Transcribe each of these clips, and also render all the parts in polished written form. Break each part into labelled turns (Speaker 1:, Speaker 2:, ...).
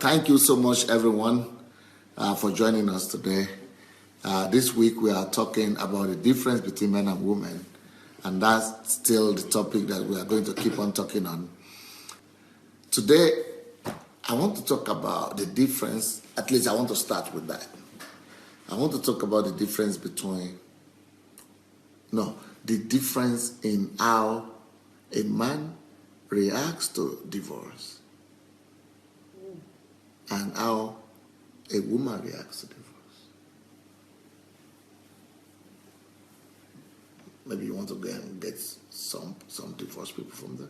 Speaker 1: Thank you so much, everyone, for joining us today. This week we are talking about the difference between men and women, and that's still the topic that we are going to keep on talking on. Today, I want to talk about the difference, at least I want to start with that. I want to talk about the difference in how a man reacts to divorce and how a woman reacts to divorce. Maybe you want to go and get some divorced people from there.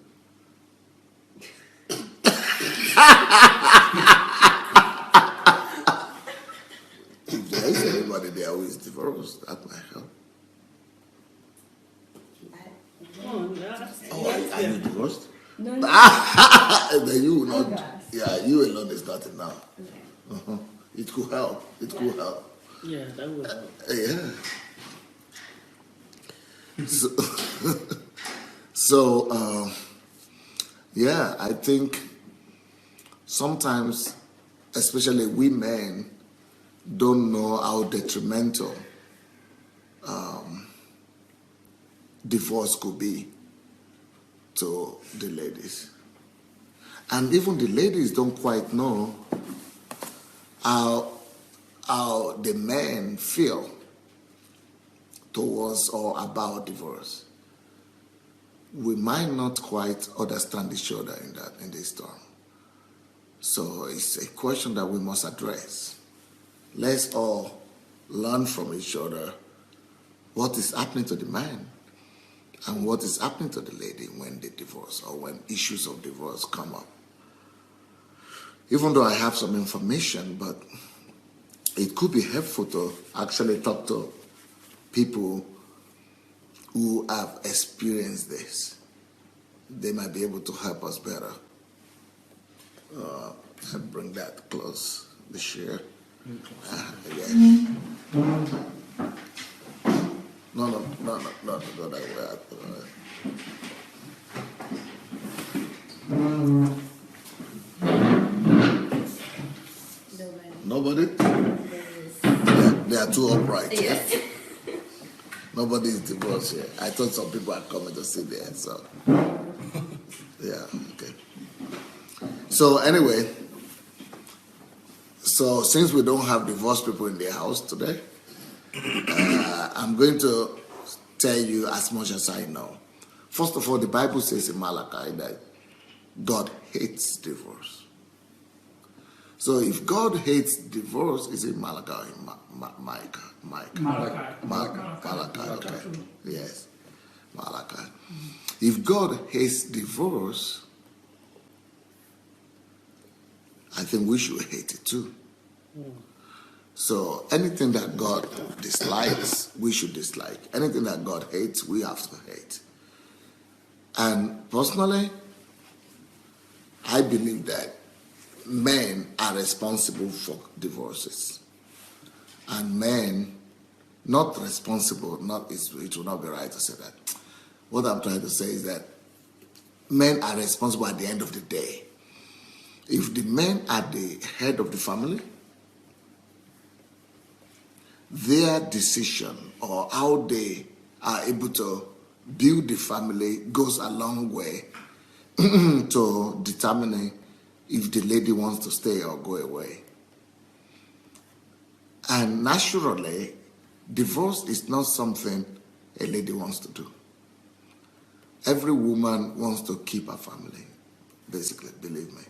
Speaker 1: If there is anybody there who is divorced, that might help. Oh, are you divorced?
Speaker 2: No.
Speaker 1: Then you will not. Yeah, you alone is not enough. Okay. It could help.
Speaker 3: Yeah, that would help.
Speaker 1: Yeah. So, yeah, I think sometimes, especially we men, don't know how detrimental divorce could be to the ladies. And even the ladies don't quite know how the men feel towards or about divorce. We might not quite understand each other in this term. So it's a question that we must address. Let's all learn from each other what is happening to the man and what is happening to the lady when they divorce or when issues of divorce come up. Even though I have some information, but it could be helpful to actually talk to people who have experienced this. They might be able to help us better. And bring that close this year. Yeah. No, that way. Nobody? They are too upright.
Speaker 2: Yes.
Speaker 1: Yeah? Nobody is divorced here. I thought some people are coming to sit there, so. Yeah, okay. So anyway, so since we don't have divorced people in the house today, I'm going to tell you as much as I know. First of all, the Bible says in Malachi that God hates divorce. So if God hates divorce, is it Malachi or Malachi, okay. Yes, Malachi. If God hates divorce, I think we should hate it too. So anything that God dislikes, we should dislike. Anything that God hates, we have to hate. And personally, I believe that men are responsible for divorces. And men not responsible, it will not be right to say that. What I'm trying to say is that men are responsible at the end of the day. If the men are the head of the family, their decision or how they are able to build the family goes a long way to determining if the lady wants to stay or go away. And naturally, divorce is not something a lady wants to do. Every woman wants to keep her family, basically, believe me.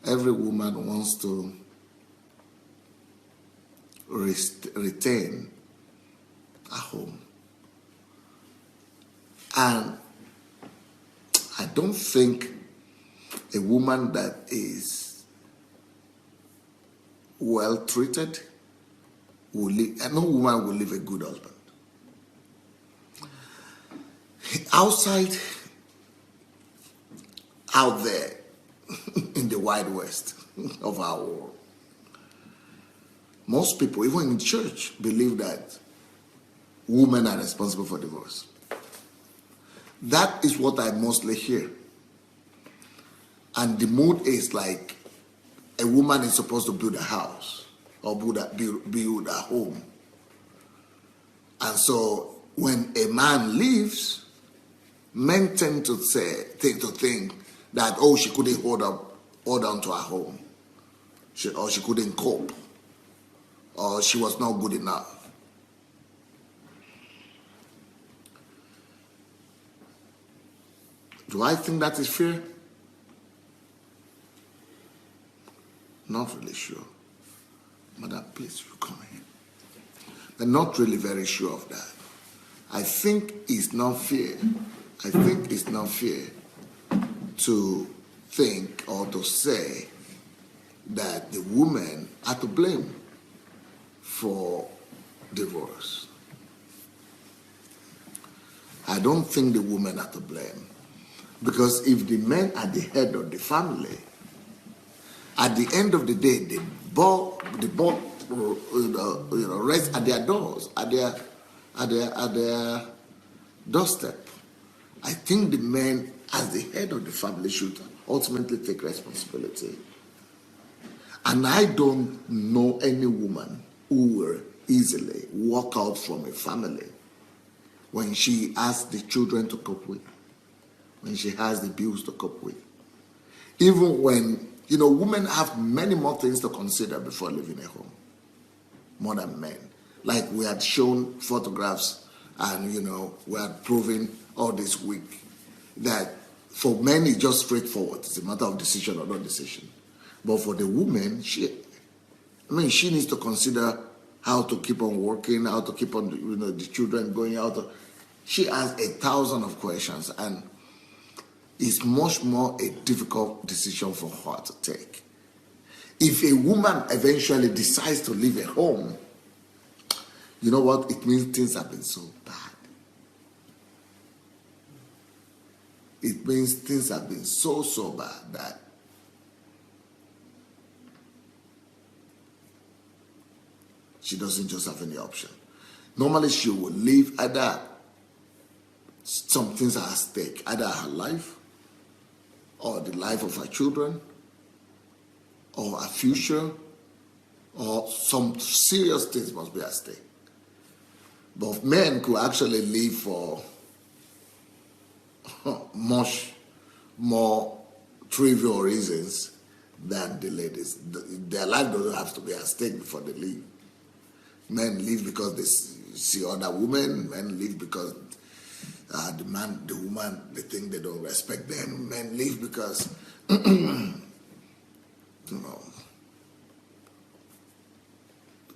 Speaker 1: Every woman wants to retain a home. And I don't think a woman that is well treated will live, no woman will leave a good husband. Outside, out there, in the wide west of our world, most people, even in church, believe that women are responsible for divorce. That is what I mostly hear. And the mood is like a woman is supposed to build a house or build a home. And so when a man leaves, men tend to think that, oh, she couldn't hold on to her home, or she couldn't cope, or she was not good enough. Do I think that is fair? Not really sure. Madam, please, you come here. I'm not really very sure of that. I think it's not fair. I think it's not fair to think or to say that the women are to blame for divorce. I don't think the women are to blame. Because if the men are the head of the family, at the end of the day, the ball rests at their doors, at their doorstep. I think the men, as the head of the family, should ultimately take responsibility. And I don't know any woman who will easily walk out from a family when she has the children to cope with, when she has the bills to cope with. Even when, women have many more things to consider before leaving a home, more than men. Like we had shown photographs and, we had proven all this week that for men it's just straightforward. It's a matter of decision or no decision. But for the woman, she needs to consider how to keep on working, how to keep on, the children going out. She has 1,000 of questions, and it's much more a difficult decision for her to take. If a woman eventually decides to leave a home, you know what? It means things have been so bad. It means things have been so bad that she doesn't just have any option. Normally she will leave, either some things are at stake, either her life or the life of her children or her future, or some serious things must be at stake. But men could actually leave for much more trivial reasons than the ladies. Their life doesn't have to be at stake before they leave. Men leave because they see other women. Men leave because the woman, they think they don't respect them. Men leave because, they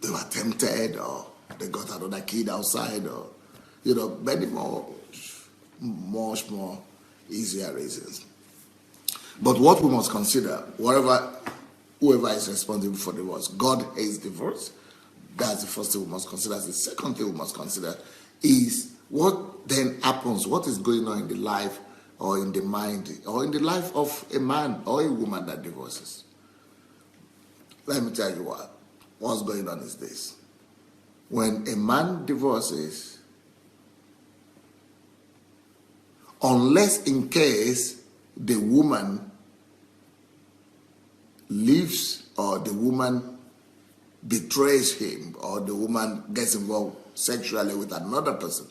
Speaker 1: were tempted, or they got another kid outside, or, many much more easier reasons. But what we must consider, whoever is responsible for divorce, God hates divorce. That's the first thing we must consider. The second thing we must consider is what then happens, what is going on in the life or in the mind or in the life of a man or a woman that divorces. Let me tell you what's going on is this. When a man divorces, unless in case the woman leaves or the woman betrays him or the woman gets involved sexually with another person.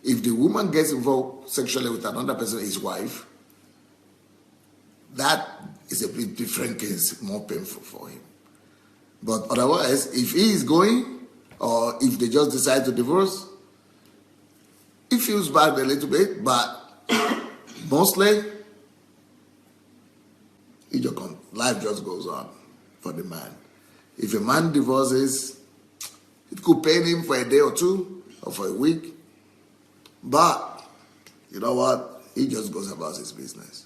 Speaker 1: If the woman gets involved sexually with another person, his wife, that is a bit different case, more painful for him. But otherwise, if he is going, or if they just decide to divorce, he feels bad a little bit, but mostly, life just goes on for the man. If a man divorces, it could pain him for a day or two, or for a week. But, you know what? He just goes about his business.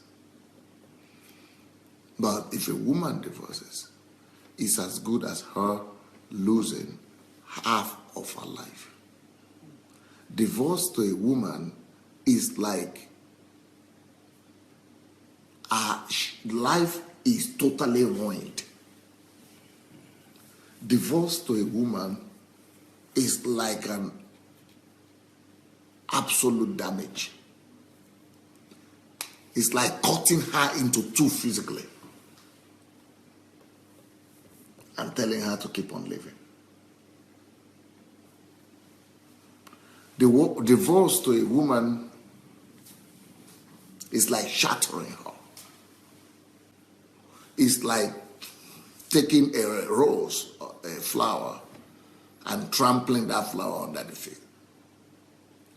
Speaker 1: But if a woman divorces, it's as good as her losing half of her life. Divorce to a woman is like her life is totally ruined. Divorce to a woman is like an absolute damage. It's like cutting her into two physically. and telling her to keep on living. The divorce to a woman is like shattering her. It's like taking a rose, a flower, and trampling that flower under the feet,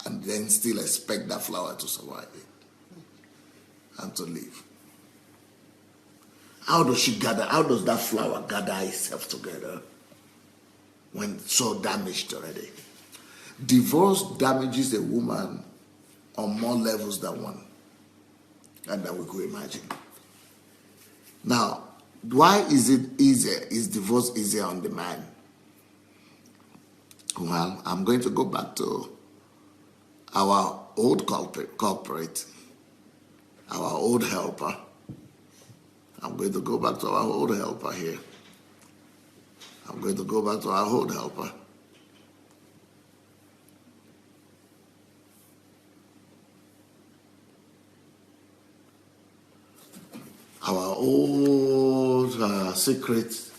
Speaker 1: and then still expect that flower to survive it and to live. How does that flower gather itself together when so damaged already? Divorce damages a woman on more levels than one, and that we could imagine. Now, why is it easier? Is divorce easier on the man? Well, I'm going to go back to our old culprit, our old helper. I'm going to go back to our old helper here. I'm going to go back to our old helper. Our old secret.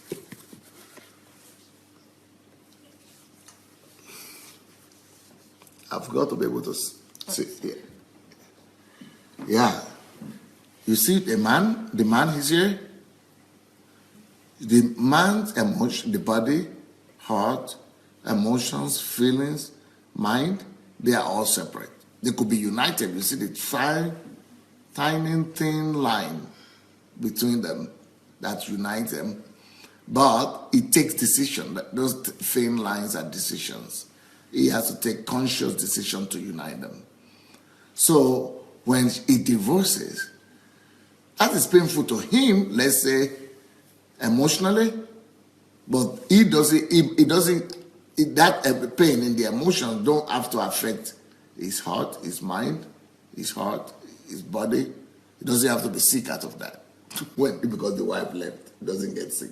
Speaker 1: I've got to be able to see. Yeah. You see the man is here. The man's emotion, the body, heart, emotions, feelings, mind, they are all separate. They could be united. You see the tiny thin line between them that unites them. But it takes decision. Those thin lines are decisions. He has to take conscious decision to unite them. So when he divorces, that is painful to him, let's say, emotionally, but that pain in the emotions don't have to affect his heart, his mind, his heart, his body. He doesn't have to be sick out of that. Because the wife left, doesn't get sick.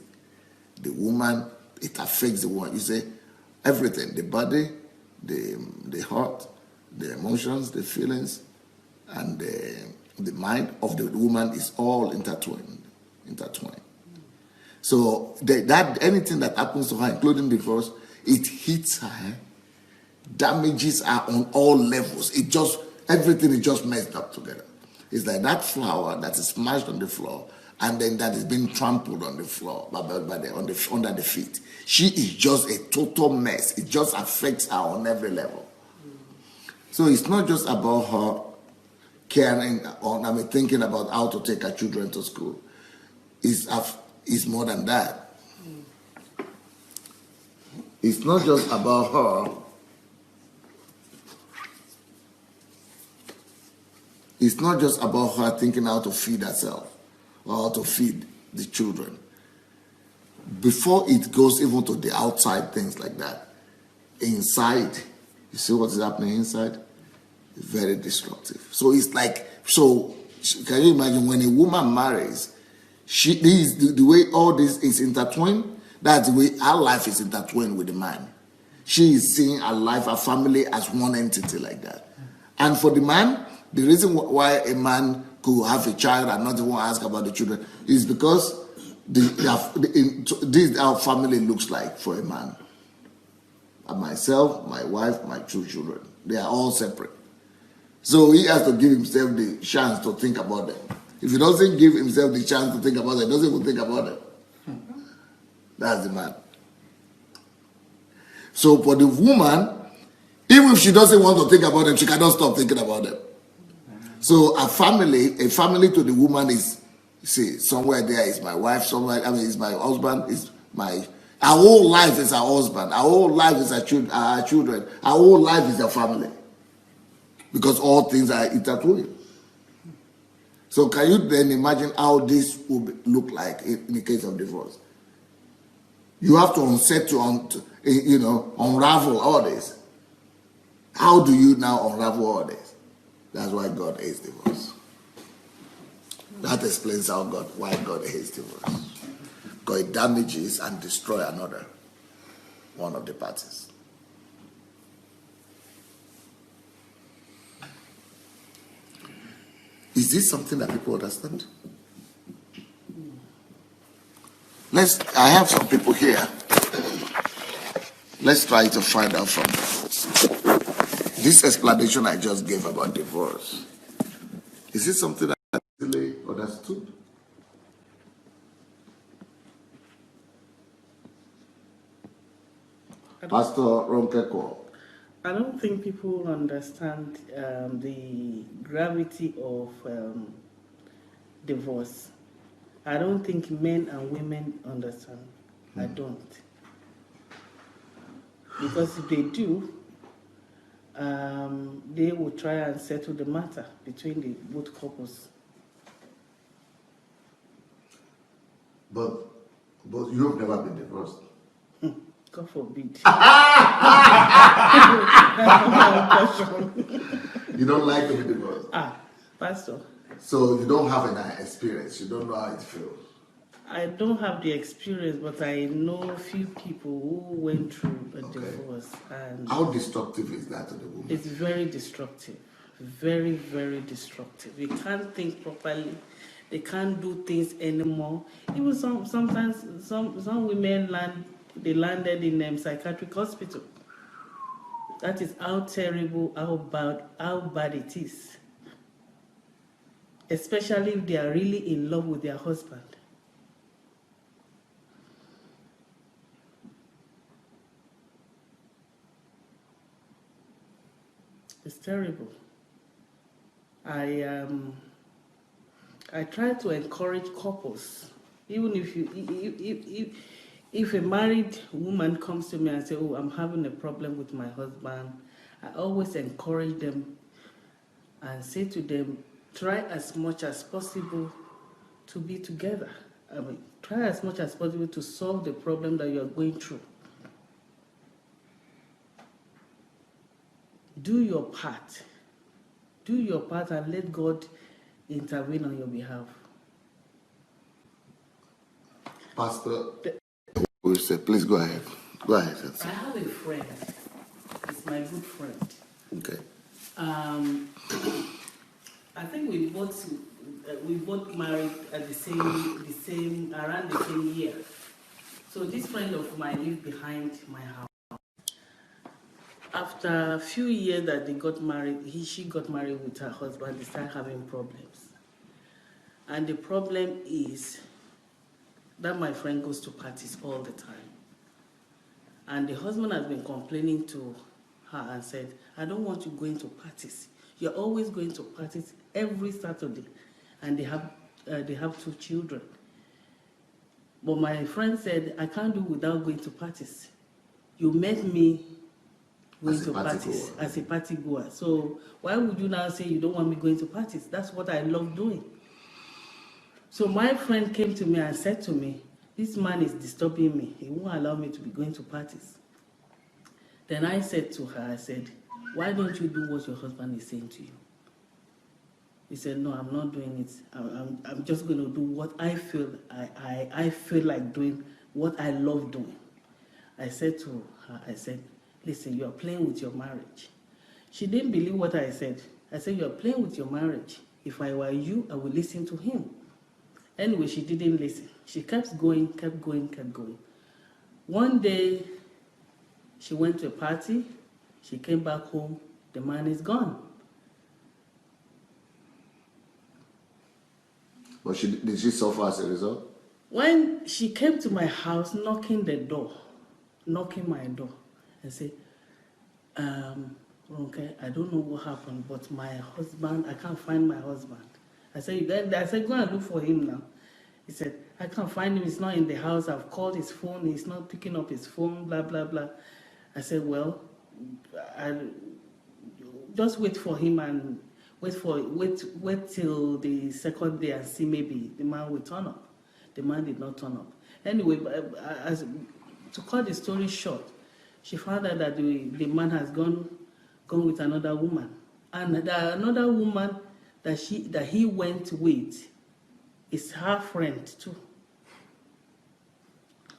Speaker 1: The woman, it affects the woman. You say everything, the body, the heart, the emotions, the feelings, and the mind of the woman is all intertwined. So that anything that happens to her, including divorce, it hits her, damages her on all levels. Everything is just messed up together. It's like that flower that is smashed on the floor, and then that is being trampled on the floor under the feet. She is just a total mess. It just affects her on every level. So it's not just about her caring on, thinking about how to take her children to school. It's more than that. It's not just about her. It's not just about her thinking how to feed herself or how to feed the children. Before it goes even to the outside things like that, inside, you see what is happening inside? It's very destructive. So it's like, can you imagine when a woman marries, the way all this is intertwined, that's the way her life is intertwined with the man. She is seeing her life, her family as one entity like that. And for the man, the reason why a man could have a child and not even ask about the children is because this is how family looks like for a man. And myself, my wife, my two children, they are all separate. So he has to give himself the chance to think about them. If he doesn't give himself the chance to think about them, he doesn't even think about them. That's the man. So for the woman, even if she doesn't want to think about them, she cannot stop thinking about them. So a family to the woman is, see, somewhere there is my wife, is my husband, our whole life is our husband, our whole life is our children, our whole life is our family. Because all things are intertwined. So can you then imagine how this would look like in the case of divorce? You have to unravel all this. How do you now unravel all this? That's why God hates divorce. That explains why God hates divorce. Because it damages and destroys one of the parties. Is this something that people understand? I have some people here. Let's try to find out from this explanation I just gave about divorce. Is it something that is easily understood? Pastor Ronkeko.
Speaker 3: I don't think people understand the gravity of divorce. I don't think men and women understand. I don't. Because if they do, they will try and settle the matter between the both couples.
Speaker 1: But you've never been divorced.
Speaker 3: God forbid.
Speaker 1: You don't like to be divorced?
Speaker 3: Pastor.
Speaker 1: So you don't have an experience. You don't know how it feels.
Speaker 3: I don't have the experience, but I know a few people who went through a divorce. And
Speaker 1: how destructive is that to the woman?
Speaker 3: It's very destructive. Very, very destructive. You can't think properly. They can't do things anymore. Even sometimes some women landed in psychiatric hospital. That is how terrible, how bad it is. Especially if they are really in love with their husband. It's terrible. I try to encourage couples, even if a married woman comes to me and say, "Oh, I'm having a problem with my husband," I always encourage them and say to them, try as much as possible to be together. I mean, try as much as possible to solve the problem that you're going through. Do your part. Do your part and let God intervene on your behalf.
Speaker 1: Pastor, please go ahead. Go ahead.
Speaker 3: I have a friend. It's my good friend.
Speaker 1: Okay.
Speaker 3: I think we both married at the same around the same year. So this friend of mine lived behind my house. After a few years that they got married, she got married with her husband, they started having problems. And the problem is that my friend goes to parties all the time. And the husband has been complaining to her and said, "I don't want you going to parties. You're always going to parties every Saturday." And they have 2 children. But my friend said, "I can't do without going to parties. You met me going to parties as a party goer. So why would you now say you don't want me going to parties? That's what I love doing." So my friend came to me and said to me, "This man is disturbing me. He won't allow me to be going to parties." Then I said to her, I said, "Why don't you do what your husband is saying to you?" He said, "No, I'm not doing it. I'm just going to do what I feel I feel like doing, what I love doing." I said to her, I said, "Listen, you are playing with your marriage." She didn't believe what I said. I said, "You are playing with your marriage. If I were you, I would listen to him." Anyway, she didn't listen. She kept going. One day, she went to a party. She came back home. The man is gone.
Speaker 1: But did she suffer as a result?
Speaker 3: When she came to my house, knocking my door, and said, "Okay, I don't know what happened, but my husband, I can't find my husband." I said, "Go and look for him now." He said, "I can't find him. He's not in the house. I've called his phone. He's not picking up his phone, blah, blah, blah." I said, "Well, I just wait for him and wait till the second day and see, maybe the man will turn up." The man did not turn up. Anyway, to cut the story short, she found out that the man has gone with another woman. And another woman that he went with is her friend too.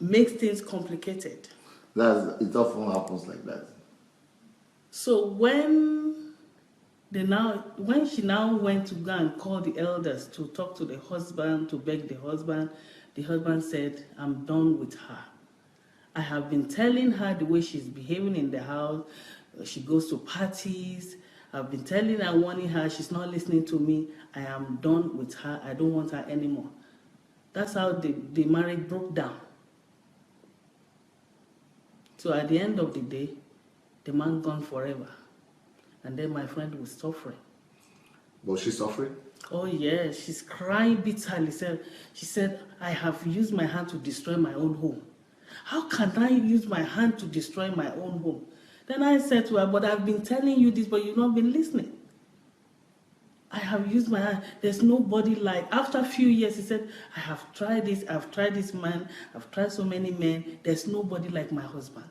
Speaker 3: Makes things complicated.
Speaker 1: It often happens like that.
Speaker 3: So when she now went to go and call the elders to talk to the husband, to beg the husband, The husband said, I'm done with her. I have been telling her the way she's behaving in the house. She goes to parties. I've been telling her, warning her, she's not listening to me. I am done with her. I don't want her anymore. That's how the marriage broke down. So at the end of the day, the man gone forever. And then my friend was suffering.
Speaker 1: Was she suffering?
Speaker 3: Oh yes, she's crying bitterly. She said, I have used my hand to destroy my own home. How can I use my hand to destroy my own home? Then I said to her, but I've been telling you this, but you've not been listening. I have used my hand. There's nobody like. After a few years, he said, I have tried this. I've tried this man. I've tried so many men. There's nobody like my husband.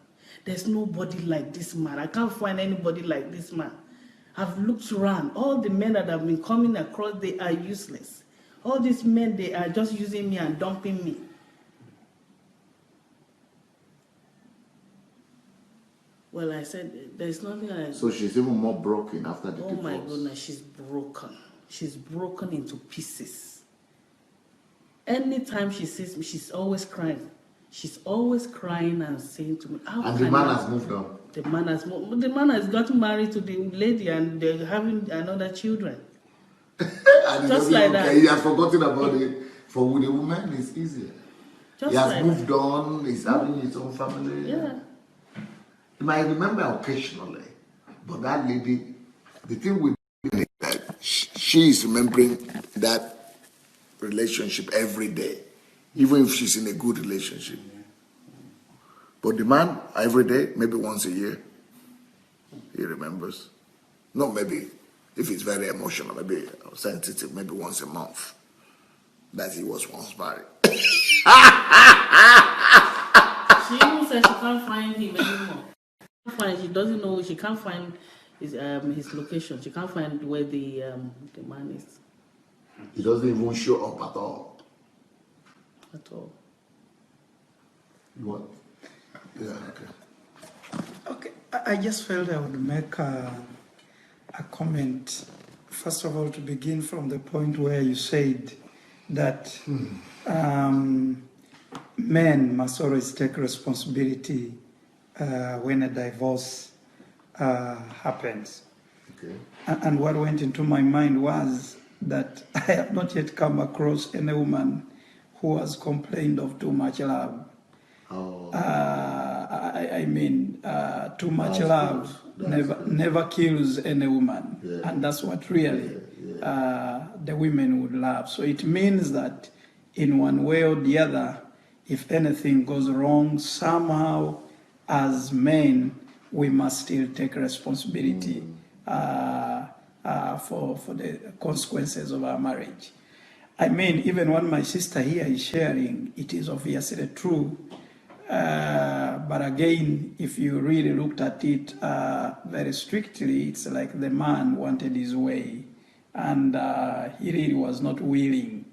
Speaker 3: There's nobody like this man. I can't find anybody like this man. I've looked around. All the men that have been coming across, they are useless. All these men, they are just using me and dumping me. Well, I said, there's nothing I...
Speaker 1: So she's even more broken after the divorce.
Speaker 3: Oh my goodness, she's broken. She's broken into pieces. Anytime she sees me, she's always crying. She's always crying and saying to me,
Speaker 1: and the man has moved on.
Speaker 3: The man has gotten married to the lady and they're having another children.
Speaker 1: And
Speaker 3: just like that.
Speaker 1: He has forgotten about it. For with a woman, it's easier.
Speaker 3: Just
Speaker 1: he has
Speaker 3: like
Speaker 1: moved on, he's having his own family.
Speaker 3: Yeah.
Speaker 1: You might remember occasionally, but that lady, the thing with her is that she is remembering that relationship every day, even if she's in a good relationship. But the man, every day, maybe once a year, he remembers. No, maybe, if it's very emotional, maybe sensitive, maybe once a month, that he was once married.
Speaker 3: She even said she can't find him anymore. She doesn't know. She can't find his location. She can't find where the man is.
Speaker 1: He doesn't even show up at all.
Speaker 3: At all.
Speaker 1: You what? Yeah. Okay.
Speaker 2: Okay. I just felt I would make a comment. First of all, to begin from the point where you said that men must always take responsibility when a divorce happens.
Speaker 1: Okay.
Speaker 2: And what went into my mind was that I have not yet come across any woman who has complained of too much love.
Speaker 1: Oh.
Speaker 2: I mean, too much love never kills any woman. Yeah. And that's what really the women would love. So it means that in one way or the other, if anything goes wrong, somehow as men, we must still take responsibility for the consequences of our marriage. I mean, even when my sister here is sharing, it is obviously true. But again, if you really looked at it very strictly, it's like the man wanted his way, and he really was not willing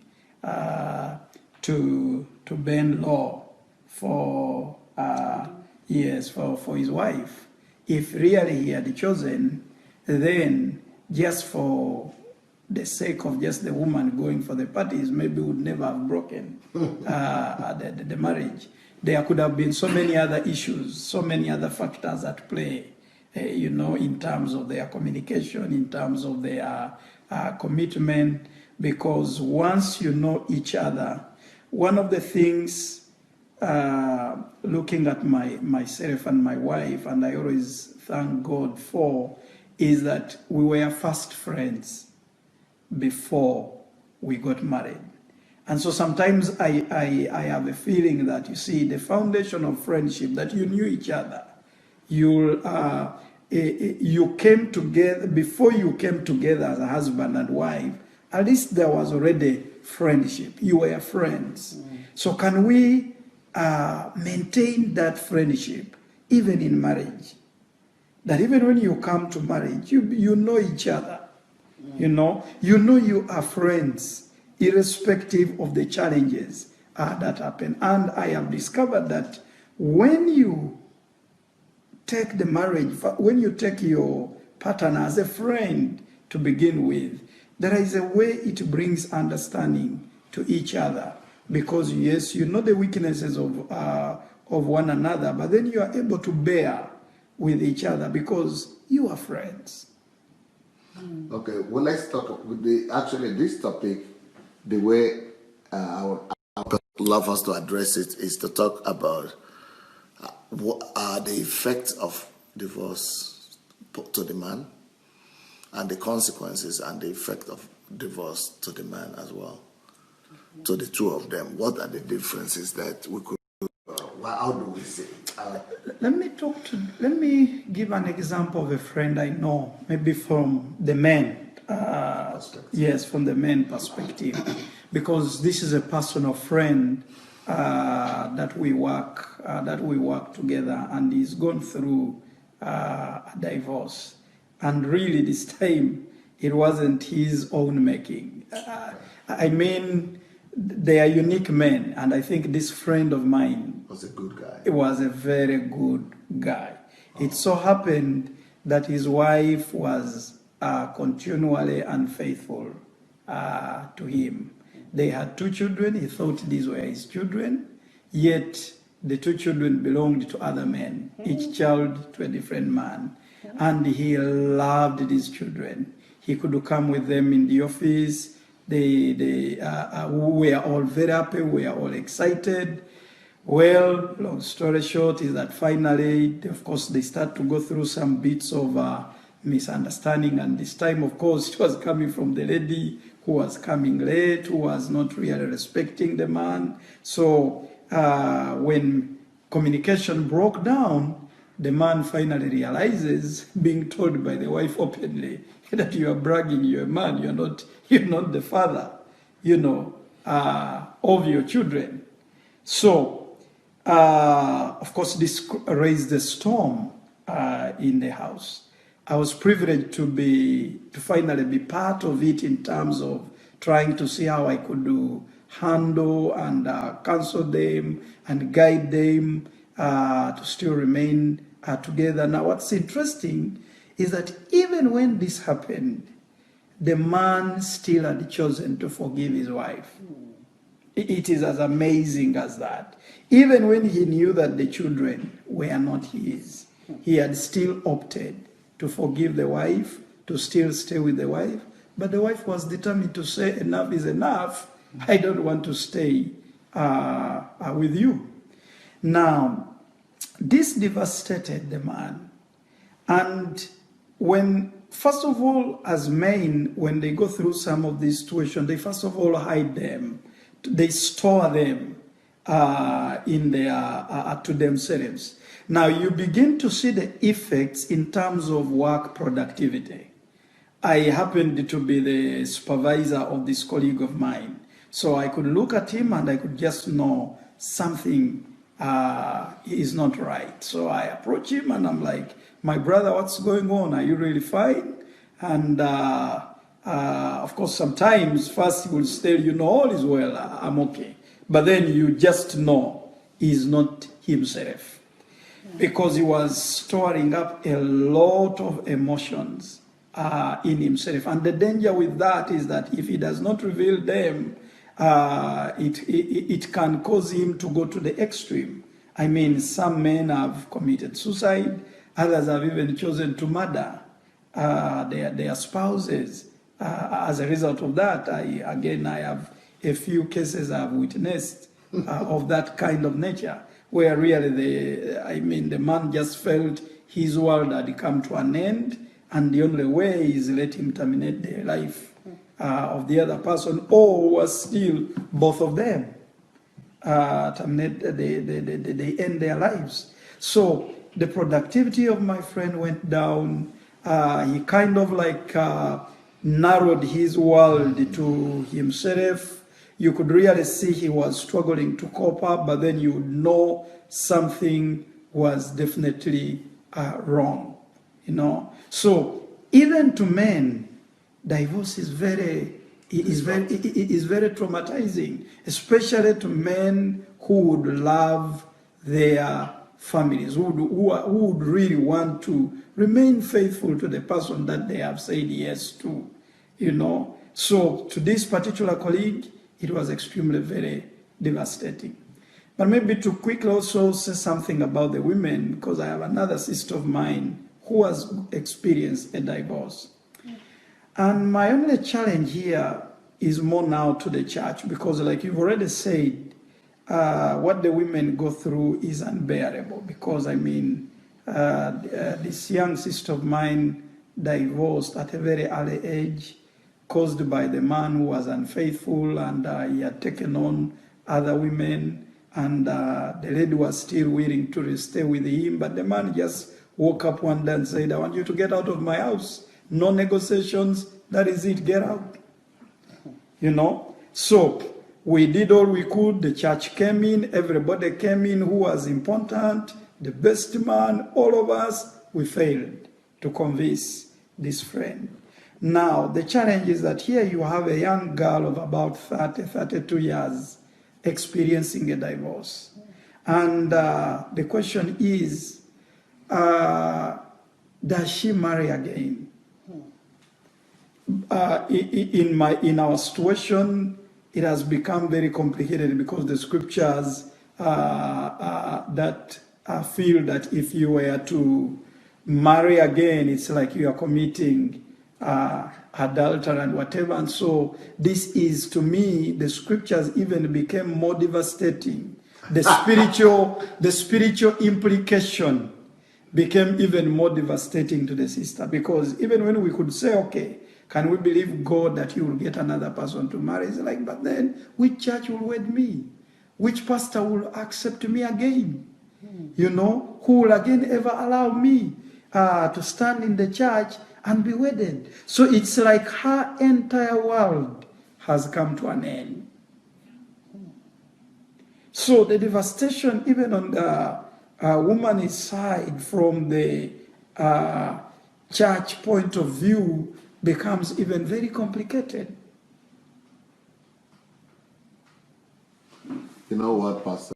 Speaker 2: to bend low for for his wife. If really he had chosen, then just for the sake of just the woman going for the parties, maybe would never have broken the marriage. There could have been so many other issues, so many other factors at play, in terms of their communication, in terms of their commitment, because once you know each other, one of the things, looking at myself and my wife, and I always thank God for, is that we were fast friends before we got married. And so sometimes I have a feeling that, you see, the foundation of friendship, that you knew each other. You came together, before you came together as a husband and wife, at least there was already friendship. You were friends. So can we maintain that friendship even in marriage? That even when you come to marriage, you know each other. You know you are friends, irrespective of the challenges that happen. And I have discovered that when you take the marriage, when you take your partner as a friend to begin with, there is a way it brings understanding to each other. because yes, you know the weaknesses of one another, but then you are able to bear with each other because you are friends.
Speaker 1: Okay, well, let's talk with actually this topic. The way I would love us to address it is to talk about what are the effects of divorce to the man, and the consequences and the effect of divorce to the man as well, to the two of them. What are the differences that we could? How do we see it?
Speaker 2: Let me give an example of a friend I know, maybe from the men. Yes, from the men perspective, because this is a personal friend that we work together, and he's gone through a divorce, and really this time it wasn't his own making. I mean, they are unique men, and I think this friend of mine
Speaker 1: Was a good guy.
Speaker 2: He was a very good guy. It so happened that his wife was continually unfaithful to him. They had 2 children. He thought these were his children, yet the 2 children belonged to other men, each child to a different man. And he loved these children. He could come with them in the office. We were all very happy. We were all excited. Well, long story short is that finally, of course, they start to go through some bits of misunderstanding. And this time, of course, it was coming from the lady who was coming late, who was not really respecting the man. So when communication broke down, the man finally realizes, being told by the wife openly, that you are bragging, you're a man, you're not the father, of your children. So, of course, this raised a storm in the house. I was privileged to finally be part of it in terms of trying to see how I could handle and counsel them and guide them to still remain together. Now, what's interesting is that even when this happened, the man still had chosen to forgive his wife. It is as amazing as that. Even when he knew that the children were not his, he had still opted to forgive the wife, to still stay with the wife. But the wife was determined to say, enough is enough. I don't want to stay with you. Now, this devastated the man. And first of all, as men, when they go through some of these situations, they first of all hide them. They store them to themselves. Now you begin to see the effects in terms of work productivity. I happened to be the supervisor of this colleague of mine, so I could look at him and I could just know something is not right. So I approach him and I'm like, my brother, what's going on? Are you really fine? And of course, sometimes first he will tell you, no, all is well, I'm okay. But then you just know he's not himself, because he was storing up a lot of emotions in himself. And the danger with that is that if he does not reveal them, it can cause him to go to the extreme. I mean, some men have committed suicide, others have even chosen to murder their spouses. As a result of that, I have a few cases I've witnessed of that kind of nature, where really the man just felt his world had come to an end, and the only way is let him terminate the life of the other person, or was still both of them terminate, they end their lives. So the productivity of my friend went down. He kind of like narrowed his world to himself. You could really see he was struggling to cope up, but then you would know something was definitely wrong, So even to men, divorce is very traumatizing, especially to men who would love their families, who would really want to remain faithful to the person that they have said yes to, So to this particular colleague, it was extremely very, devastating. But maybe to quickly also say something about the women, because I have another sister of mine who has experienced a divorce. And my only challenge here is more now to the church, because like you've already said, what the women go through is unbearable. Because I mean, this young sister of mine divorced at a very early age, caused by the man who was unfaithful, and he had taken on other women, and the lady was still willing to stay with him, but the man just woke up one day and said, I want you to get out of my house. No negotiations, that is it, get out. You know? So we did all we could. The church came in, everybody came in who was important, the best man, all of us, we failed to convince this friend. Now, the challenge is that here you have a young girl of about 30, 32 years experiencing a divorce. And the question is, does she marry again? In our situation, it has become very complicated because the scriptures that feel that if you were to marry again, it's like you are committing adultery and whatever. And so this is, to me, the scriptures even became more devastating. The spiritual implication became even more devastating to the sister, because even when we could say, okay, can we believe God that He will get another person to marry? It's like, but then which church will wed me? Which pastor will accept me again? You know, who will again ever allow me to stand in the church and be wedded? So it's like her entire world has come to an end. So the devastation, even on the woman's side, from the church point of view, becomes even very complicated.
Speaker 1: You know what, Pastor?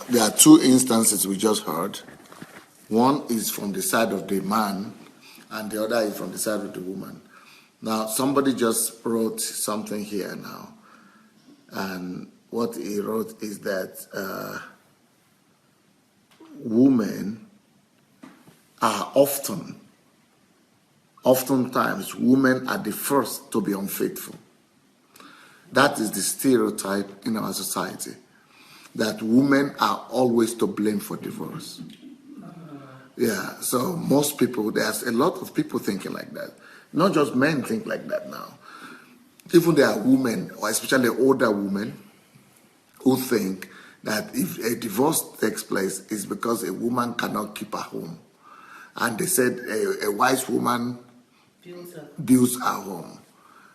Speaker 1: There are two instances we just heard. One is from the side of the man, and the other is from the side of the woman. Now, somebody just wrote something here now, and what he wrote is that women are oftentimes women are the first to be unfaithful. That is the stereotype in our society, that women are always to blame for divorce. Yeah, so most people, there's a lot of people thinking like that. Not just men think like that now. Even there are women, or especially older women, who think that if a divorce takes place, it's because a woman cannot keep her home. And they said a wise woman builds her home.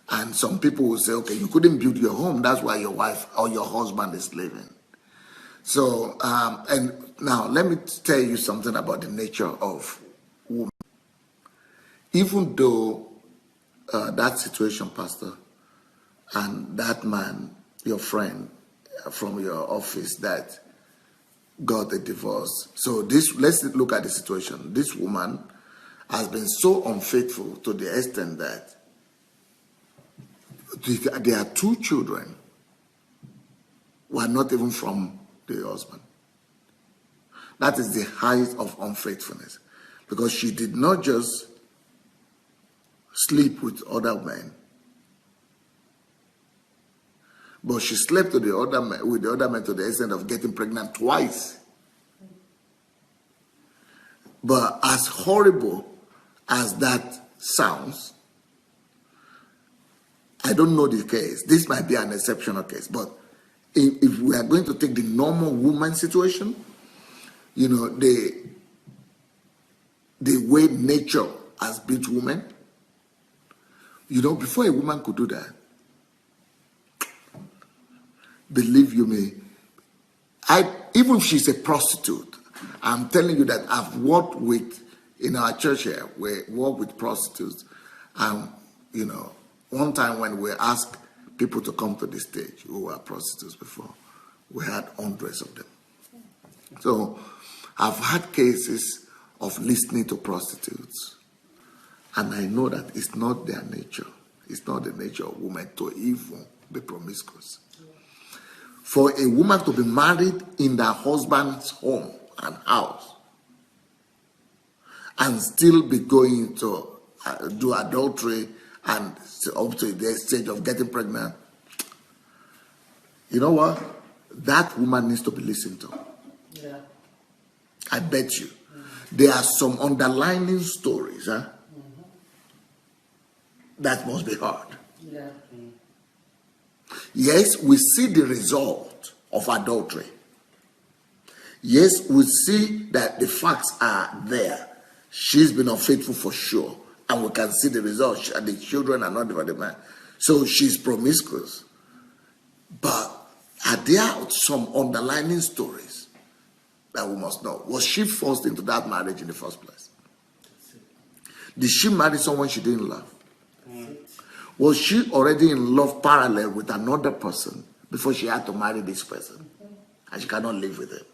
Speaker 1: And some people will say, okay, you couldn't build your home, that's why your wife or your husband is leaving. So, and now let me tell you something about the nature of women. Even though that situation, Pastor, and that man, your friend from your office that got a divorce. So let's look at the situation. This woman has been so unfaithful to the extent that there are two children who are not even from the husband. That is the height of unfaithfulness, because she did not just sleep with other men, but she slept with the other men to the extent of getting pregnant twice. But as horrible as that sounds, I don't know the case. This might be an exceptional case, but if we are going to take the normal woman situation, you know, the way nature has built women, you know, before a woman could do that, believe you me, even if she's a prostitute, I'm telling you that I've worked with, in our church here, we work with prostitutes. You know, one time when we asked people to come to the stage who were prostitutes before, we had hundreds of them. So I've had cases of listening to prostitutes, and I know that it's not their nature. It's not the nature of women to even be promiscuous. for a woman to be married in their husband's home and house and still be going to do adultery and up to the stage of getting pregnant, you know what? That woman needs to be listened to.
Speaker 3: Yeah.
Speaker 1: I bet you. There are some underlying stories that must be heard.
Speaker 3: Yeah.
Speaker 1: Yes, we see the result of adultery. Yes, we see that the facts are there. She's been unfaithful for sure. And we can see the result. The children are not the man. So she's promiscuous. But are there some underlying stories that we must know? Was she forced into that marriage in the first place? Did she marry someone she didn't love? Was she already in love parallel with another person before she had to marry this person? And she cannot live with him.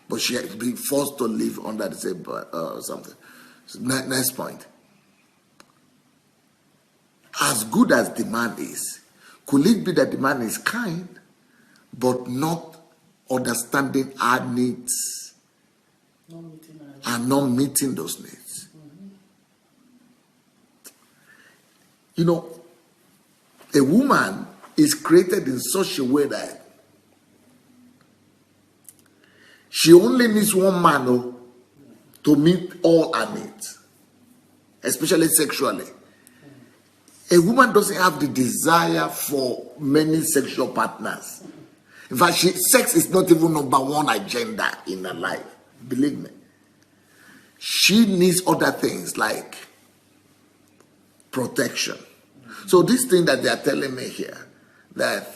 Speaker 1: But she had been forced to live under the same something. So next point. As good as the man is, could it be that the man is kind, but not understanding our needs and not meeting those needs? You know, a woman is created in such a way that she only needs one man to meet all her needs, especially sexually. A woman doesn't have the desire for many sexual partners. In fact, sex is not even number one agenda in her life. Believe me. She needs other things like protection. So this thing that they are telling me here, that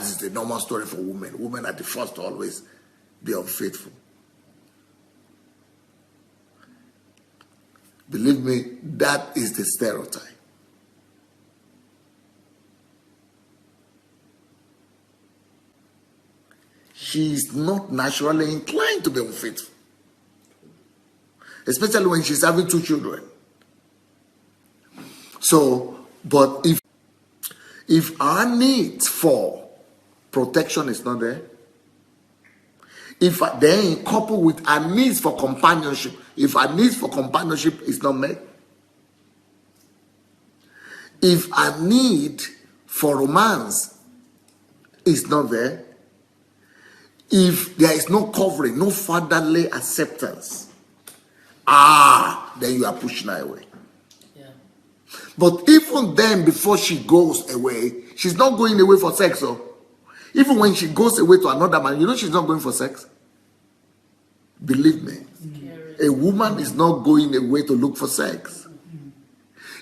Speaker 1: is the normal story for women. Women are the first to always be unfaithful. Believe me, that is the stereotype. She is not naturally inclined to be unfaithful, especially when she's having 2 children. So, but if our need for protection is not there, if then coupled with our needs for companionship, if our needs for companionship is not met, if our need for romance is not there, if there is no covering, no fatherly acceptance, then you are pushing her away.
Speaker 3: Yeah.
Speaker 1: But even then, before she goes away, she's not going away for sex. So even when she goes away to another man, you know she's not going for sex. Believe me, a woman is not going away to look for sex.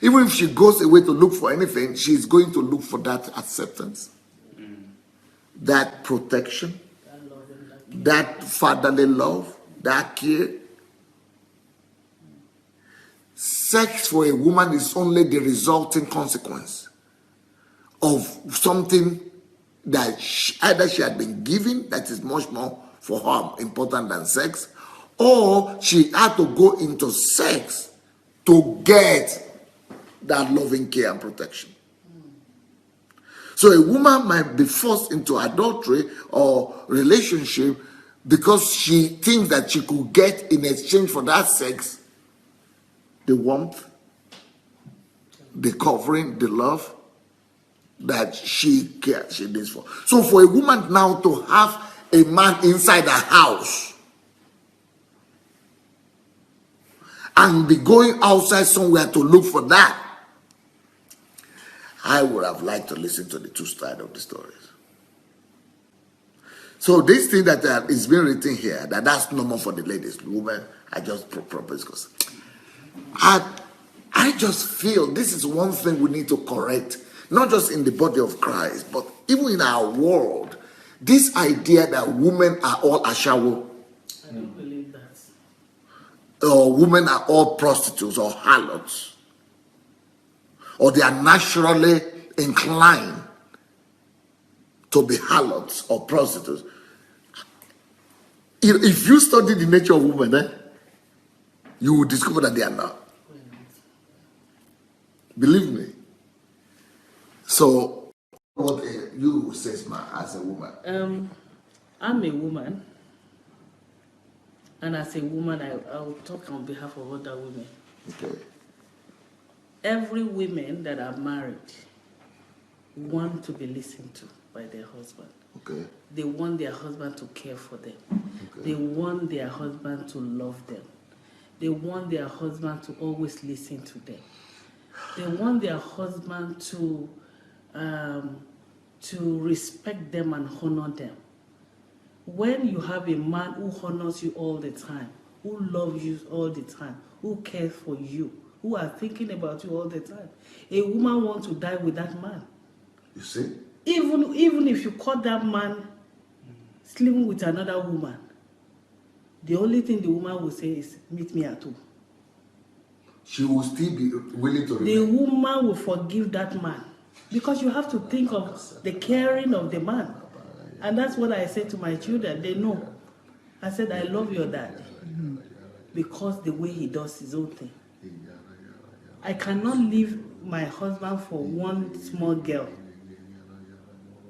Speaker 1: Even if she goes away to look for anything, she's going to look for that acceptance, that protection, that fatherly love, that care. Sex for a woman is only the resulting consequence of something that either she had been given that is much more for her important than sex, or she had to go into sex to get that loving care and protection. So a woman might be forced into adultery or relationship because she thinks that she could get in exchange for that sex the warmth, the covering, the love that she needs for. So for a woman now to have a man inside her house and be going outside somewhere to look for that, I would have liked to listen to the 2 sides of the stories. So this thing that is being written here, that's normal for the ladies. Women, I just propose because I just feel this is one thing we need to correct, not just in the body of Christ, but even in our world. This idea that women are all ashawo,
Speaker 3: I don't believe that.
Speaker 1: or women are all prostitutes or harlots, or they are naturally inclined to be harlots or prostitutes. If you study the nature of women, you will discover that they are not. Believe me. So What you says, ma, as a woman?
Speaker 3: I'm a woman, and as a woman, I'll talk on behalf of other women.
Speaker 1: Okay.
Speaker 3: Every woman that are married want to be listened to by their husband.
Speaker 1: Okay.
Speaker 3: They want their husband to care for them.
Speaker 1: Okay.
Speaker 3: They want their husband to love them. They want their husband to always listen to them. They want their husband to respect them and honor them. When you have a man who honors you all the time, who loves you all the time, who cares for you, who are thinking about you all the time, a woman wants to die with that man.
Speaker 1: You see?
Speaker 3: Even if you caught that man sleeping with another woman, the only thing the woman will say is, meet me at home.
Speaker 1: She will still be willing to
Speaker 3: The
Speaker 1: remain.
Speaker 3: woman will forgive that man, because you have to think of the caring of the man. And that's what I say to my children. They know. I said, I love your dad because the way he does his own thing. I cannot leave my husband for one small girl.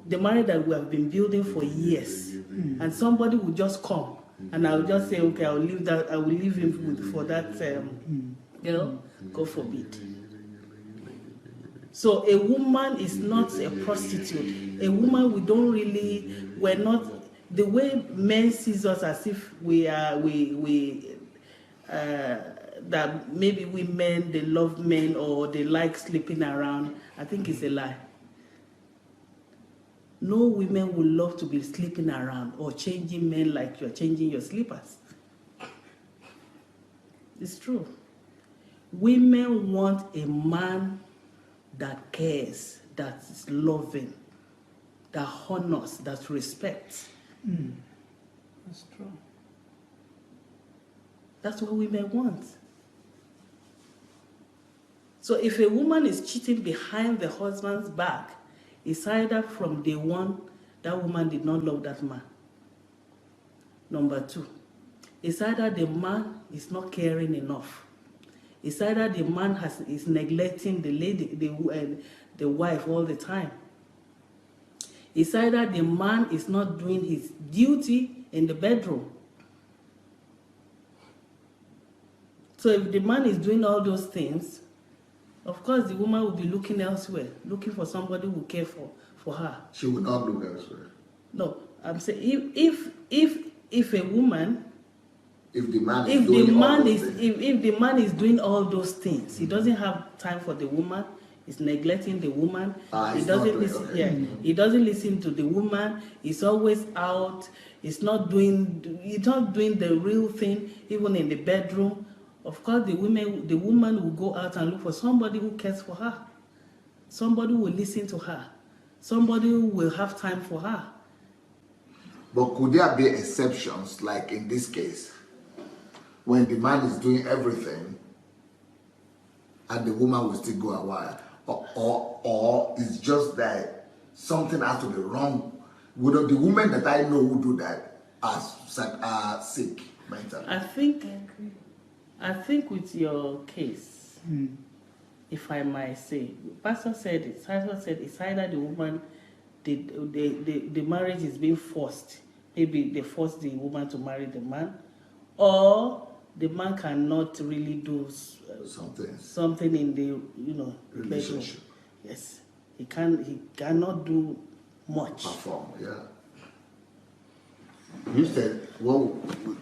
Speaker 3: The marriage that we have been building for years, and somebody will just come, and I'll just say, okay, I will leave him for that, God forbid. So a woman is not a prostitute. A woman, we're not, the way men sees us as if that maybe women, they love men or they like sleeping around, I think it's a lie. No women would love to be sleeping around or changing men like you're changing your slippers. It's true. Women want a man that cares, that is loving, that honors, that respects.
Speaker 2: That's true.
Speaker 3: That's what women want. So if a woman is cheating behind the husband's back, it's either from day one, that woman did not love that man. Number two, it's either the man is not caring enough. It's either the man is neglecting the lady, the wife all the time. It's either the man is not doing his duty in the bedroom. So if the man is doing all those things, of course the woman will be looking elsewhere, looking for somebody who will care for her.
Speaker 1: She will not look elsewhere.
Speaker 3: No, I'm saying if a woman,
Speaker 1: If the man
Speaker 3: if the man is doing all those things, he doesn't have time for the woman. He's neglecting the woman. He doesn't listen.
Speaker 1: Okay.
Speaker 3: Yeah, he doesn't listen to the woman. He's always out. He's not doing the real thing, even in the bedroom. Of course, the woman will go out and look for somebody who cares for her, somebody who will listen to her, somebody who will have time for her.
Speaker 1: But could there be exceptions, like in this case, when the man is doing everything and the woman will still go a while? Or it's just that something has to be wrong? Would the women that I know who do that are sick mentally?
Speaker 3: I think with your case, if I might say, Pastor said it's either the woman, the marriage is being forced. Maybe they force the woman to marry the man, or the man cannot really do something in the
Speaker 1: Relationship.
Speaker 3: bedroom. Yes, he cannot do much.
Speaker 1: Perform, yeah. You said, well,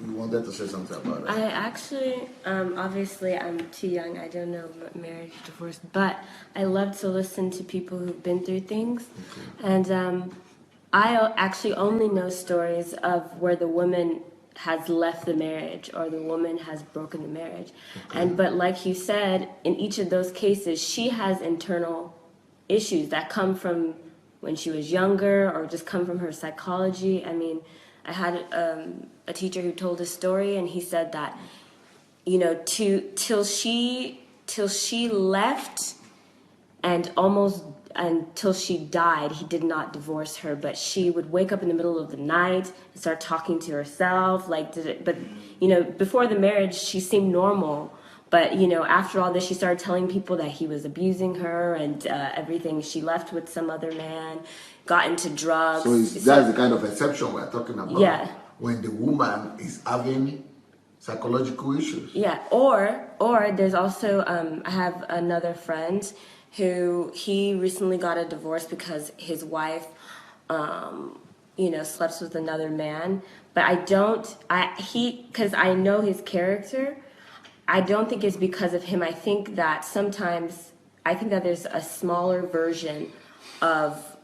Speaker 1: you wanted to say something about that.
Speaker 4: I actually, obviously, I'm too young. I don't know about marriage, divorce, but I love to listen to people who've been through things. Okay. And I actually only know stories of where the woman has left the marriage or the woman has broken the marriage. Okay. But like you said, in each of those cases, she has internal issues that come from when she was younger or just come from her psychology. I mean, I had a teacher who told a story, and he said that, till she left and almost until she died, he did not divorce her, but she would wake up in the middle of the night and start talking to herself, but before the marriage, she seemed normal, But, you know, after all this, she started telling people that he was abusing her and everything. She left with some other man, got into drugs.
Speaker 1: So that's the kind of exception we're talking about.
Speaker 4: Yeah.
Speaker 1: When the woman is having psychological issues.
Speaker 4: Yeah, or there's also I have another friend who he recently got a divorce because his wife, you know, slept with another man. But because I know his character, I don't think it's because of him. I think that there's a smaller version of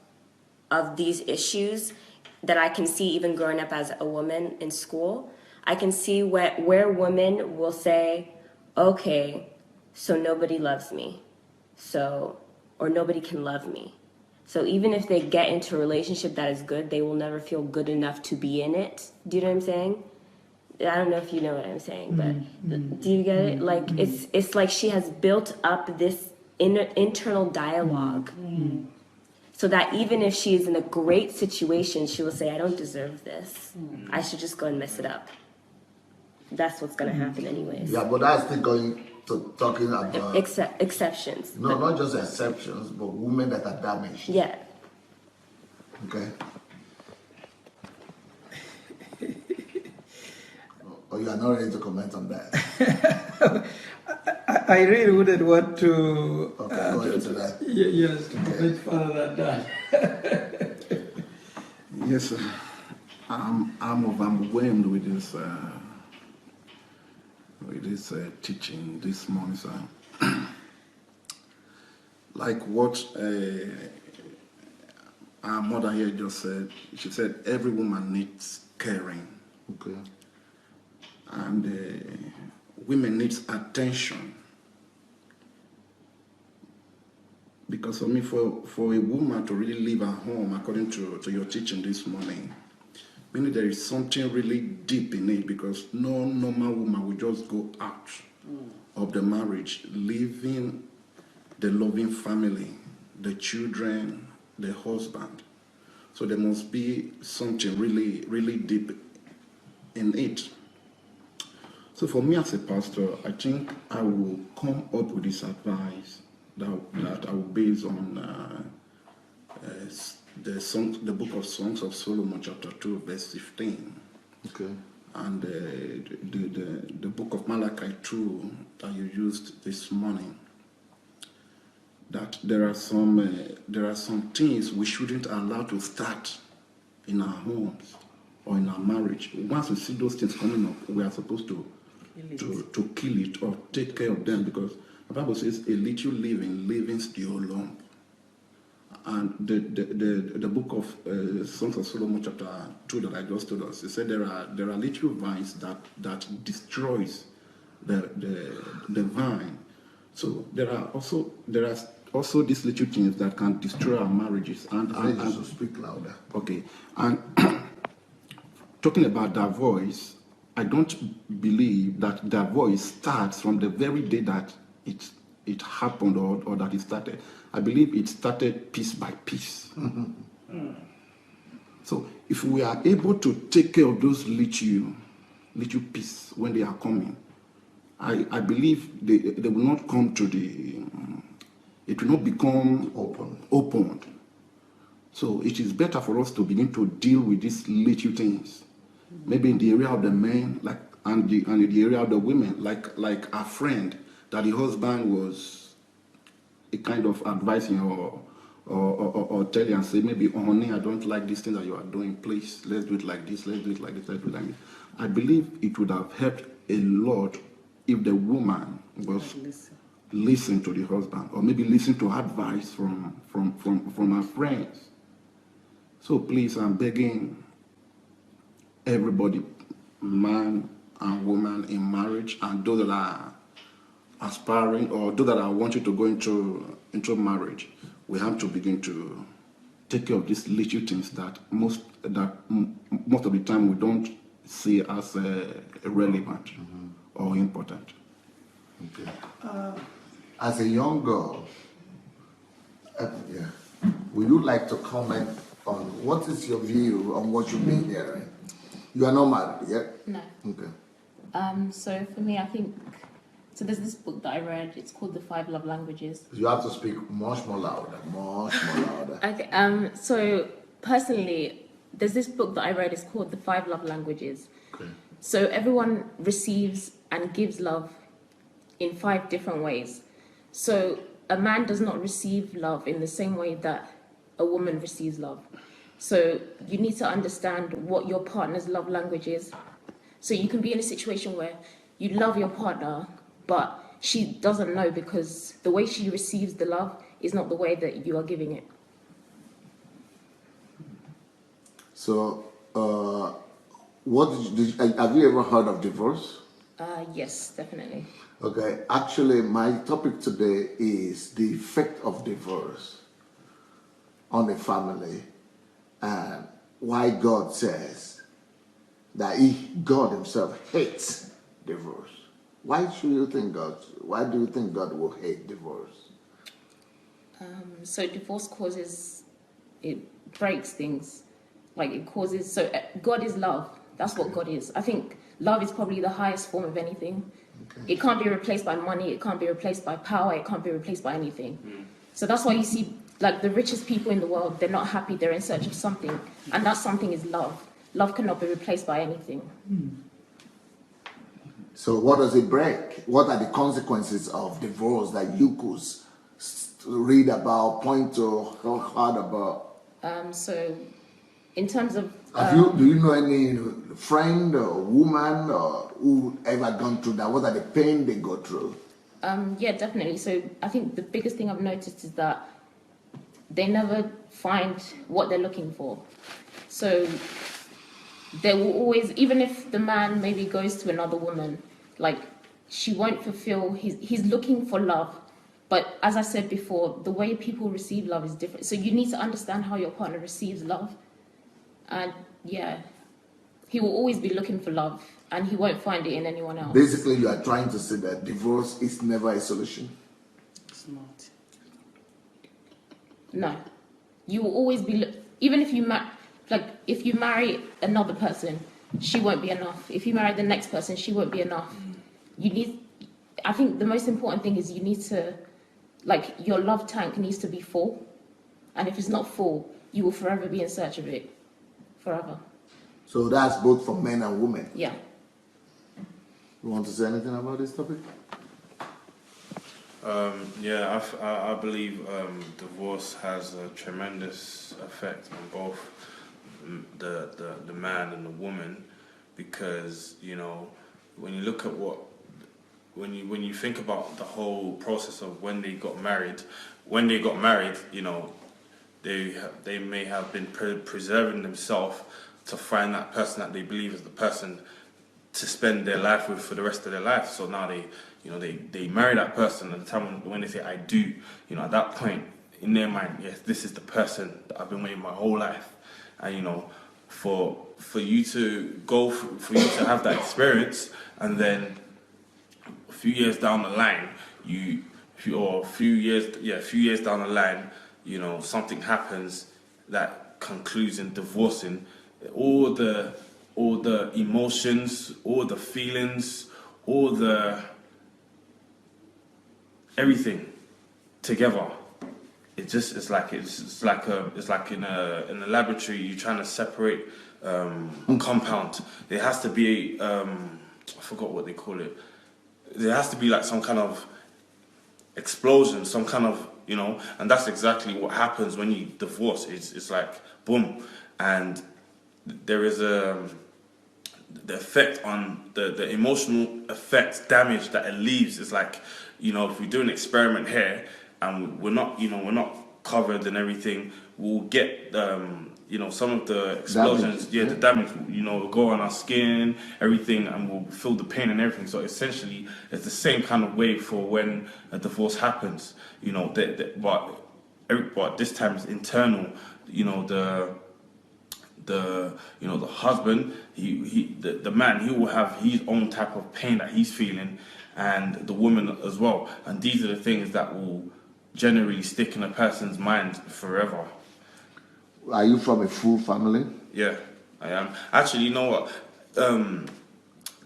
Speaker 4: these issues that I can see even growing up as a woman in school. I can see where women will say, okay, so nobody loves me, or nobody can love me. So even if they get into a relationship that is good, they will never feel good enough to be in it. Do you know what I'm saying? I don't know if you know what I'm saying, but do you get it? Like it's like she has built up this internal dialogue. So that even if she is in a great situation, she will say, I don't deserve this. I should just go and mess it up. That's what's going to happen anyways.
Speaker 1: Yeah, but that's still going to talking about...
Speaker 4: exceptions.
Speaker 1: No, not just exceptions, but women that are damaged.
Speaker 4: Yeah.
Speaker 1: Okay? Or you are not ready to comment on that?
Speaker 2: I really wouldn't want to...
Speaker 1: Okay, go into that.
Speaker 2: Yes, to comment further than that.
Speaker 5: Yes, sir. I'm overwhelmed with this teaching this morning, sir. Like what our mother here just said. She said every woman needs caring.
Speaker 1: Okay.
Speaker 5: And women needs attention. Because for me, for a woman to really leave her home, according to your teaching this morning, meaning there is something really deep in it, because no normal woman will just go out of the marriage, leaving the loving family, the children, the husband. So there must be something really, really deep in it. So for me as a pastor, I think I will come up with this advice that I will base on the book of Songs of Solomon, chapter 2, verse 15.
Speaker 1: Okay.
Speaker 5: And the book of Malachi 2 that you used this morning. That there are some things we shouldn't allow to start in our homes or in our marriage. Once we see those things coming up, we are supposed to kill it or take care of them, because the Bible says a little living still alone. And the book of Songs of Solomon chapter 2 that I just told us, it said there are little vines that destroys the vine. So there are also these little things that can destroy our marriages. And
Speaker 1: so speak louder.
Speaker 5: Okay. And talking about that voice, I don't believe that that voice starts from the very day that it happened or that it started. I believe it started piece by piece. So if we are able to take care of those little pieces when they are coming, I believe they will not come to it will not become opened. So it is better for us to begin to deal with these little things. Maybe in the area of the men, and in the area of the women, like a friend that the husband was a kind of advising or telling and say, maybe, oh, honey, I don't like this thing that you are doing. Please, let's do it like this. Let's do it like this. Let's do it like this. I believe it would have helped a lot if the woman was listen to the husband, or maybe listen to advice from her friends. So please, I'm begging everybody, man and woman in marriage, and those that are aspiring or those that are wanting to go into marriage, we have to begin to take care of these little things that most of the time we don't see as relevant or important.
Speaker 1: Okay. As a young girl, would you like to comment on what is your view on what you've been hearing? You are not married yet?
Speaker 6: No.
Speaker 1: Okay.
Speaker 6: So for me, I think So there's this book that I read. It's called The 5 Love Languages.
Speaker 1: You have to speak much more louder, much more louder.
Speaker 6: Okay. So personally, there's this book that I read. It's called The 5 Love Languages.
Speaker 1: Okay.
Speaker 6: So everyone receives and gives love in 5 different ways. So a man does not receive love in the same way that a woman receives love. So you need to understand what your partner's love language is. So you can be in a situation where you love your partner, but she doesn't know because the way she receives the love is not the way that you are giving it.
Speaker 1: So, have you ever heard of divorce?
Speaker 6: Yes, definitely.
Speaker 1: Okay, actually, my topic today is the effect of divorce on a family and why God says that God himself hates divorce. Why do you think God will hate divorce?
Speaker 6: So divorce it breaks things. Like it causes, so God is love. That's what God is. I think love is probably the highest form of anything. Okay. It can't be replaced by money. It can't be replaced by power. It can't be replaced by anything. So that's why you see, like, the richest people in the world, they're not happy. They're in search of something. And that something is love. Love cannot be replaced by anything.
Speaker 1: So what does it break? What are the consequences of divorce that you could read about, point to, heard about?
Speaker 6: So in terms of...
Speaker 1: do you know any friend or woman or who ever gone through that? What are the pain they go through?
Speaker 6: Yeah, definitely. So I think the biggest thing I've noticed is that they never find what they're looking for. So there will always, even if the man maybe goes to another woman, like, she won't fulfill, he's looking for love. But as I said before, the way people receive love is different. So you need to understand how your partner receives love. And yeah, he will always be looking for love and he won't find it in anyone else.
Speaker 1: Basically, you are trying to say that divorce is never a solution.
Speaker 3: It's not.
Speaker 6: No. You will always be, even if you if you marry another person, she won't be enough. If you marry the next person, she won't be enough. I think the most important thing is you need to, like, your love tank needs to be full. And if it's not full, you will forever be in search of it. Forever.
Speaker 1: So that's both for men and women?
Speaker 6: Yeah.
Speaker 1: You want to say anything about this topic?
Speaker 7: Yeah, I believe divorce has a tremendous effect on both the man and the woman, because, you know, when you look at when you think about the whole process of when they got married, you know, they may have been preserving themselves to find that person that they believe is the person to spend their life with for the rest of their life. So now they marry that person, at the time when they say I do, you know, at that point in their mind, yes, this is the person that I've been waiting my whole life. And, you know, for you to have that experience, and then a few years down the line, a few years down the line, you know, something happens that concludes in divorcing, all the emotions, all the feelings, all the everything together. It's like in a laboratory, you're trying to separate a compound. There has to be I forgot what they call it. There has to be like some kind of explosion, some kind of, you know, and that's exactly what happens when you divorce. It's like boom, and there is the effect on the emotional effect, damage that it leaves. Is like, you know, if we do an experiment here and we're not covered and everything, we'll get you know, some of the explosions, the damage, you know, will go on our skin, everything, and we'll feel the pain and everything. So essentially, it's the same kind of way for when a divorce happens, you know, but this time it's internal. You know, the husband, the man, he will have his own type of pain that he's feeling, and the woman as well. And these are the things that will generally stick in a person's mind forever.
Speaker 1: Are you from a full family?
Speaker 7: Yeah, I am. Actually, you know what?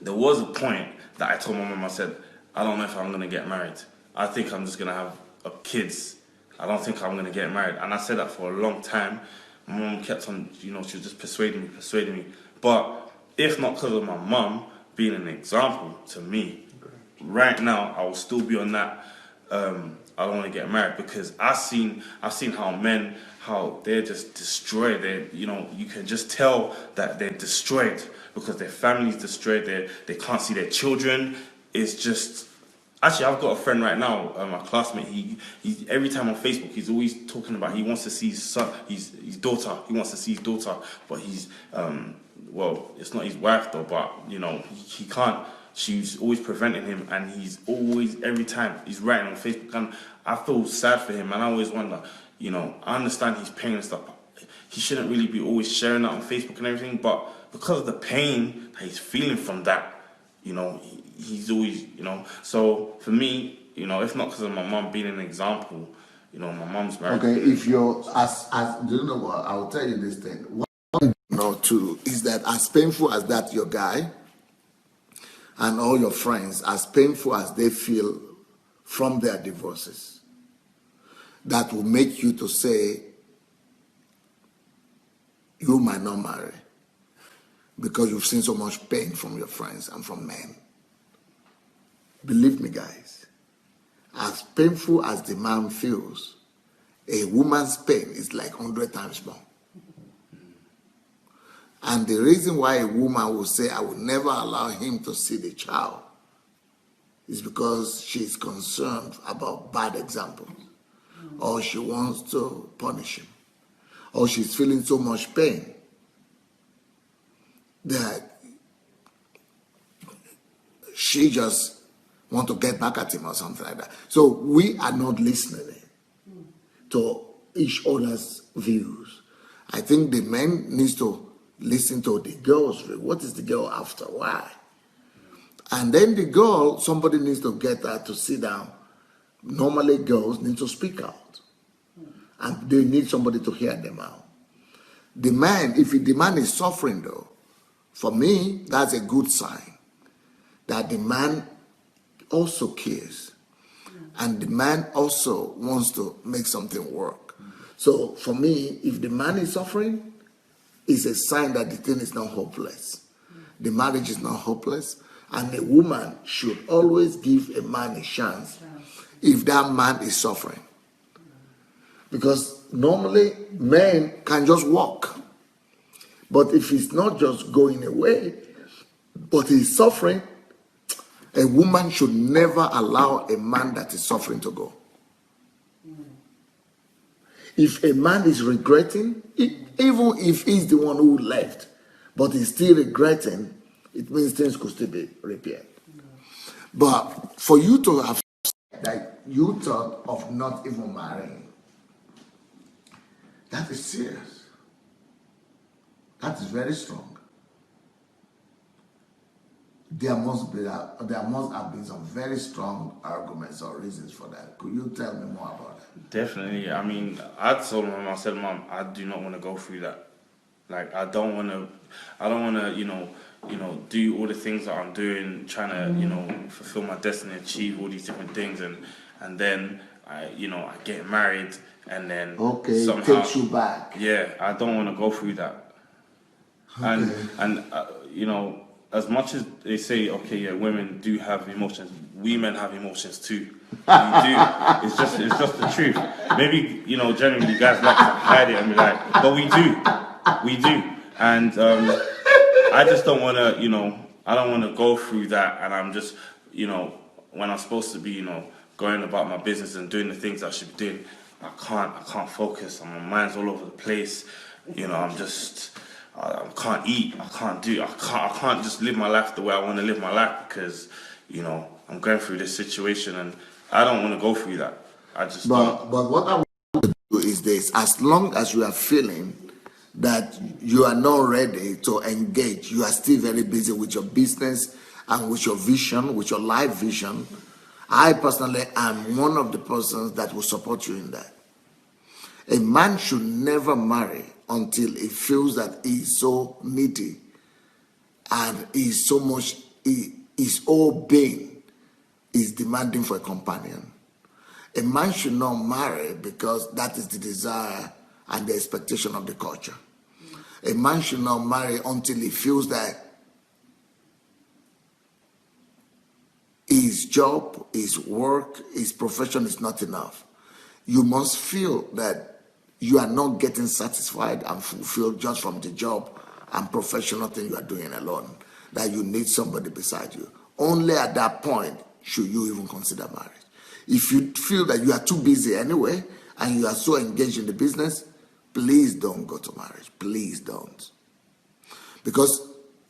Speaker 7: There was a point that I told my mum, I said, I don't know if I'm gonna get married. I think I'm just gonna have kids. I don't think I'm gonna get married. And I said that for a long time. My mom kept on, she was just persuading me. But if not because of my mom being an example to me, right now I will still be on that. I don't want to get married, because I've seen how men, how they're just destroyed. You can just tell that they're destroyed because their family's destroyed. They can't see their children. It's just. Actually, I've got a friend right now, my classmate. He every time on Facebook, he's always talking about he wants to see his son, his daughter. He wants to see his daughter, but he's well, it's not his wife though. But he can't. She's always preventing him, and he's always, every time he's writing on Facebook, and I feel sad for him, and I always wonder, I understand his pain and stuff. He shouldn't really be always sharing that on Facebook and everything, but because of the pain that he's feeling from that, he's always, So for me, if not because of my mom being an example, my mom's married.
Speaker 1: Okay, if you're as do you know what? I will tell you this thing. What too is that as painful as that your guy and all your friends, as painful as they feel from their divorces, that will make you to say you might not marry because you've seen so much pain from your friends and from men. Believe me, guys, as painful as the man feels, a woman's pain is like 100 times more. And the reason why a woman will say, I will never allow him to see the child, is because she is concerned about bad examples, or she wants to punish him, or she's feeling so much pain that she just wants to get back at him or something like that. So we are not listening to each other's views. I think the man needs to listen to the girl's view. What is the girl after? Why? And then the girl, somebody needs to get her to sit down. Normally girls need to speak out. And they need somebody to hear them out. The man, if the man is suffering though, for me, that's a good sign. That the man also cares. And the man also wants to make something work. So for me, if the man is suffering, it's a sign that the thing is not hopeless. The marriage is not hopeless. And a woman should always give a man a chance if that man is suffering. Because normally men can just walk. But if he's not just going away, but he's suffering, a woman should never allow a man that is suffering to go. If a man is regretting, even if he's the one who left, but he's still regretting, it means things could still be repaired. But for you to have that you thought of not even marrying, that is serious. That is very strong. There must have been some very strong arguments or reasons for that. Could you tell me more about that?
Speaker 7: Definitely. I mean, I told my mom, I said, Mom, I do not want to go through that. Like, I don't want to, do all the things that I'm doing, trying to, fulfill my destiny, achieve all these different things, and then I get married, and then somehow
Speaker 1: takes you back.
Speaker 7: Yeah, I don't want to go through that. Okay. And as much as they say, okay, yeah, women do have emotions, we men have emotions too. We do. It's just the truth. Maybe, generally you guys like to hide it and be like, but we do. And I just don't want to, I don't want to go through that. And I'm just, when I'm supposed to be, going about my business and doing the things I should be doing, I can't focus. My mind's all over the place. I can't eat. I can't just live my life the way I want to live my life because, I'm going through this situation and I don't want to go through that.
Speaker 1: But what I want to do is this: as long as you are feeling that you are not ready to engage, you are still very busy with your business and with your vision, with your life vision, I personally am one of the persons that will support you in that. A man should never marry until he feels that he is so needy and he is so much, his whole being is demanding for a companion. A man should not marry because that is the desire and the expectation of the culture. A man should not marry until he feels that his job, his work, his profession is not enough. You must feel that you are not getting satisfied and fulfilled just from the job and professional thing you are doing alone, that you need somebody beside you. Only at that point should you even consider marriage. If you feel that you are too busy anyway and you are so engaged in the business, please don't go to marriage. Please don't. Because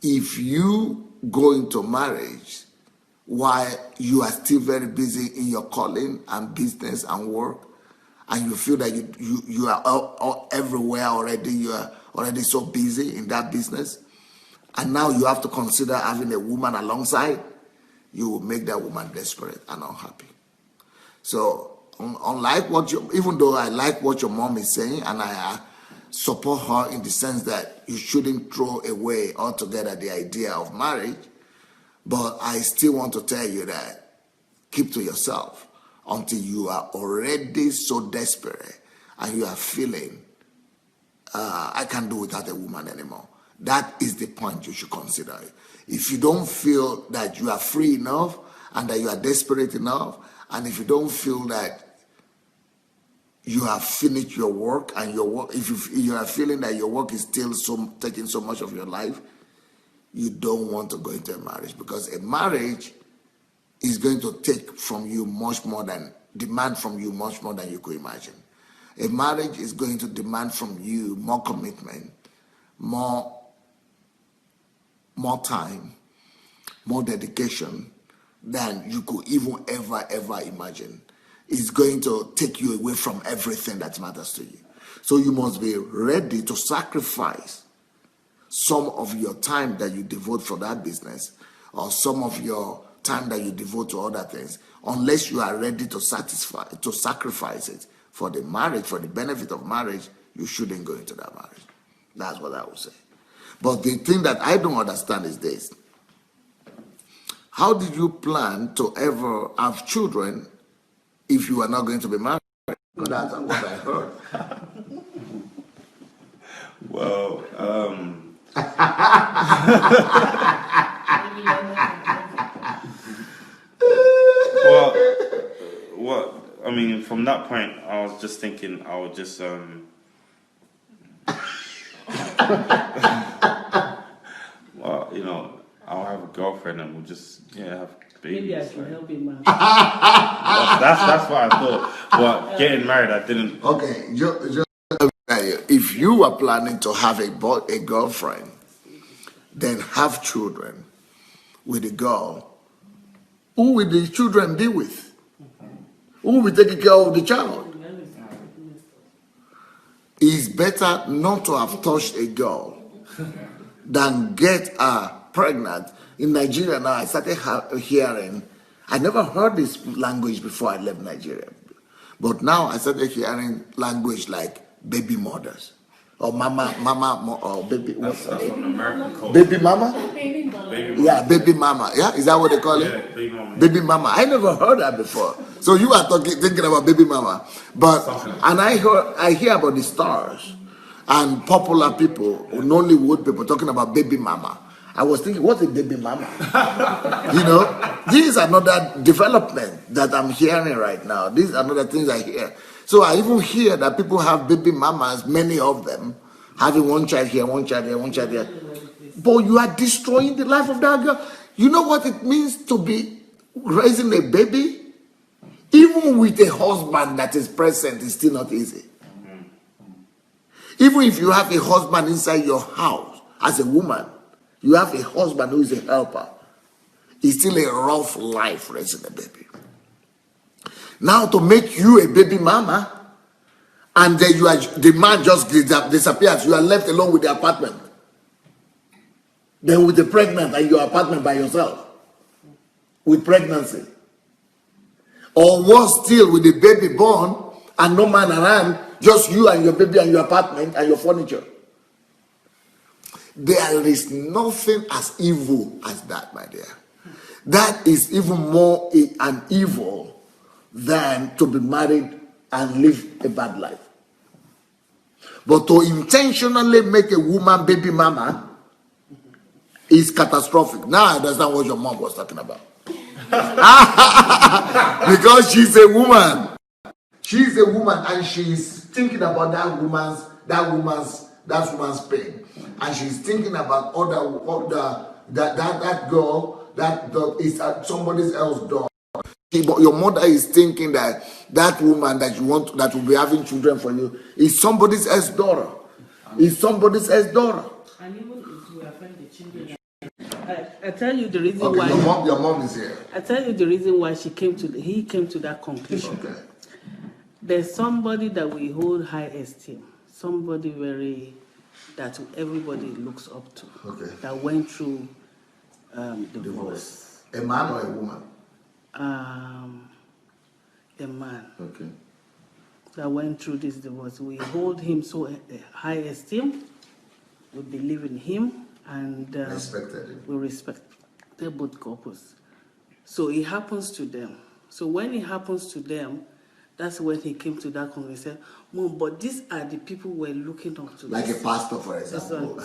Speaker 1: if you go into marriage while you are still very busy in your calling and business and work, and you feel that you are all everywhere already, you are already so busy in that business, and now you have to consider having a woman alongside, you will make that woman desperate and unhappy. So, unlike even though I like what your mom is saying, and I support her in the sense that you shouldn't throw away altogether the idea of marriage, but I still want to tell you that keep to yourself until you are already so desperate and you are feeling, I can't do without a woman anymore. That is the point you should consider. If you don't feel that you are free enough and that you are desperate enough, and if you don't feel that you have finished your work and your work, if you are feeling that your work is still taking so much of your life, you don't want to go into a marriage, because a marriage is going to take from you demand from you much more than you could imagine. A marriage is going to demand from you more commitment, more time, more dedication than you could even ever imagine. It's going to take you away from everything that matters to you. So you must be ready to sacrifice some of your time that you devote for that business, or some of your time that you devote to other things, unless you are ready to sacrifice it for the marriage, for the benefit of marriage. You shouldn't go into that marriage. That's what I would say. But the thing that I don't understand is this: how did you plan to ever have children if you are not going to be married? That's what I heard.
Speaker 7: Well, well, I mean, from that point, I was just thinking I would just well, you know, I'll have a girlfriend and we'll just have babies.
Speaker 3: Maybe I can help him out.
Speaker 7: That's what I thought. But getting married, I didn't.
Speaker 1: Okay, if you were planning to have a girlfriend, then have children with a girl, who will the children be with? Who will take care of the child? It's better not to have touched a girl than get her pregnant. In Nigeria now, I started hearing, I never heard this language before I left Nigeria. But now I started hearing language like baby mothers. Or mama, or baby, what's that? Baby mama? Baby mama. Yeah, baby mama. Yeah, is that what they call it?
Speaker 7: Yeah, baby mama.
Speaker 1: Baby mama. I never heard that before. So you are thinking about baby mama. But, and I hear about the stars and popular people, Nollywood people talking about baby mama. I was thinking, what's a baby mama? You know, this is another development that I'm hearing right now. These are another things I hear. So I even hear that people have baby mamas, many of them, having one child here, one child here, one child here. But you are destroying the life of that girl. You know what it means to be raising a baby? Even with a husband that is present, it's still not easy. Even if you have a husband inside your house, as a woman, you have a husband who is a helper, it's still a rough life raising a baby. Now to make you a baby mama, and then the man just disappears, you are left alone with the apartment. Then with the pregnant and your apartment by yourself, with pregnancy. Or worse still, with the baby born and no man around, just you and your baby and your apartment and your furniture. There is nothing as evil as that, my dear. That is even more an evil than to be married and live a bad life. But to intentionally make a woman baby mama is catastrophic. Now I understand what your mom was talking about. Because she's a woman. She's a woman and she's thinking about that woman's pain. And she's thinking about that girl that is somebody else's daughter. But your mother is thinking that woman that you want, that will be having children for you, is somebody else's daughter. Is somebody else's daughter.
Speaker 3: And even it will affect the children. I tell you the reason
Speaker 1: Okay,
Speaker 3: why.
Speaker 1: your mom is here.
Speaker 3: I tell you the reason why he came to that conclusion.
Speaker 1: Okay.
Speaker 3: There's somebody that we hold high esteem, somebody that everybody looks up to.
Speaker 1: Okay.
Speaker 3: That went through divorce.
Speaker 1: A man or a woman?
Speaker 3: A man.
Speaker 1: Okay.
Speaker 3: That went through this divorce. We hold him so high esteem. We believe in him and
Speaker 1: Respected him.
Speaker 3: we respect both couples. So it happens to them. So when it happens to them, that's when he came to that conclusion. He said, Mom, but these are the people we're looking up to.
Speaker 1: Like a pastor, for example.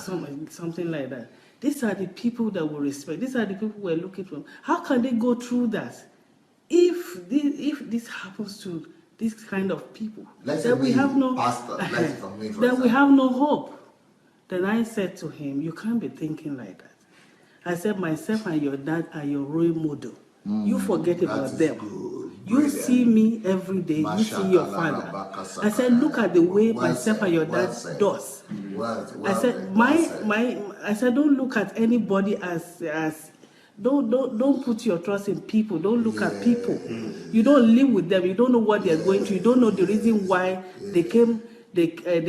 Speaker 3: Something like that. These are the people that we respect. These are the people we're looking for. How can they go through that? If this happens to this kind of people, then we have no
Speaker 1: pastor.
Speaker 3: Then we have no hope. Then I said to him, you can't be thinking like that. I said, myself and your dad are your role model. You forget about them. You see me every day. You see your father. I said, look at the way myself and your dad does. I said, I said, don't look at anybody as don't put your trust in people. Don't look at people. You don't live with them. You don't know what they're going through. You don't know the reason why they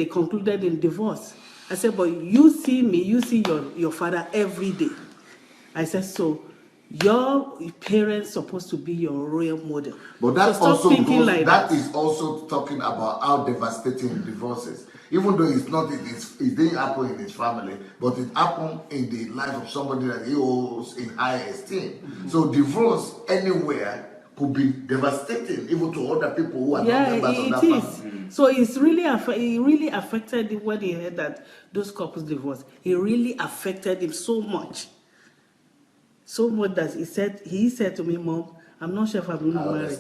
Speaker 3: concluded in divorce. I said, but you see me, you see your father every day. I said, so your parents supposed to be your role model.
Speaker 1: But that
Speaker 3: so
Speaker 1: also goes,
Speaker 3: like
Speaker 1: that is also talking about how devastating divorce is. Even though it didn't happen in his family, but it happened in the life of somebody that he holds in high esteem. Mm-hmm. So divorce anywhere could be devastating, even to other people who are not members of that family.
Speaker 3: So it really affected him when he heard that those couples divorced. It really affected him so much. So much that he said to me, Mom, I'm not sure if I'm going to marry.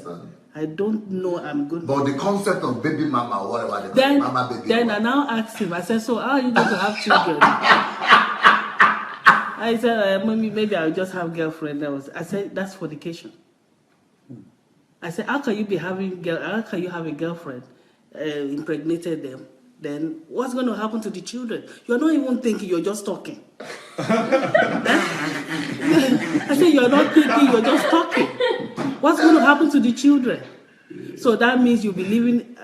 Speaker 3: I don't know I'm going to.
Speaker 1: But the concept of baby mama or whatever, mama baby.
Speaker 3: Then I now asked him, I said, so how are you going to have children? I said, maybe I'll just have girlfriend. I said, that's fornication. I said, how can you have a girlfriend, impregnated them? Then what's going to happen to the children? You're not even thinking, you're just talking. I said, you're not thinking, you're just talking. What's going to happen to the children? So that means you'll be living,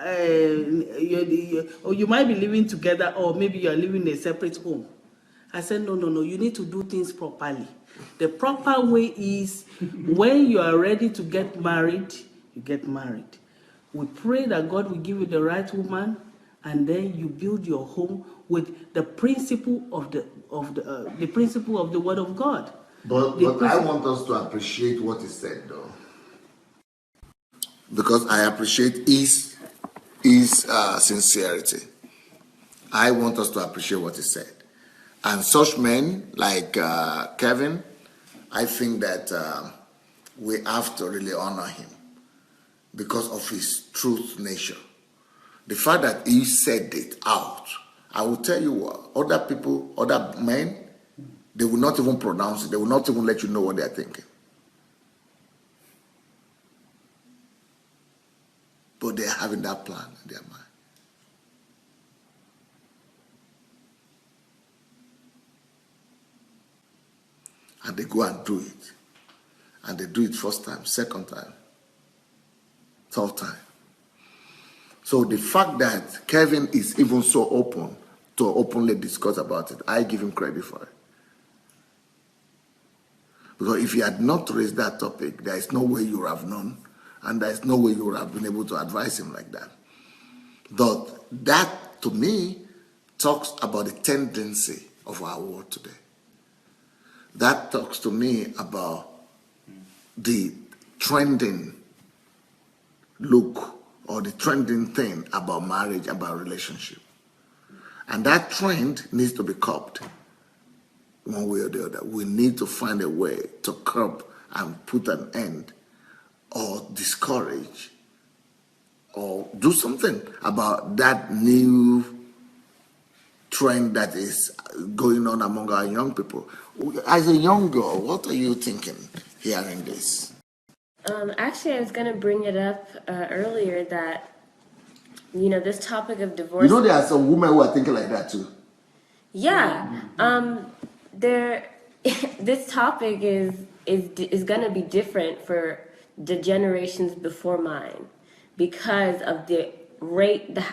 Speaker 3: or you might be living together, or maybe you're living in a separate home. I said, no, you need to do things properly. The proper way is when you are ready to get married, you get married. We pray that God will give you the right woman, and then you build your home with the principle of the principle of the Word of God.
Speaker 1: But I want us to appreciate what he said, though, because I appreciate his sincerity. I want us to appreciate what he said, and such men like Kevin, I think that we have to really honor him because of his truth nature. The fact that he said it out, I will tell you what, other people, other men, they will not even pronounce it. They will not even let you know what they are thinking. But they are having that plan in their mind. And they go and do it. And they do it first time, second time, third time. So the fact that Kevin is even so open to openly discuss about it, I give him credit for it. Because if he had not raised that topic, there is no way you would have known, and there is no way you would have been able to advise him like that. But that, to me, talks about the tendency of our world today. That talks to me about the trending look or the trending thing about marriage, about relationship. And that trend needs to be curbed one way or the other. We need to find a way to curb and put an end or discourage or do something about that new trend that is going on among our young people. As a young girl, what are you thinking hearing this?
Speaker 4: Actually, I was going to bring it up earlier that, this topic of divorce.
Speaker 1: You know, there are some women who are thinking like that too.
Speaker 4: Yeah. This topic is going to be different for the generations before mine because of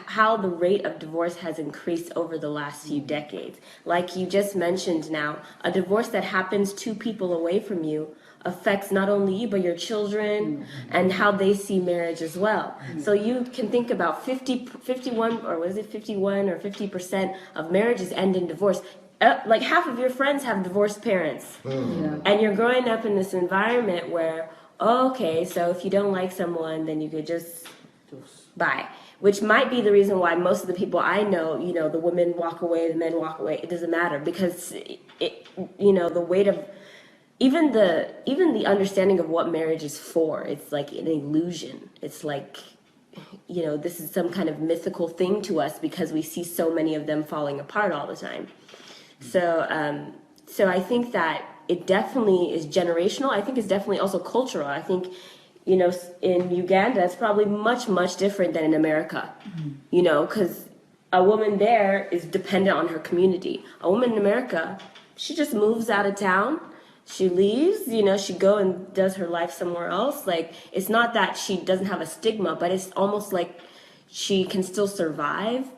Speaker 4: how the rate of divorce has increased over the last few decades. Like you just mentioned now, a divorce that happens 2 people away from you affects not only you but your children and how they see marriage as well. So you can think about 51 or 50% of marriages end in divorce. Like half of your friends have divorced parents. And you're growing up in this environment where, okay, so if you don't like someone, then you could just bye. Which might be the reason why most of the people I know, the women walk away, the men walk away. It doesn't matter because the weight of even the understanding of what marriage is for, it's like an illusion. It's like, this is some kind of mythical thing to us because we see so many of them falling apart all the time. So I think that it definitely is generational. I think it's definitely also cultural. I think, in Uganda, it's probably much, much different than in America, because a woman there is dependent on her community. A woman in America, she just moves out of town. She leaves, she go and does her life somewhere else. Like, it's not that she doesn't have a stigma, but it's almost like she can still survive.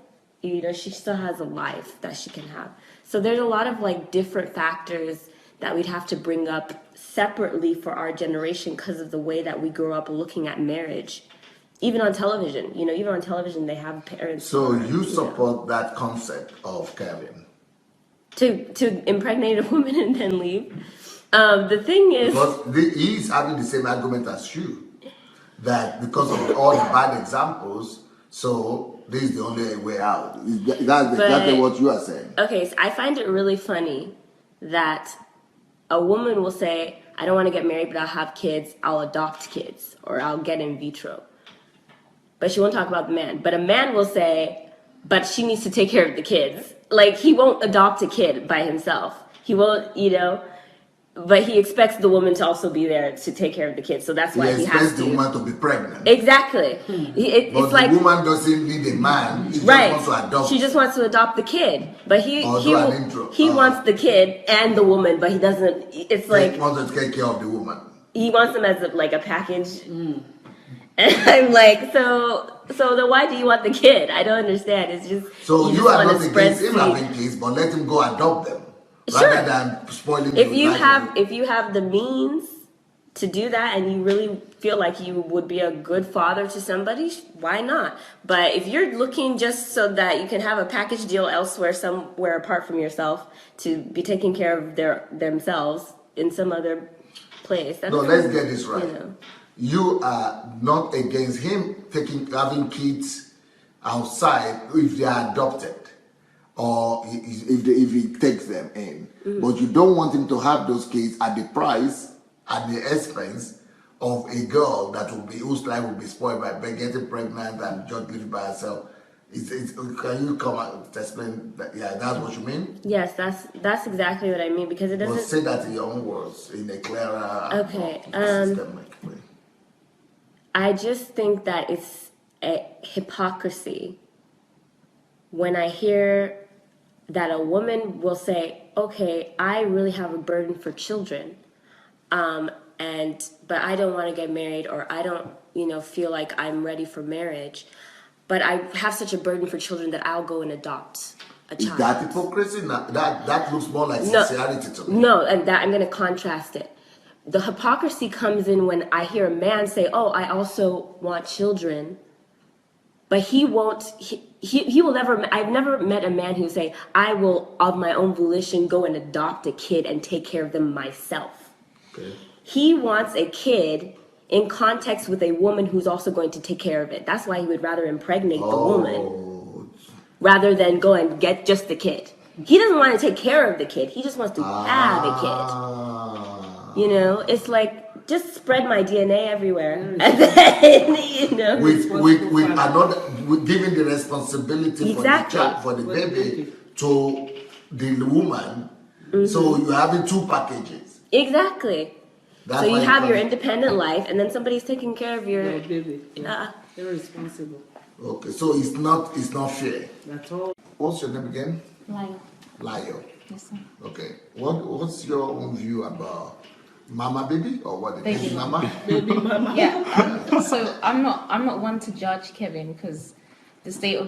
Speaker 4: She still has a life that she can have. So there's a lot of like different factors that we'd have to bring up separately for our generation because of the way that we grew up looking at marriage. Even on television, even on television they have parents.
Speaker 1: So you support that concept of Kevin?
Speaker 4: To impregnate a woman and then leave. The thing is,
Speaker 1: because he's having the same argument as you, that because of all the bad examples, so this is the only way out. That's exactly what you are saying.
Speaker 4: Okay, so I find it really funny that a woman will say, I don't want to get married, but I'll have kids, I'll adopt kids, or I'll get in vitro. But she won't talk about the man. But a man will say, but she needs to take care of the kids. Like, he won't adopt a kid by himself. He won't, but he expects the woman to also be there to take care of the kids. So that's why he has to.
Speaker 1: He expects the woman to be pregnant.
Speaker 4: Exactly.
Speaker 1: But
Speaker 4: it's like,
Speaker 1: the woman doesn't need a man. She
Speaker 4: right.
Speaker 1: just wants to adopt.
Speaker 4: She just wants to adopt the kid. But he wants the kid and the woman, but he doesn't. It's like
Speaker 1: he wants to take care of the woman.
Speaker 4: He wants them as a package. And I'm like, so then why do you want the kid? I don't understand. It's just
Speaker 1: so you are not against him having kids, but let him go adopt them.
Speaker 4: Sure.
Speaker 1: Rather than spoiling
Speaker 4: if you have the means to do that and you really feel like you would be a good father to somebody, why not? But if you're looking just so that you can have a package deal elsewhere, somewhere apart from yourself, to be taking care of themselves in some other place.
Speaker 1: No, let's get this right. You are not against him having kids outside if they are adopted, or if he takes them in. But you don't want him to have those kids at the price, at the expense of a girl whose life will be spoiled by getting pregnant and just living by herself. Can you come and explain that? Yeah, that's what you mean?
Speaker 4: Yes, that's exactly what I mean, because it doesn't.
Speaker 1: But say that in your own words, in a clearer,
Speaker 4: okay.
Speaker 1: systemic way.
Speaker 4: I just think that it's a hypocrisy when I hear that a woman will say, okay, I really have a burden for children, but I don't want to get married, or I don't, feel like I'm ready for marriage, but I have such a burden for children that I'll go and adopt a child.
Speaker 1: Is that hypocrisy? That looks more like sincerity to me.
Speaker 4: No, and that I'm going to contrast it. The hypocrisy comes in when I hear a man say, oh, I also want children, but he won't, he will never, I've never met a man who say, I will, of my own volition, go and adopt a kid and take care of them myself. Okay. he wants a kid in context with a woman who's also going to take care of it. That's why he would rather impregnate the woman rather than go and get just the kid. He doesn't want to take care of the kid. He just wants to have a kid. You know, it's like, just spread my DNA everywhere. And then, you know.
Speaker 1: With giving the responsibility for the child, for the baby to the woman. So you're having two packages.
Speaker 4: Exactly. So you have your independent life, and then somebody's taking care of your
Speaker 3: baby. Yeah. They're responsible.
Speaker 1: Okay, so it's not fair.
Speaker 3: That's all.
Speaker 1: What's your name again?
Speaker 6: Lyle.
Speaker 1: Lyle.
Speaker 6: Yes, sir.
Speaker 1: Okay. What's your own view about mama baby or what?
Speaker 6: Baby
Speaker 1: mama?
Speaker 3: Baby mama.
Speaker 6: Yeah. So I'm not one to judge Kevin, because the state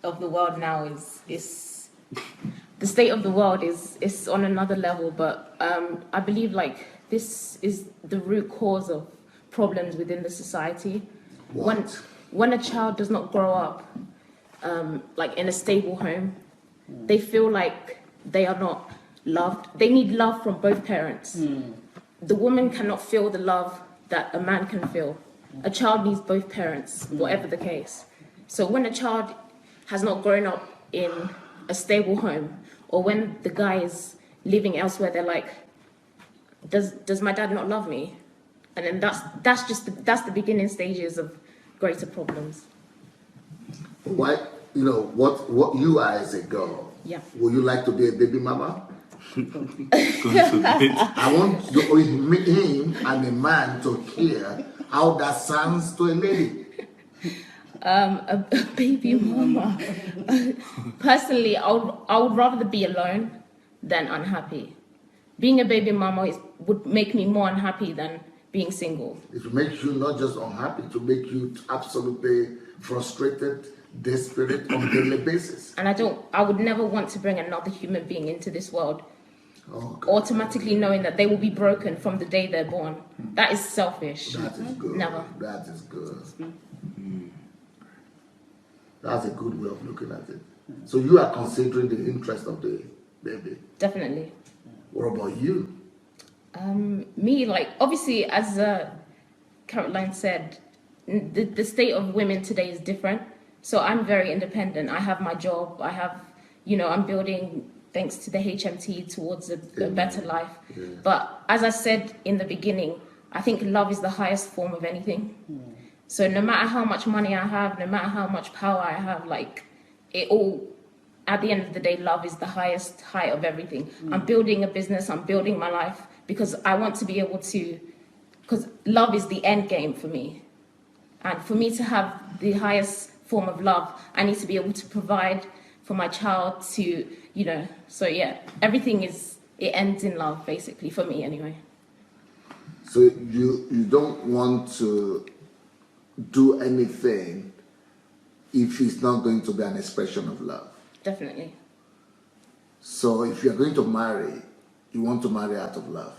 Speaker 6: of the world now is the state of the world is on another level. But I believe like this is the root cause of problems within the society.
Speaker 1: What?
Speaker 6: When a child does not grow up like in a stable home, they feel like they are not loved. They need love from both parents. The woman cannot feel the love that a man can feel. A child needs both parents, whatever the case. So when a child has not grown up in a stable home, or when the guy is living elsewhere, they're like, does my dad not love me? And then that's the beginning stages of greater problems.
Speaker 1: Why? You know what you are as a girl.
Speaker 6: Yeah.
Speaker 1: Would you like to be a baby mama? I want him and a man to hear how that sounds to a lady.
Speaker 6: A baby mama. Personally, I would rather be alone than unhappy. Being a baby mama would make me more unhappy than being single.
Speaker 1: It will make you not just unhappy, to make you absolutely frustrated, desperate on a daily basis.
Speaker 6: And I would never want to bring another human being into this world,
Speaker 1: Okay.
Speaker 6: automatically knowing that they will be broken from the day they're born. That is selfish.
Speaker 1: That is good.
Speaker 6: Never.
Speaker 1: That is good. That's a good way of looking at it. So you are considering the interest of the baby.
Speaker 6: Definitely.
Speaker 1: What about you?
Speaker 6: Me, like, obviously, as Caroline said, the state of women today is different. So I'm very independent. I have my job. I have, I'm building, thanks to the HMT, towards a better life.
Speaker 1: Yeah.
Speaker 6: But as I said in the beginning, I think love is the highest form of anything. So no matter how much money I have, no matter how much power I have, like, it all, at the end of the day, love is the highest height of everything. I'm building a business, I'm building my life, because I want to be able to, because love is the end game for me. And for me to have the highest form of love, I need to be able to provide for my child to, so yeah, everything it ends in love, basically, for me anyway.
Speaker 1: So you don't want to do anything if it's not going to be an expression of love.
Speaker 6: Definitely.
Speaker 1: So if you're going to marry, you want to marry out of love.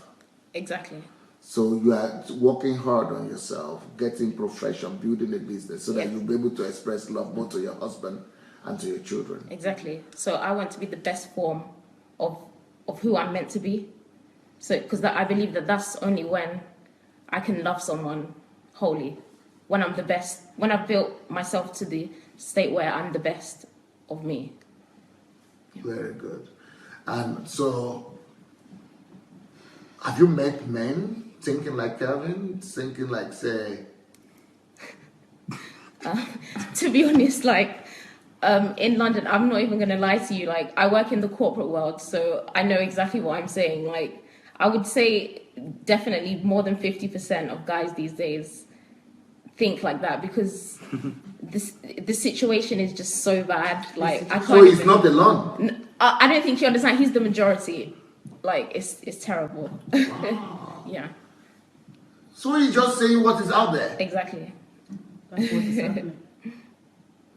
Speaker 6: Exactly.
Speaker 1: So you are working hard on yourself, getting profession, building a business, so that you'll be able to express love both to your husband and to your children.
Speaker 6: Exactly. So I want to be the best form of who I'm meant to be. So, because I believe that that's only when I can love someone wholly. When I'm the best, when I've built myself to the state where I'm the best of me.
Speaker 1: Yeah. Very good. And so, have you met men thinking like Kevin, thinking like, say...
Speaker 6: To be honest, like, in London, I'm not even going to lie to you, like, I work in the corporate world, so I know exactly what I'm saying. Like, I would say definitely more than 50% of guys these days think like that, because the situation is just so bad. Like, I can't.
Speaker 1: So he's not alone.
Speaker 6: I don't think you understand. He's the majority. Like, it's terrible. Yeah.
Speaker 1: So he's just saying what is out there.
Speaker 6: Exactly.
Speaker 3: That's what is happening.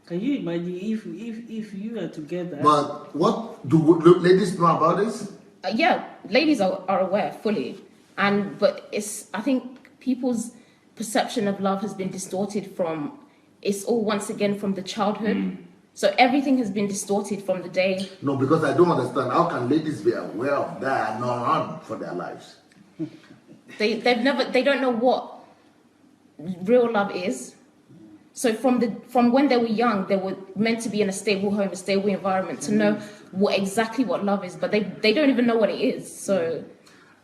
Speaker 3: Can you imagine if you are together?
Speaker 1: But what do ladies know about this?
Speaker 6: Yeah, ladies are aware fully, but I think people's perception of love has been distorted from, it's all once again from the childhood. So everything has been distorted from the day.
Speaker 1: No, because I don't understand. How can ladies be aware of that and not run for their lives?
Speaker 6: They don't know what real love is. So from when they were young, they were meant to be in a stable home, a stable environment, to know exactly what love is, but they don't even know what it is. So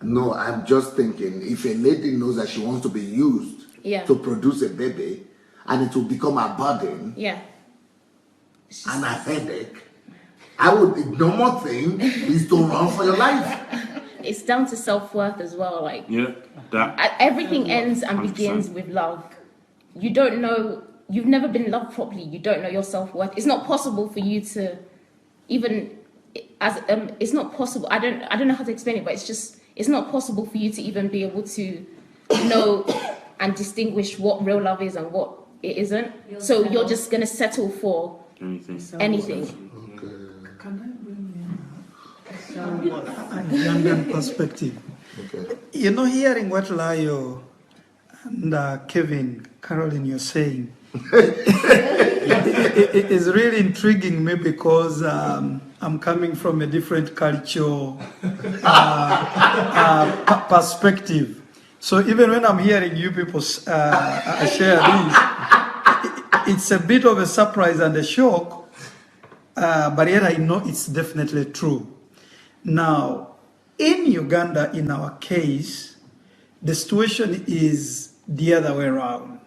Speaker 1: No, I'm just thinking, if a lady knows that she wants to be used to produce a baby, and it will become a burden and a headache, the normal thing is to run for your life.
Speaker 6: It's down to self-worth as well. Like everything ends and 100%. Begins with love. You don't know. You've never been loved properly. You don't know your self-worth. It's not possible for you to even it's not possible. I don't know how to explain it, but it's not possible for you to even be able to know and distinguish what real love is and what it isn't. So you're just gonna settle for anything.
Speaker 2: Okay. Can I bring in a younger perspective? Okay. You know, hearing what Layo and Kevin, Caroline, you're saying, it is really intriguing me because I'm coming from a different cultural perspective. So even when I'm hearing you people share this, it's a bit of a surprise and a shock, but yet I know it's definitely true. Now, in Uganda, in our case, the situation is the other way around.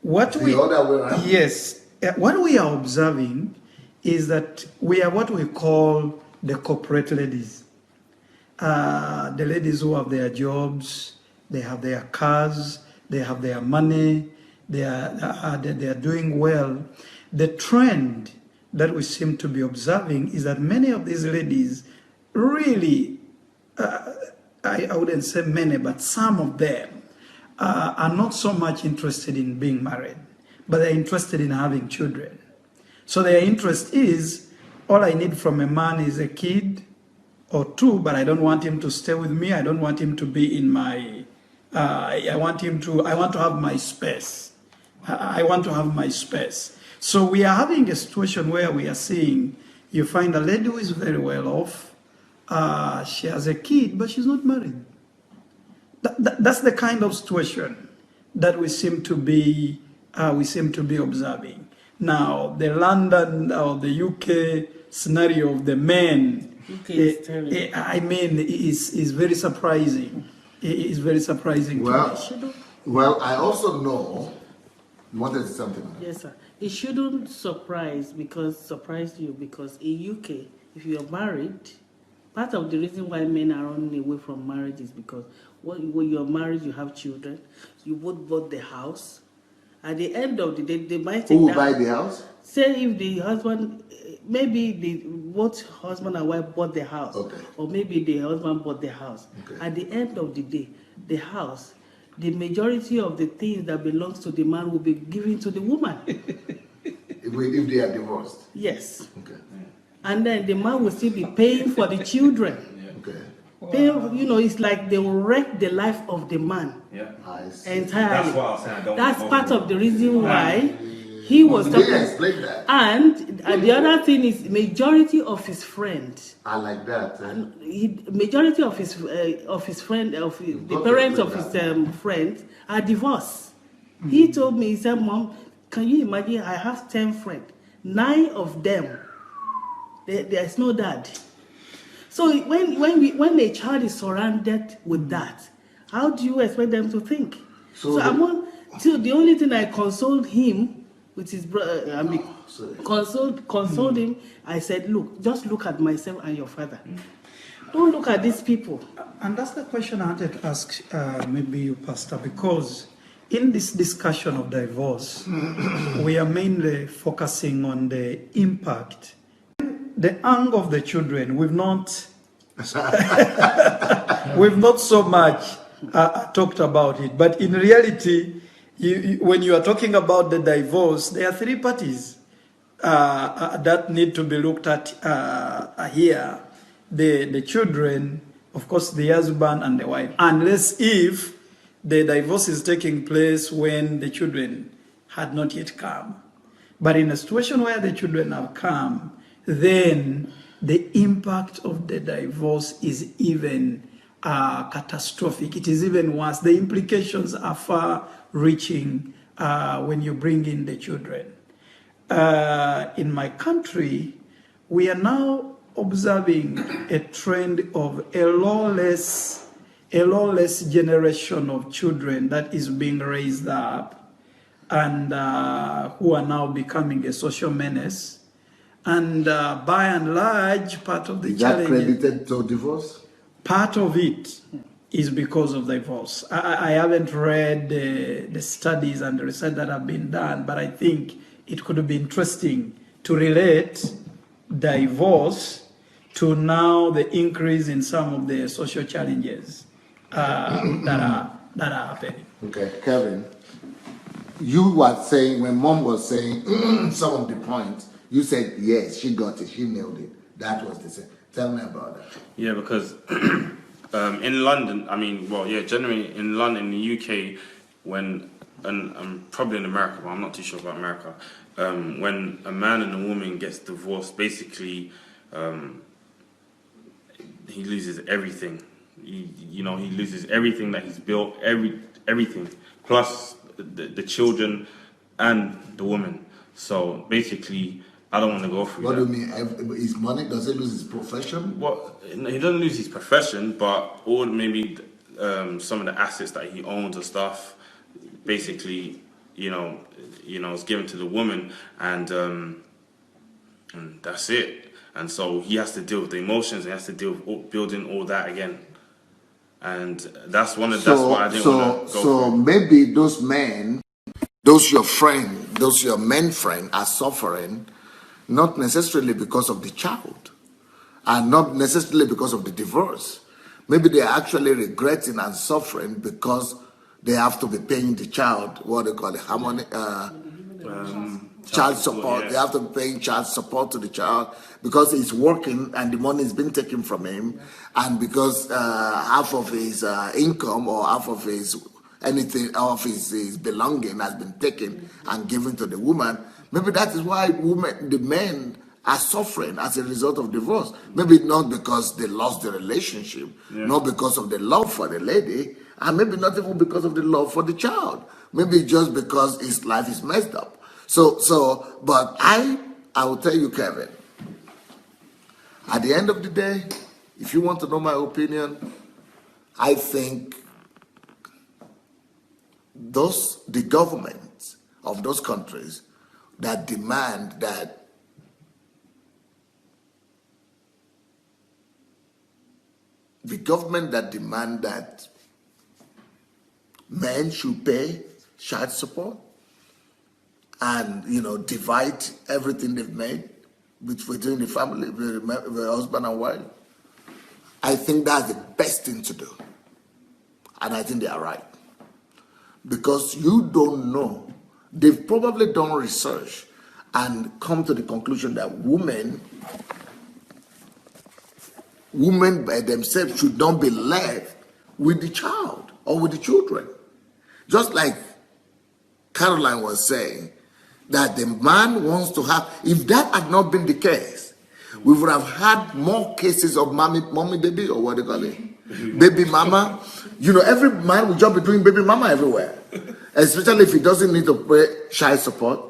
Speaker 2: Other way around? Yes. What we are observing is that we are what we call the corporate ladies. The ladies who have their jobs, they have their cars, they have their money, they are doing well. The trend that we seem to be observing is that many of these ladies really, I wouldn't say many, but some of them are not so much interested in being married, but they're interested in having children. So their interest is, all I need from a man is a kid or two, but I don't want him to stay with me. I don't want him to be in my, I want to have my space. I want to have my space. So we are having a situation where we are seeing, you find a lady who is very well off, she has a kid, but she's not married. That's the kind of situation that we seem to be observing. Now, the London or the UK scenario of the men, I mean, is very surprising. It is very surprising to me.
Speaker 1: Well, I also know. You wanted to say something?
Speaker 3: Yes, sir. It shouldn't surprise you because in UK, if you are married, part of the reason why men are running away from marriage is because when you're married, you have children, you both bought the house. At the end of the day, they might take
Speaker 1: Who will buy the house?
Speaker 3: Say if the husband, maybe both husband and wife bought the house, or maybe the husband bought the house. At the end of the day, the house, the majority of the things that belongs to the man will be given to the woman.
Speaker 1: If they are divorced?
Speaker 3: Yes. Okay. And then the man will still be paying for the children. Okay. It's like they will wreck the life of the man entirely. That's what I'm saying. That's part of the reason why he was talking.
Speaker 1: Explain that.
Speaker 3: And the other thing is, majority of his friends.
Speaker 1: I like that.
Speaker 3: Majority of his friend, the parents of his friends are divorced. He told me, he said, "Mom, can you imagine? I have 10 friends. 9 of them, there's no dad." So when a child is surrounded with that, how do you expect them to think? So the only thing I consoled him with his brother, consoled him. I said, "Look, just look at myself and your father. Don't look at these people."
Speaker 2: And that's the question I wanted to ask maybe you, Pastor, because in this discussion of divorce, we are mainly focusing on the impact. The angle of the children, we've not so much talked about it. But in reality, when you are talking about the divorce, there are 3 parties that need to be looked at here. The children, of course, the husband and the wife. Unless if the divorce is taking place when the children had not yet come. But in a situation where the children have come, then the impact of the divorce is even catastrophic. It is even worse. The implications are far-reaching when you bring in the children. In my country, we are now observing a trend of a lawless generation of children that is being raised up and who are now becoming a social menace. And by and large, part of the
Speaker 1: Is that
Speaker 2: challenge,
Speaker 1: credited to divorce?
Speaker 2: part of it is because of divorce. I haven't read the studies and the research that have been done, but I think it could be interesting to relate divorce to now the increase in some of the social challenges that are happening.
Speaker 1: Okay, Kevin, you were saying, when Mom was saying some of the points, you said, yes, she got it, she nailed it. That was the same. Tell me about that.
Speaker 7: Yeah, because in London, I mean, well, yeah, generally in London, in the UK, when, and probably in America, but I'm not too sure about America, when a man and a woman gets divorced, basically, he loses everything. He loses everything that he's built, everything, plus the children and the woman. So basically, I don't want to go through
Speaker 1: What
Speaker 7: that.
Speaker 1: do you mean? His money? Does he lose his profession?
Speaker 7: Well, he doesn't lose his profession, but all maybe some of the assets that he owns and stuff, basically, is given to the woman, and that's it. And so he has to deal with the emotions. He has to deal with building all that again. And that's why I didn't want to go.
Speaker 1: So maybe those men, those your men friend are suffering, not necessarily because of the child, and not necessarily because of the divorce. Maybe they are actually regretting and suffering because they have to be paying the child, what they call it, child support.
Speaker 7: Yeah.
Speaker 1: They have to be paying child support to the child because he's working and the money is being taken from him, and because half of his income or half of his his belonging has been taken and given to the woman. Maybe that is why the men are suffering as a result of divorce. Maybe not because they lost the relationship, not because of the love for the lady, and maybe not even because of the love for the child. Maybe just because his life is messed up. But I will tell you, Kevin, at the end of the day, if you want to know my opinion, I think the governments of those countries that demand that men should pay child support and divide everything they've made between the family, the husband and wife. I think that's the best thing to do, and I think they are right, because you don't know. They've probably done research and come to the conclusion that women by themselves should not be left with the child or with the children. Just like Caroline was saying, that the man wants to have, if that had not been the case, we would have had more cases of mommy baby, or what they call it, baby mama. Every man will just be doing baby mama everywhere, especially if he doesn't need to pay child support.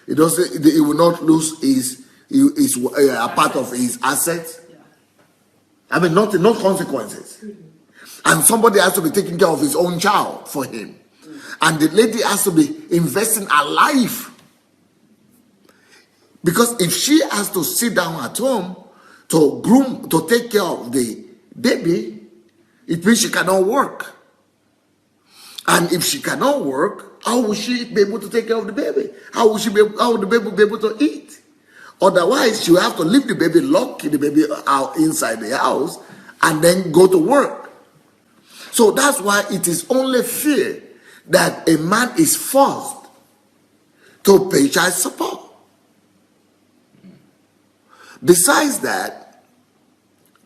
Speaker 1: He will not lose his a part of his assets. I mean, no consequences. And somebody has to be taking care of his own child for him. And the lady has to be investing her life. Because if she has to sit down at home to take care of the baby, it means she cannot work. And if she cannot work, how will she be able to take care of the baby? How will the baby be able to eat? Otherwise, she will have to leave the baby, lock the baby out inside the house, and then go to work. So that's why it is only fair that a man is forced to pay child support. Besides that,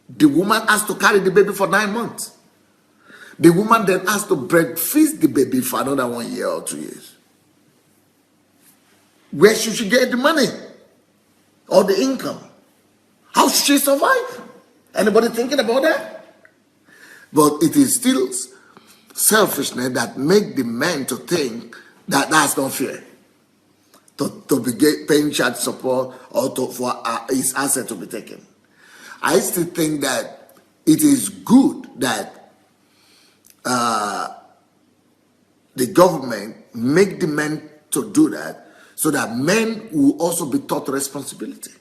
Speaker 1: the woman has to carry the baby for 9 months. The woman then has to breastfeed the baby for another 1 year or 2 years. Where should she get the money or the income? How should she survive? Anybody thinking about that? But it is still selfishness that make the men to think that that's not fair. To be paying child support or for his asset to be taken. I still think that it is good that the government make the men to do that, so that men will also be taught responsibility.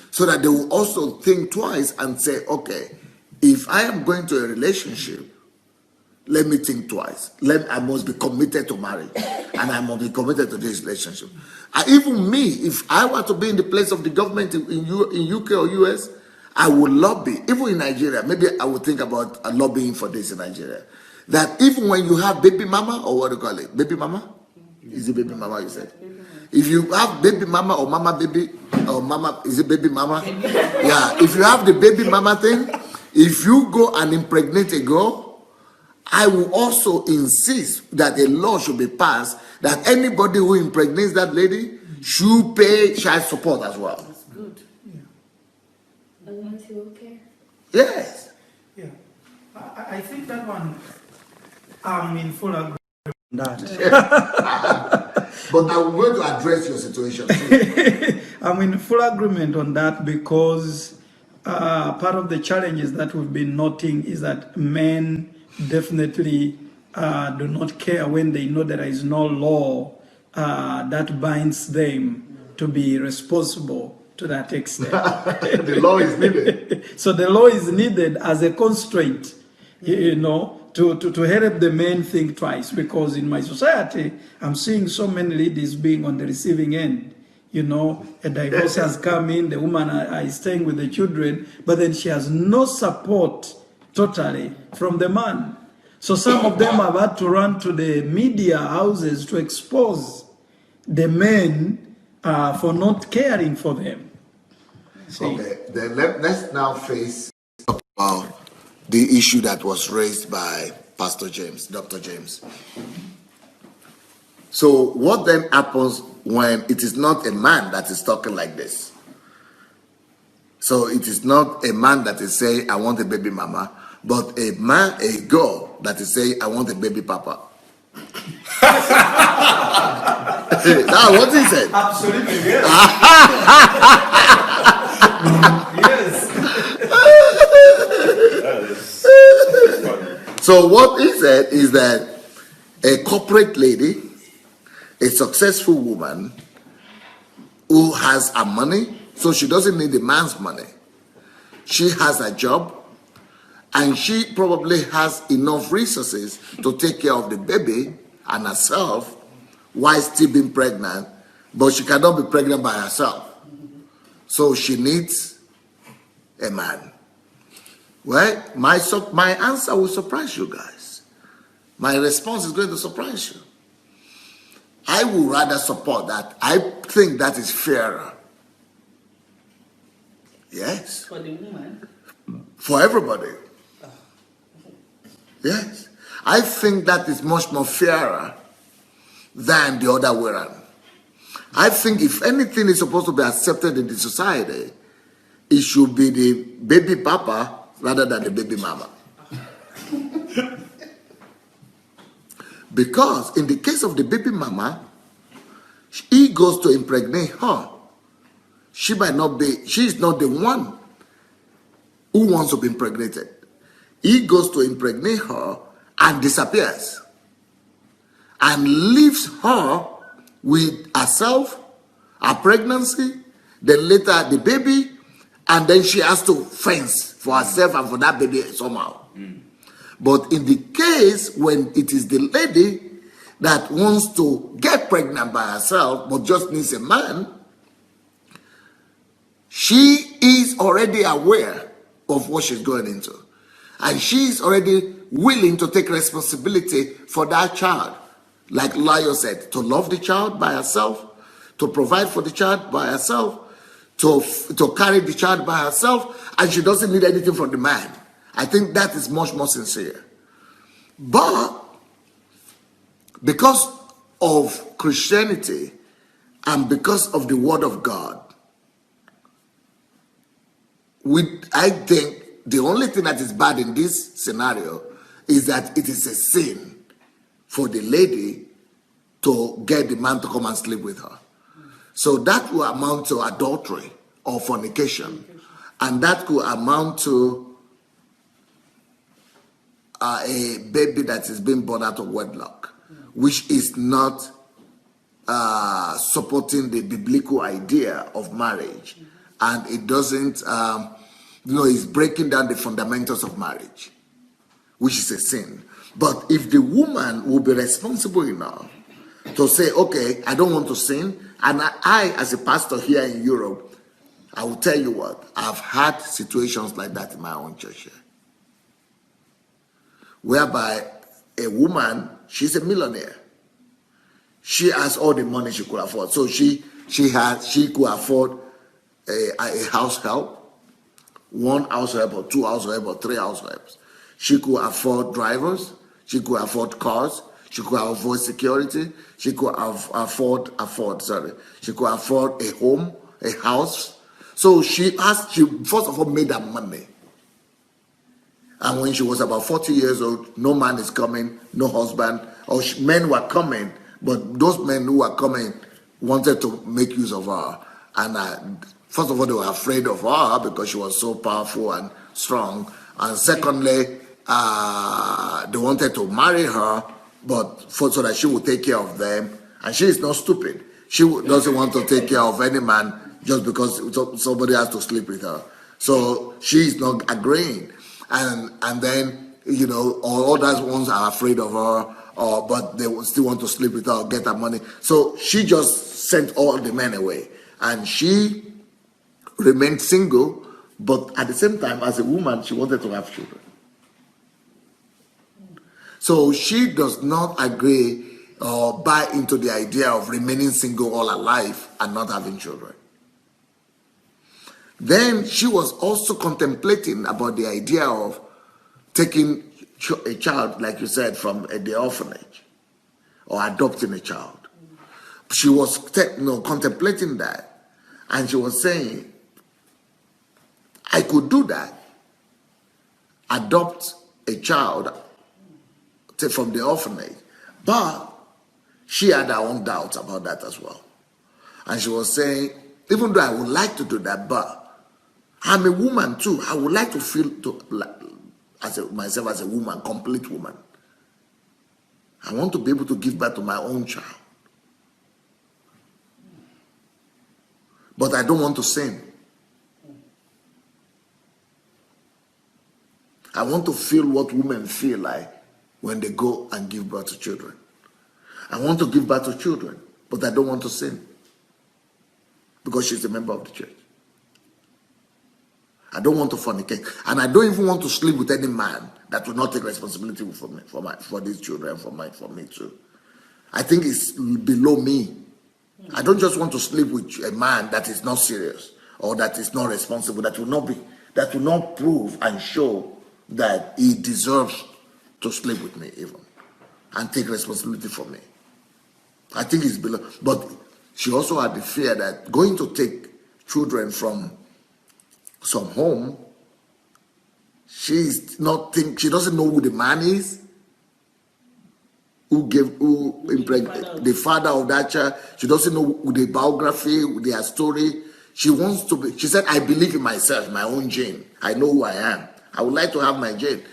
Speaker 1: So that they will also think twice and say, okay, if I am going to a relationship, let me think twice. I must be committed to marriage, and I must be committed to this relationship. Even me, if I were to be in the place of the government in UK or US, I would lobby. Even in Nigeria, maybe I would think about lobbying for this in Nigeria. That even when you have baby mama, or what do you call it? Baby mama? Is it baby mama you said? If you have baby mama or mama baby, or mama, is it baby mama? Yeah, if you have the baby mama thing, if you go and impregnate a girl, I will also insist that a law should be passed that anybody who impregnates that lady should pay child support as well.
Speaker 3: That's good.
Speaker 4: The ones who will care.
Speaker 1: Yes.
Speaker 2: Yeah. I think that one, I'm in full agreement on that.
Speaker 1: But I'm going to address your situation too.
Speaker 2: I'm in full agreement on that because part of the challenges that we've been noting is that men definitely do not care when they know there is no law that binds them to be responsible to that extent.
Speaker 1: The law is needed.
Speaker 2: So the law is needed as a constraint, you know, to help the men think twice, because in my society, I'm seeing so many ladies being on the receiving end. You know, a divorce has come in, the woman is staying with the children, but then she has no support totally from the man. So some of them have had to run to the media houses to expose the men for not caring for them. See?
Speaker 1: Okay, then let's now face about the issue that was raised by Pastor James, Dr. James. So what then happens when it is not a man that is talking like this? So it is not a man that is saying, I want a baby mama, but a girl that is saying, I want a baby papa. That's what he said.
Speaker 2: Absolutely, yes. Yes.
Speaker 1: So what he said is that a corporate lady, a successful woman who has her money, so she doesn't need the man's money. She has a job, and she probably has enough resources to take care of the baby and herself while still being pregnant, but she cannot be pregnant by herself. So she needs a man. Well, my answer will surprise you guys. My response is going to surprise you. I would rather support that. I think that is fairer. Yes.
Speaker 3: For the woman.
Speaker 1: For everybody. Yes. I think that is much more fairer than the other way around. I think if anything is supposed to be accepted in the society, it should be the baby papa rather than the baby mama. Because in the case of the baby mama, he goes to impregnate her. She is not the one who wants to be impregnated. He goes to impregnate her and disappears and leaves her with herself, her pregnancy, then later the baby, and then she has to fence for herself and for that baby somehow. But in the case when it is the lady that wants to get pregnant by herself but just needs a man, she is already aware of what she's going into. And she is already willing to take responsibility for that child. Like Lio said, to love the child by herself, to provide for the child by herself, to carry the child by herself, and she doesn't need anything from the man. I think that is much more sincere. But because of Christianity and because of the Word of God, I think the only thing that is bad in this scenario is that it is a sin for the lady to get the man to come and sleep with her. So that will amount to adultery or fornication. And that could amount to a baby that is being born out of wedlock, which is not supporting the biblical idea of marriage. And it doesn't, it's breaking down the fundamentals of marriage, which is a sin. But if the woman will be responsible enough to say, okay, I don't want to sin, and I as a pastor here in Europe, I will tell you what, I've had situations like that in my own church here, whereby a woman, she's a millionaire. She has all the money she could afford. So she could afford a house help, one house help or two house help or three house helps. She could afford drivers. She could afford cars. She could afford security. She could afford a home, a house. So she first of all made that money. And when she was about 40 years old, no man is coming, no husband, or men were coming, but those men who were coming wanted to make use of her. And first of all, they were afraid of her because she was so powerful and strong. And secondly, they wanted to marry her, but so that she would take care of them. And she is not stupid. She doesn't want to take care of any man just because somebody has to sleep with her. So she is not agreeing. And then, all others ones are afraid of her, but they will still want to sleep with her or get her money. So she just sent all the men away. And she remained single, but at the same time, as a woman, she wanted to have children. So she does not agree or buy into the idea of remaining single all her life and not having children. Then she was also contemplating about the idea of taking a child, like you said, from the orphanage or adopting a child. She was contemplating that, and she was saying, I could do that, adopt a child from the orphanage, but she had her own doubts about that as well. And she was saying, even though I would like to do that, but I'm a woman too. I would like to feel myself as a woman, complete woman. I want to be able to give birth to my own child. But I don't want to sin. I want to feel what women feel like when they go and give birth to children. I want to give birth to children, but I don't want to sin because she's a member of the church. I don't want to fornicate, and I don't even want to sleep with any man that will not take responsibility for me, for these children, for me too. I think it's below me. I don't just want to sleep with a man that is not serious or that is not responsible, that will not prove and show that he deserves to sleep with me even and take responsibility for me. I think it's below. But she also had the fear that going to take children from some home, she doesn't know who the man is, the father of that child. She doesn't know the biography, their story. She said, I believe in myself, my own gene. I know who I am. I would like to have my gene.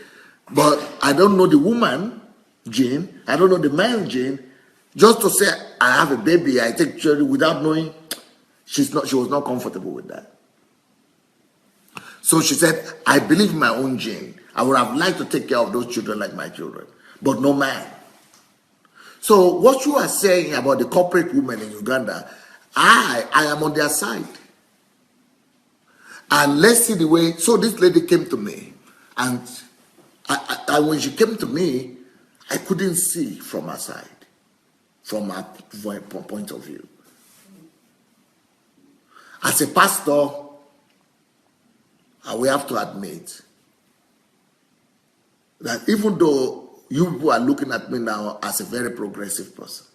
Speaker 1: But I don't know the woman gene. I don't know the man gene. Just to say, I have a baby, I take children without knowing, she was not comfortable with that. So she said, I believe in my own gene. I would have liked to take care of those children like my children, but no man. So what you are saying about the corporate women in Uganda, I am on their side. And let's see the way, so this lady came to me, and when she came to me, I couldn't see from her side, from her point of view. As a pastor, we have to admit that even though you people are looking at me now as a very progressive person,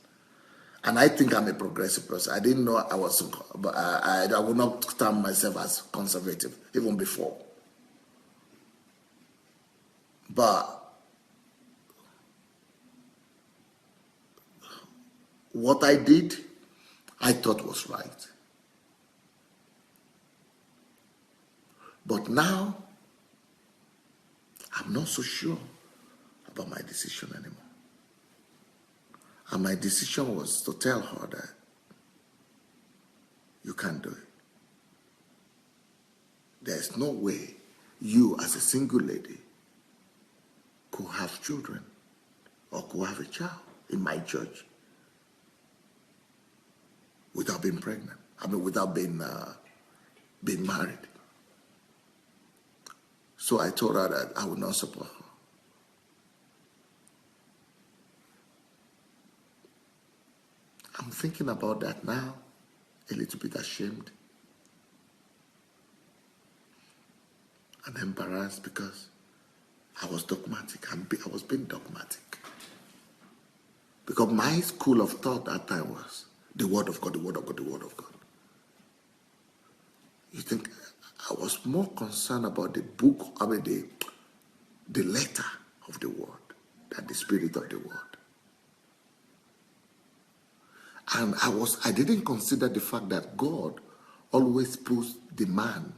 Speaker 1: and I think I'm a progressive person, I didn't know I was, but I would not term myself as conservative even before. But what I did, I thought was right. But now, I'm not so sure about my decision anymore. And my decision was to tell her that you can't do it. There's no way you, as a single lady, could have children or could have a child in my church without being pregnant. I mean, without being married. So I told her that I would not support her. I'm thinking about that now, a little bit ashamed and embarrassed because I was dogmatic. I was being dogmatic. Because my school of thought at that time was the Word of God, the Word of God, the Word of God. You think I was more concerned about the book, I mean the letter of the Word than the spirit of the Word. And I didn't consider the fact that God always puts the man,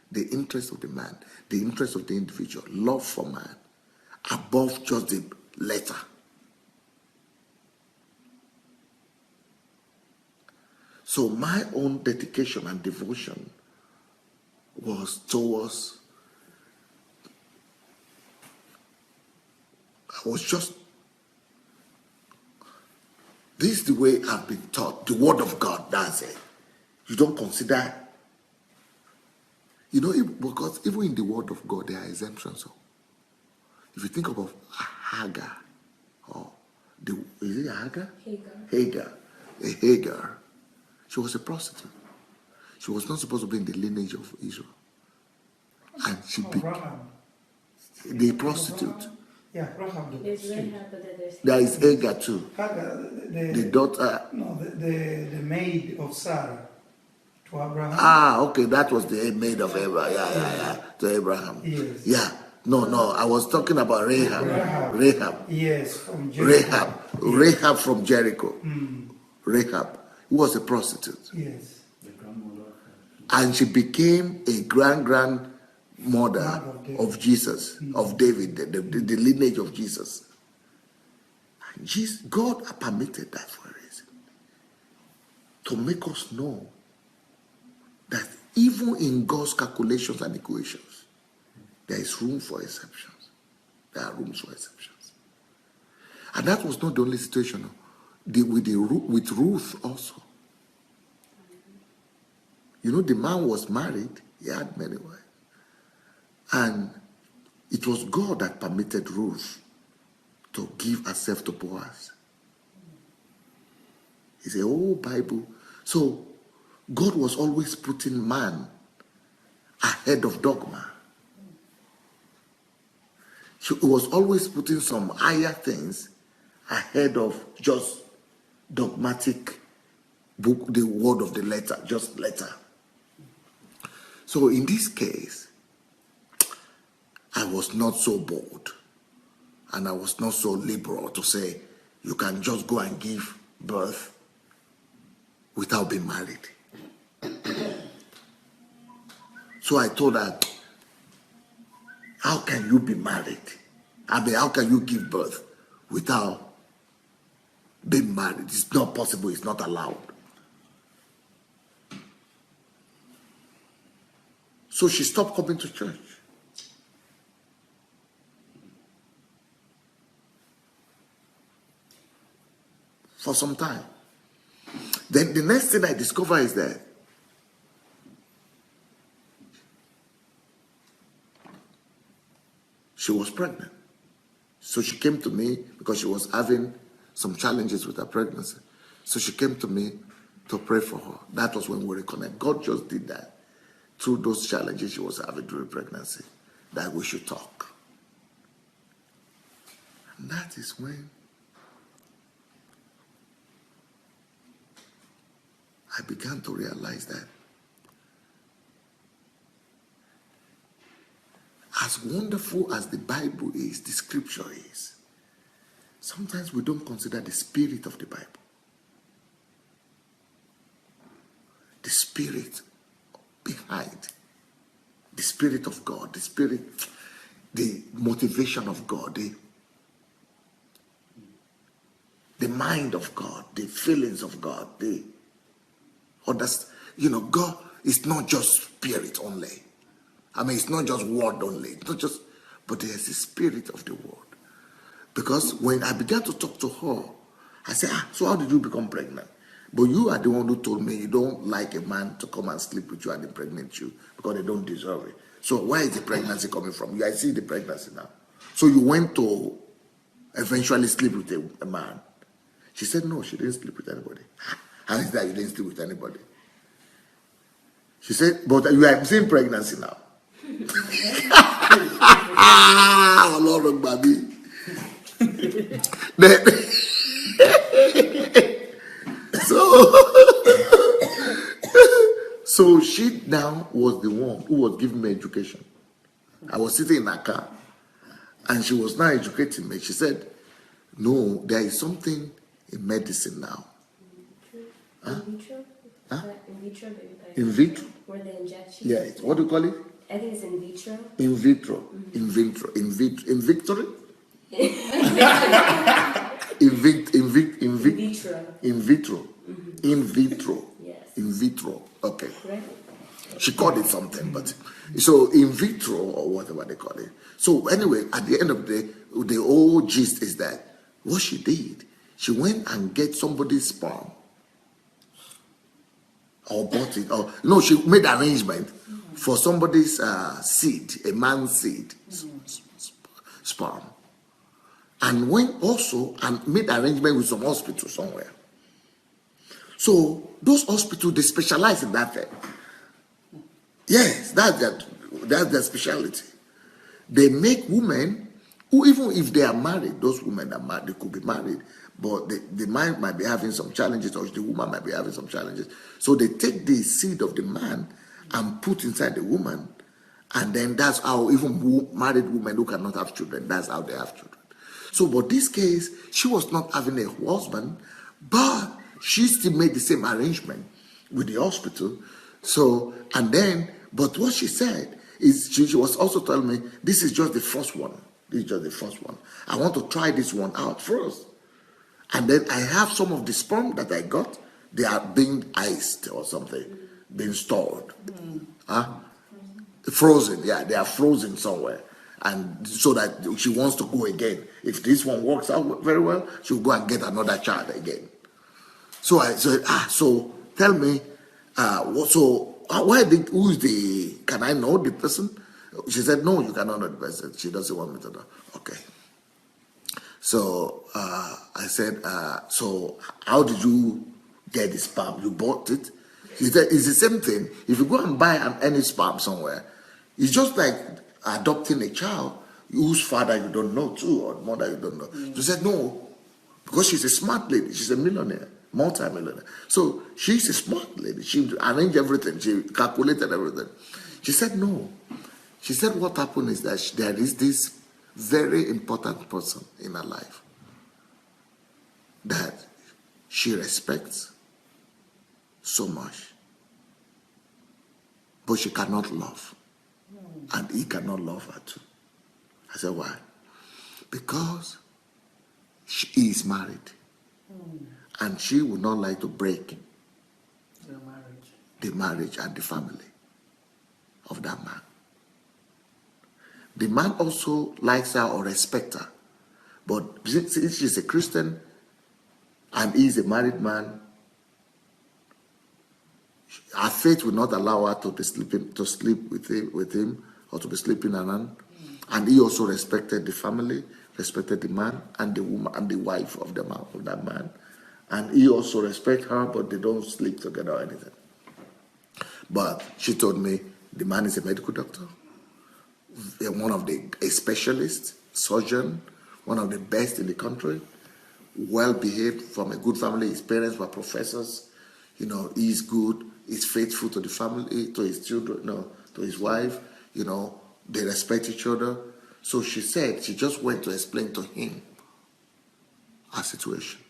Speaker 1: the interest of the man, the interest of the individual, love for man, above just the letter. So my own dedication and devotion was towards, this is the way I've been taught, the Word of God, that's it. You don't consider, because even in the Word of God, there are exemptions. So if you think about Hagar, is it Hagar? Hagar. She was a prostitute. She was not supposed to be in the lineage of Israel. And she became the prostitute.
Speaker 2: Yeah, Rahab.
Speaker 4: There's Rahab, but then there's
Speaker 1: There is Hagar too.
Speaker 2: Hagar,
Speaker 1: The daughter.
Speaker 2: No, the maid of Sarah to Abraham.
Speaker 1: Okay, that was the maid of Abraham. Yeah. To Abraham.
Speaker 2: Yes.
Speaker 1: Yeah. No, I was talking about Rahab. Rahab.
Speaker 2: Yes, from Jericho.
Speaker 1: Rahab from Jericho. Rahab, who was a prostitute.
Speaker 2: Yes.
Speaker 1: And she became a grandmother of Jesus, of David, the lineage of Jesus. And God permitted that for a reason. To make us know that even in God's calculations and equations, there is room for exceptions. There are rooms for exceptions. And that was not the only situation. With Ruth also. The man was married. He had many wives. And it was God that permitted Ruth to give herself to Boaz. It's a whole Bible. So God was always putting man ahead of dogma. He was always putting some higher things ahead of just dogmatic book, the word of the letter, just letter. So in this case, I was not so bold and I was not so liberal to say you can just go and give birth without being married. So I told her, how can you be married? I mean, how can you give birth without being married? It's not possible, it's not allowed. So she stopped coming to church. For some time. Then the next thing I discover is that she was pregnant. So she came to me because she was having some challenges with her pregnancy. So she came to me to pray for her. That was when we reconnected. God just did that. Through those challenges she was having during pregnancy, that we should talk. And that is when I began to realize that as as wonderful as the Bible is, the scripture is, sometimes we don't consider the spirit of the Bible. The spirit behind, the spirit of God, the spirit, the motivation of God, the mind of God, the feelings of God, God is not just spirit only. I mean, it's not just word only. It's not just, but there's the spirit of the word. Because when I began to talk to her, I said, so how did you become pregnant? But you are the one who told me you don't like a man to come and sleep with you and impregnate you because they don't deserve it. So where is the pregnancy coming from? I see the pregnancy now. So you went to eventually sleep with a man. She said, no, she didn't sleep with anybody. How is that you didn't sleep with anybody? She said, but you are seeing pregnancy now. Lord, baby. So she now was the one who was giving me education. I was sitting in her car and she was now educating me. She said, no, there is something in medicine now.
Speaker 4: In vitro?
Speaker 1: Huh?
Speaker 4: In vitro, maybe.
Speaker 1: In vitro?
Speaker 4: Where they inject you?
Speaker 1: Yeah, what do you call it?
Speaker 4: I think it's in vitro.
Speaker 1: In vitro. Mm-hmm. In vitro. In victory? In vitro. In vitro. Mm-hmm. In vitro. Yes. In vitro. Okay. Right. She called it something, but so in vitro or whatever they call it. So anyway, at the end of the day, the whole gist is that what she did, she went and get somebody's sperm or bought it, or no, she made arrangement for somebody's seed, a man's seed, sperm, and went also and made arrangement with some hospital somewhere. So those hospitals, they specialize in that thing. Yes, that's their specialty. They make women who, even if they are married, those women are married, they could be married, but the man might be having some challenges, or the woman might be having some challenges. So they take the seed of the man and put inside the woman, and then that's how even married women who cannot have children, that's how they have children. So, but this case, she was not having a husband, but she still made the same arrangement with the hospital. So, and then, but what she said is, she was also telling me, this is just the first one. This is just the first one. I want to try this one out first. And then I have some of the sperm that I got, they are being iced or something, being stored. Frozen, yeah, they are frozen somewhere. And so that she wants to go again. If this one works out very well, she'll go and get another child again. So I said, so tell me, can I know the person? She said, no, you cannot know the person. She doesn't want me to know. Okay. So I said, so how did you get the sperm? You bought it? She said, it's the same thing. If you go and buy any sperm somewhere, it's just like adopting a child whose father you don't know too, or mother you don't know. She said, no, because she's a smart lady. She's a millionaire, multi-millionaire. So she's a smart lady. She arranged everything. She calculated everything. She said, no. She said, what happened is that there is this very important person in her life that she respects so much, but she cannot love. And he cannot love her too. I said, why? Because she is married. And she would not like to break the marriage and the family of that man. The man also likes her or respects her. But since she's a Christian and he's a married man, her faith will not allow her to sleep with him or to be sleeping around. And he also respected the family, respected the man and the woman and the wife of that man. And he also respects her, but they don't sleep together or anything. But she told me the man is a medical doctor, a specialist, surgeon, one of the best in the country, well behaved, from a good family. His parents were professors. He's good. He's faithful to the family, to his children, to his wife. They respect each other. So she said she just went to explain to him her situation.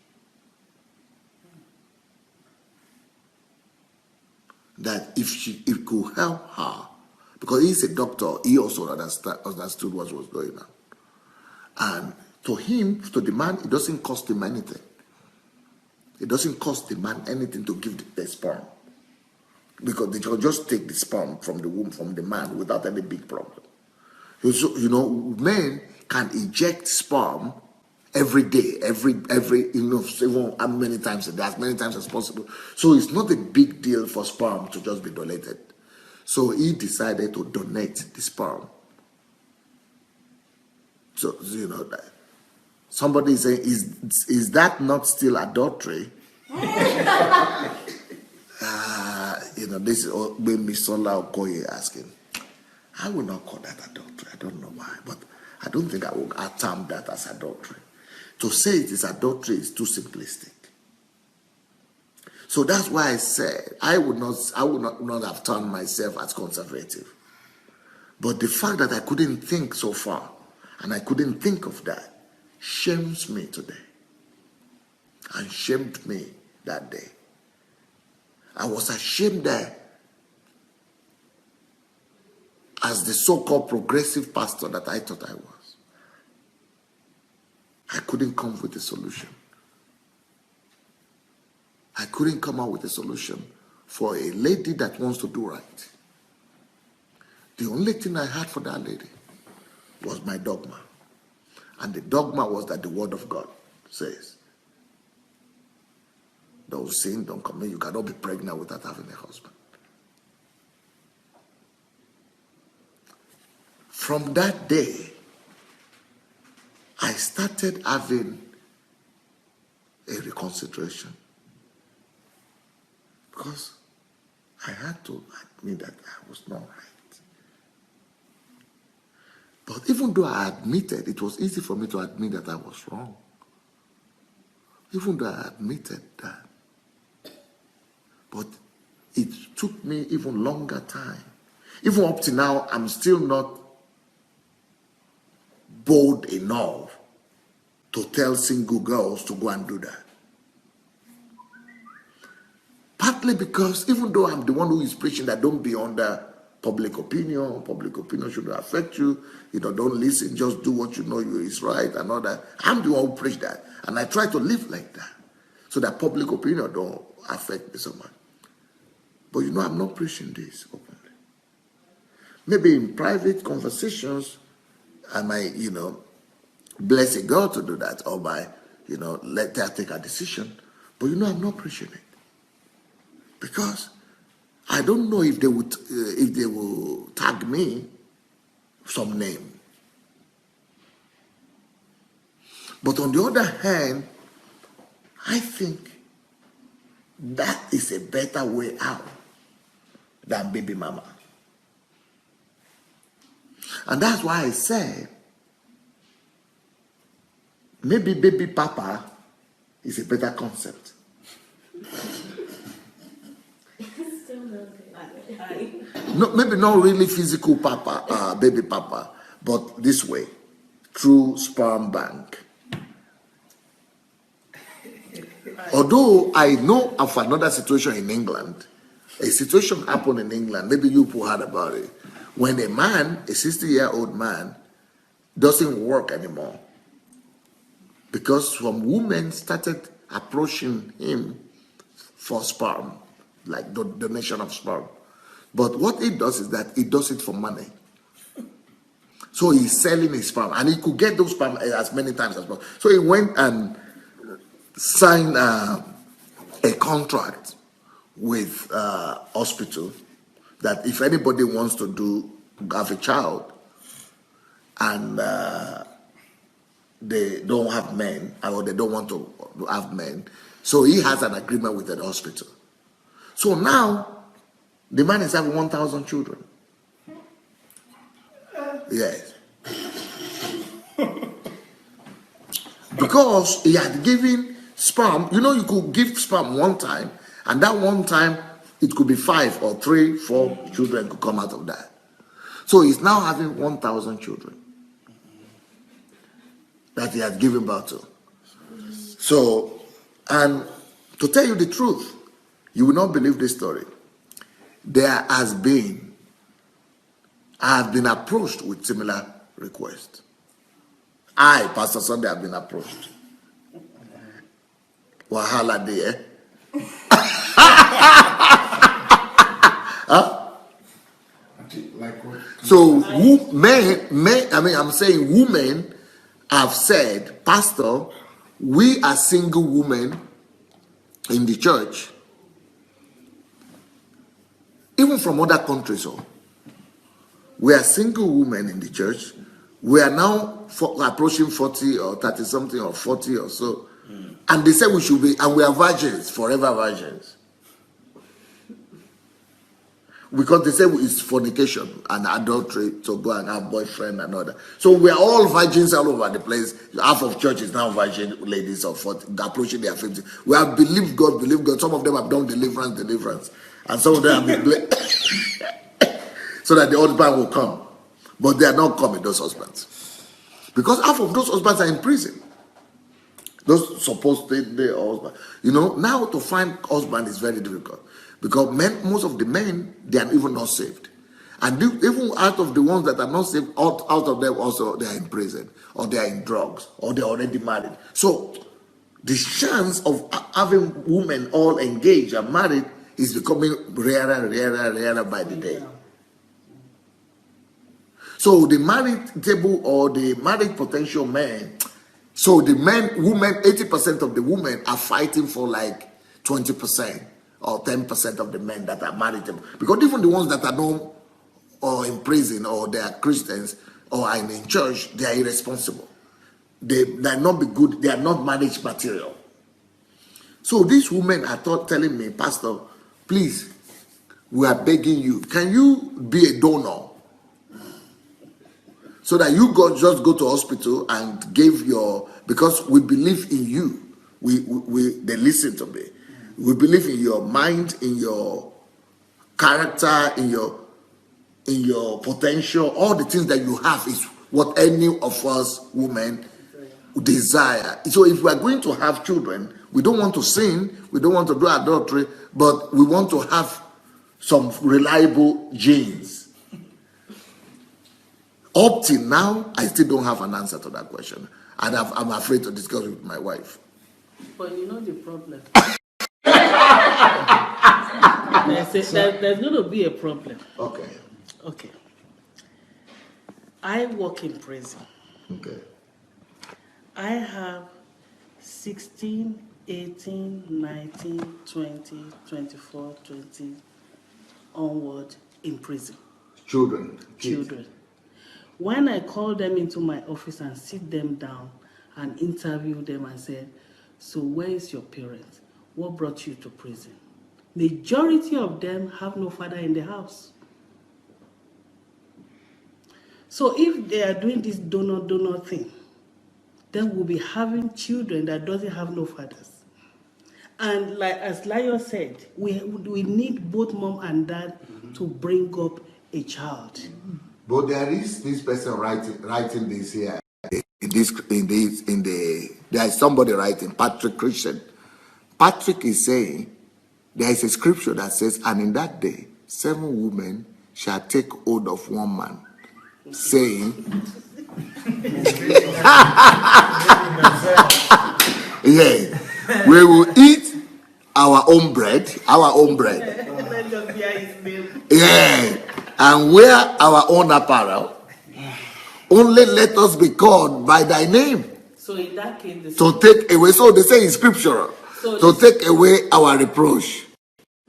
Speaker 1: That if it could help her, because he's a doctor, he also understood what was going on. And to him, to the man, it doesn't cost him anything. It doesn't cost the man anything to give the sperm. Because they can just take the sperm from the womb, from the man, without any big problem. So, men can eject sperm every day, every even how many times a day, as many times as possible. So it's not a big deal for sperm to just be donated. So he decided to donate the sperm. So that somebody is saying, is that not still adultery? This made me so loud. Okoye asking. I will not call that adultery. I don't know why, but I don't think I will term that as adultery. To say it is adultery is too simplistic. So that's why I said I would not have termed myself as conservative. But the fact that I couldn't think so far and I couldn't think of that shames me today. And shamed me that day. I was ashamed that as the so-called progressive pastor that I thought I was, I couldn't come with a solution. I couldn't come out with a solution for a lady that wants to do right. The only thing I had for that lady was my dogma. And the dogma was that the word of God says, don't sin, don't commit. You cannot be pregnant without having a husband. From that day, I started having a reconsideration. Because I had to admit that I was not right. But even though I admitted, it was easy for me to admit that I was wrong. Even though I admitted that. But it took me even longer time. Even up to now, I'm still not bold enough to tell single girls to go and do that. Partly because even though I'm the one who is preaching that don't be under public opinion shouldn't affect you, don't listen, just do what you know is right and all that. I'm the one who preach that. And I try to live like that so that public opinion don't affect me so much. But I'm not preaching this openly. Maybe in private conversations, I might, bless a girl to do that, or by, let her take a decision. But I'm not preaching it. Because I don't know if they will tag me some name. But on the other hand, I think that is a better way out than baby mama. And that's why I said maybe baby papa is a better concept. No, maybe not really physical papa, baby papa, but this way, through sperm bank. Although I know of another situation in England, a situation happened in England, maybe you heard about it, when a man, a 60-year-old man, doesn't work anymore because some women started approaching him for sperm, like the donation of sperm. But what he does is that he does it for money. So he's selling his sperm, and he could get those sperm as many times as possible. So he went and signed a contract with hospital that if anybody wants to have a child and they don't have men, or they don't want to have men, so he has an agreement with the hospital. So now the man is having 1,000 children. Yes. Because he had given sperm, you could give sperm one time, and that one time it could be 5 or 3, 4 children could come out of that. So he's now having 1,000 children that he has given birth to. So, and to tell you the truth, you will not believe this story. I have been approached with similar requests. I, Pastor Sunday, have been approached. Wahala there. Huh?
Speaker 5: Like what?
Speaker 1: So I'm saying women have said, Pastor, we are single women in the church, even from other countries. We are single women in the church. We are now approaching 40 or 30 something or 40 or so. And they say we should be, and we are virgins, forever virgins. Because they say it's fornication and adultery to go and have boyfriend and all that. So we are all virgins all over the place. Half of church is now virgin ladies of 40, approaching their 50. We have believed God. Some of them have done deliverance. And some of them have been so that the husband will come. But they are not coming, those husbands. Because half of those husbands are in prison. Those supposed they husband. Now to find husband is very difficult. Because most of the men, they are even not saved. And even out of the ones that are not saved, out of them also, they are in prison, or they are in drugs, or they are already married. So the chance of having women all engaged and married is becoming rarer by the day. So the married table or the married potential men, so the women, 80% of the women are fighting for like 20%. Or 10% of the men that are married. Because even the ones that are known or in prison or they are Christians or are in church, they are irresponsible. They not be good. They are not marriage material. So these women are telling me, Pastor, please, we are begging you. Can you be a donor? So that you just go to hospital and give because we believe in you. They listen to me. We believe in your mind, in your character, in your potential. All the things that you have is what any of us women desire. So if we are going to have children, we don't want to sin, we don't want to do adultery, but we want to have some reliable genes. Up till now, I still don't have an answer to that question. And I'm afraid to discuss with my wife.
Speaker 3: But you know the problem. There's going to be a problem. Okay. I work in prison.
Speaker 1: Okay.
Speaker 3: I have 16, 18, 19, 20, 24, 20 onward in prison.
Speaker 1: Children.
Speaker 3: When I call them into my office and sit them down and interview them and say, so where is your parents? What brought you to prison? Majority of them have no father in the house. So if they are doing this donor thing, then we'll be having children that doesn't have no fathers. And like as Lio said, we need both mom and dad to bring up a child.
Speaker 1: But there is this person writing this here. There is somebody writing, Patrick Christian. Patrick is saying, there is a scripture that says, and in that day, 7 women shall take hold of one man, saying, yeah, we will eat our own bread. Yeah, and wear our own apparel. Only let us be called by thy name.
Speaker 3: So in that case,
Speaker 1: to take away, so they say in scripture, to take away our reproach.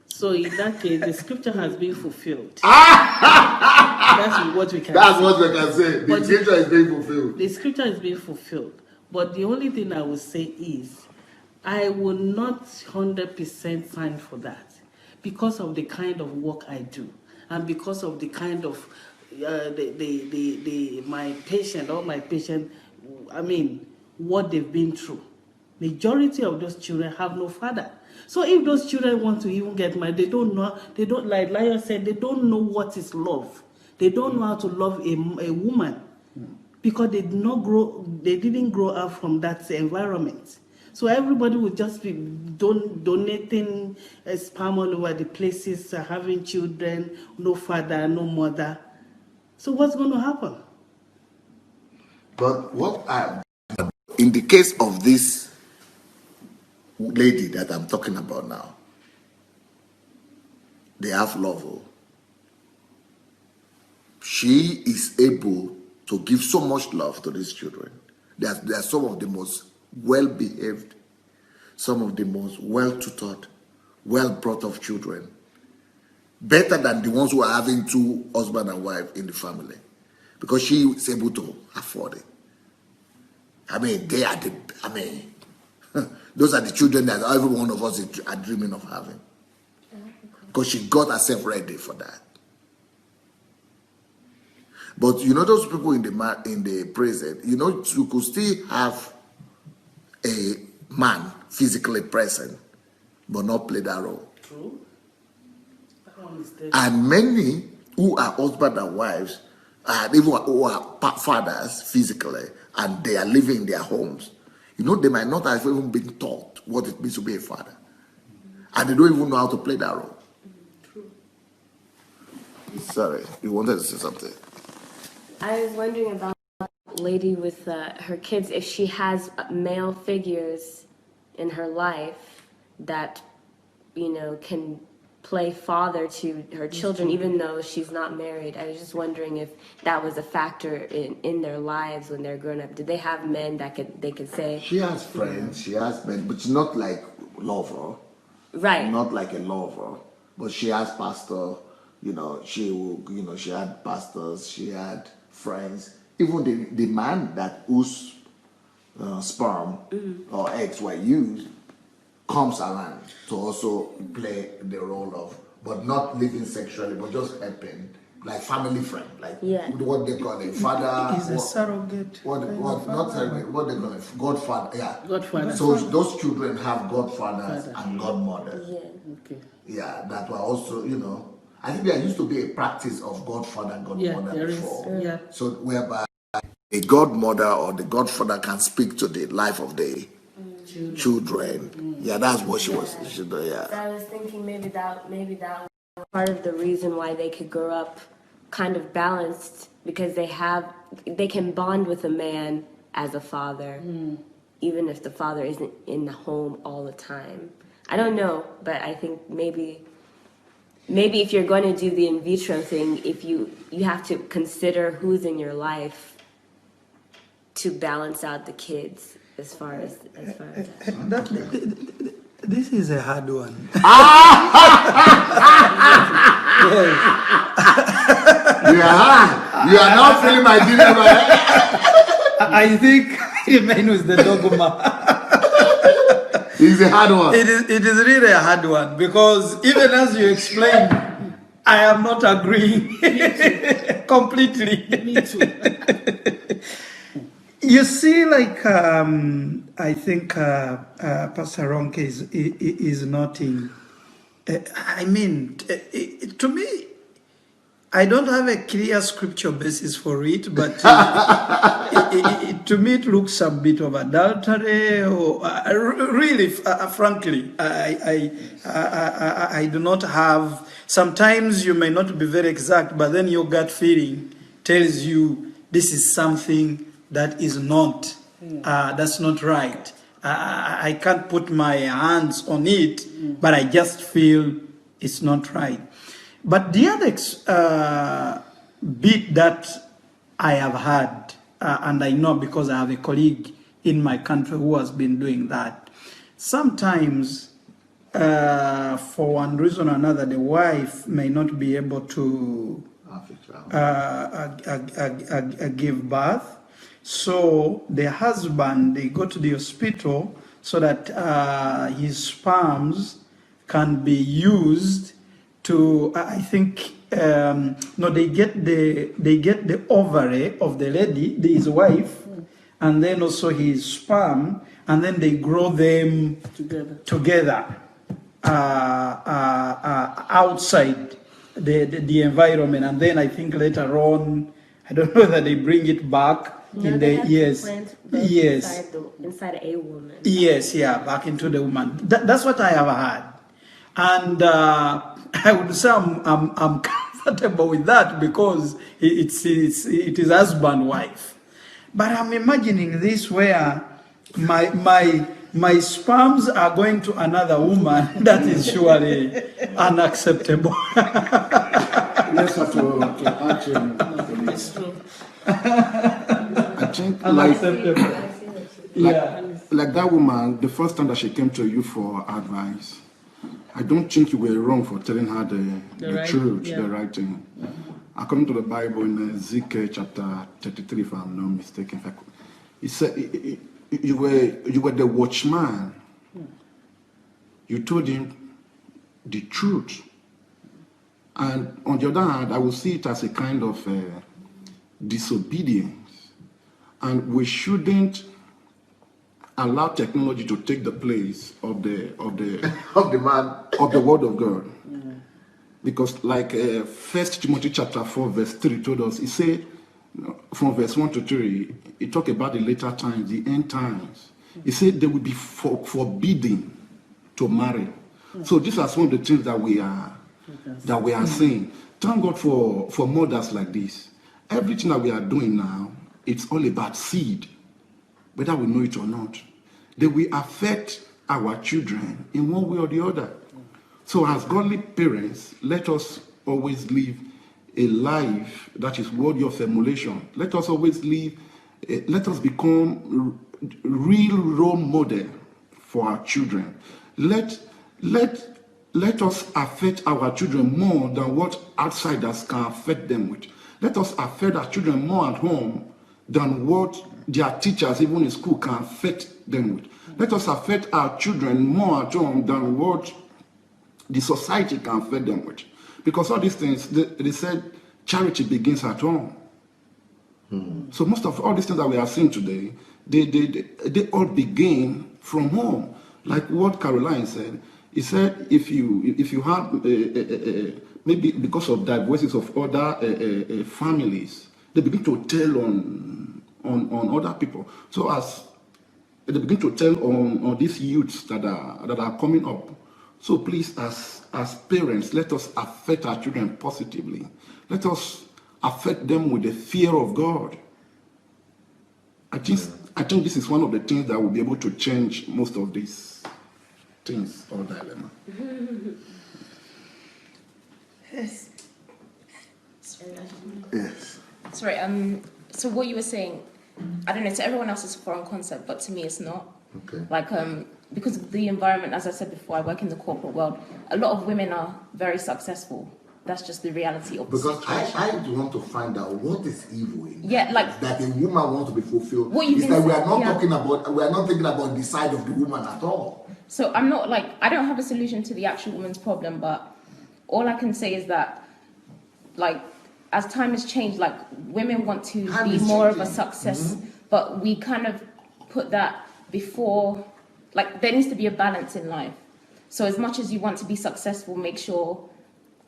Speaker 3: So in that case, the scripture has been fulfilled. That's what we can say.
Speaker 1: That's what we can say. The scripture is being fulfilled.
Speaker 3: The scripture is being fulfilled. But the only thing I will say is, I will not 100% sign for that because of the kind of work I do and because of the kind of my patient, what they've been through. Majority of those children have no father. So if those children want to even get married, they don't know, like Lio said, they don't know what is love. They don't know how to love a woman because they didn't grow up from that environment. So everybody would just be donating sperm all over the places, having children, no father, no mother. So what's going to happen?
Speaker 1: But in the case of this lady that I'm talking about now, they have love. She is able to give so much love to these children. They are some of the most well-behaved, some of the most well-tutored, well-brought-up children. Better than the ones who are having two husband and wife in the family. Because she is able to afford it. I mean, those are the children that every one of us are dreaming of having. Because she got herself ready for that. But you know, those people in the present, you know, you could still have a man physically present, but not play that role.
Speaker 3: True.
Speaker 1: And many who are husband and wives, and even who are fathers physically, and they are living in their homes, you know, they might not have even been taught what it means to be a father. And they don't even know how to play that role.
Speaker 3: True.
Speaker 1: Sorry, you wanted to say something?
Speaker 4: I was wondering about the lady with her kids, if she has male figures in her life that, you know, can play father to her children, even though she's not married. I was just wondering if that was a factor in their lives when they're growing up. Did they have men that they could say?
Speaker 1: She has friends, she has men, but she's not like lover.
Speaker 4: Right.
Speaker 1: Not like a lover, but she has pastor. You know, she had pastors, she had friends. Even the man whose sperm or eggs were used comes around to also play the role of, but not living sexually, but just helping, like family friend, like what they call it, father.
Speaker 2: Is a surrogate.
Speaker 1: What not surrogate? What they call it? Godfather. Yeah.
Speaker 3: Godfather.
Speaker 1: So those children have godfathers and godmothers.
Speaker 4: Yeah.
Speaker 3: Okay.
Speaker 1: Yeah, that were also, you know, I think there used to be a practice of godfather and godmother before.
Speaker 3: Yeah.
Speaker 1: So whereby a godmother or the godfather can speak to the life of the children. Yeah, that's what she was. Yeah.
Speaker 4: So I was thinking maybe that was part of the reason why they could grow up kind of balanced, because they can bond with a man as a father, even if the father isn't in the home all the time. I don't know, but I think maybe if you're going to do the in vitro thing, if you have to consider who's in your life to balance out the kids as far as that.
Speaker 2: This is a hard one.
Speaker 1: You are not feeling my dilemma.
Speaker 2: I think remain with the dogma.
Speaker 1: It's a hard one.
Speaker 2: It is really a hard one, because even as you explained, I am not agreeing completely.
Speaker 3: Me too.
Speaker 2: You see, like I think Pastor Ronke is noting. I mean, to me, I don't have a clear scripture basis for it, but to me it looks a bit of adultery. Or really, frankly, I do not have. Sometimes you may not be very exact, but then your gut feeling tells you this is something that is not. That's not right. I can't put my hands on it, but I just feel it's not right. But the other bit that I have had, and I know because I have a colleague in my country who has been doing that, sometimes for one reason or another, the wife may not be able to give birth. So the husband, they go to the hospital so that his sperms can be used to, I think, they get the ovary of the lady, his wife, and then also his sperm, and then they grow them together outside the environment, and then I think later on, I don't know whether they bring it back
Speaker 4: No,
Speaker 2: in
Speaker 4: they
Speaker 2: the
Speaker 4: have
Speaker 2: yes,
Speaker 4: to plant both
Speaker 2: yes,
Speaker 4: inside a woman.
Speaker 2: yes, yeah, back into the woman. That's what I have had, and I would say I'm comfortable with that because it is husband wife. But I'm imagining this where my sperms are going to another woman. That is surely unacceptable.
Speaker 5: Yes, to add
Speaker 3: It's true.
Speaker 5: I think
Speaker 2: Unacceptable. Yeah.
Speaker 5: like that woman, the first time that she came to you for advice, I don't think you were wrong for telling her the
Speaker 3: right,
Speaker 5: truth,
Speaker 3: yeah.
Speaker 5: the right thing. According to the Bible in Ezekiel chapter 33, if I'm not mistaken, it said you were the watchman. You told him the truth. And on the other hand, I will see it as a kind of disobedience. And we shouldn't allow technology to take the place of the
Speaker 1: Of the man.
Speaker 5: of the word of God. Because like 1 Timothy chapter 4 verse 3 told us, it said from verse 1 to 3, it talked about the later times, the end times. It said they will be forbidden to marry. So these are some of the things that we are saying. Thank God for mothers like this. Everything that we are doing now, it's all about seed, whether we know it or not. They will affect our children in one way or the other. So as godly parents, let us always live a life that is worthy of emulation. Let us always let us become real role model for our children. Let us affect our children more than what outsiders can affect them with. Let us affect our children more at home than what their teachers, even in school, can affect them with. Let us affect our children more at home than what the society can affect them with. Because all these things, they said charity begins at home. So most of all these things that we are seeing today, they all begin from home. Like what Caroline said, he said if you have maybe because of diversities of other families, they begin to tell on other people. So as they begin to tell on these youths that are coming up. So please, as parents, let us affect our children positively. Let us affect them with the fear of God. I think this is one of the things that will be able to change most of these things or dilemma.
Speaker 1: Yes.
Speaker 6: Sorry, so what you were saying, I don't know, to everyone else it's a foreign concept, but to me it's not.
Speaker 1: Okay.
Speaker 6: Like, because of the environment, as I said before, I work in the corporate world, a lot of women are very successful. That's just the reality of the
Speaker 1: Because
Speaker 6: situation.
Speaker 1: I want to find out what is evil in
Speaker 6: Yeah, like
Speaker 1: that a woman wants to be fulfilled.
Speaker 6: What you've
Speaker 1: It's
Speaker 6: been
Speaker 1: that we are
Speaker 6: saying,
Speaker 1: not
Speaker 6: yeah.
Speaker 1: talking about, we are not thinking about the side of the woman at all.
Speaker 6: So I'm not like, I don't have a solution to the actual woman's problem, but all I can say is that, like, as time has changed, like, women want to
Speaker 1: Time
Speaker 6: be
Speaker 1: is
Speaker 6: more of a
Speaker 1: changing.
Speaker 6: success, but we kind of put that before, like, there needs to be a balance in life. So as much as you want to be successful, make sure,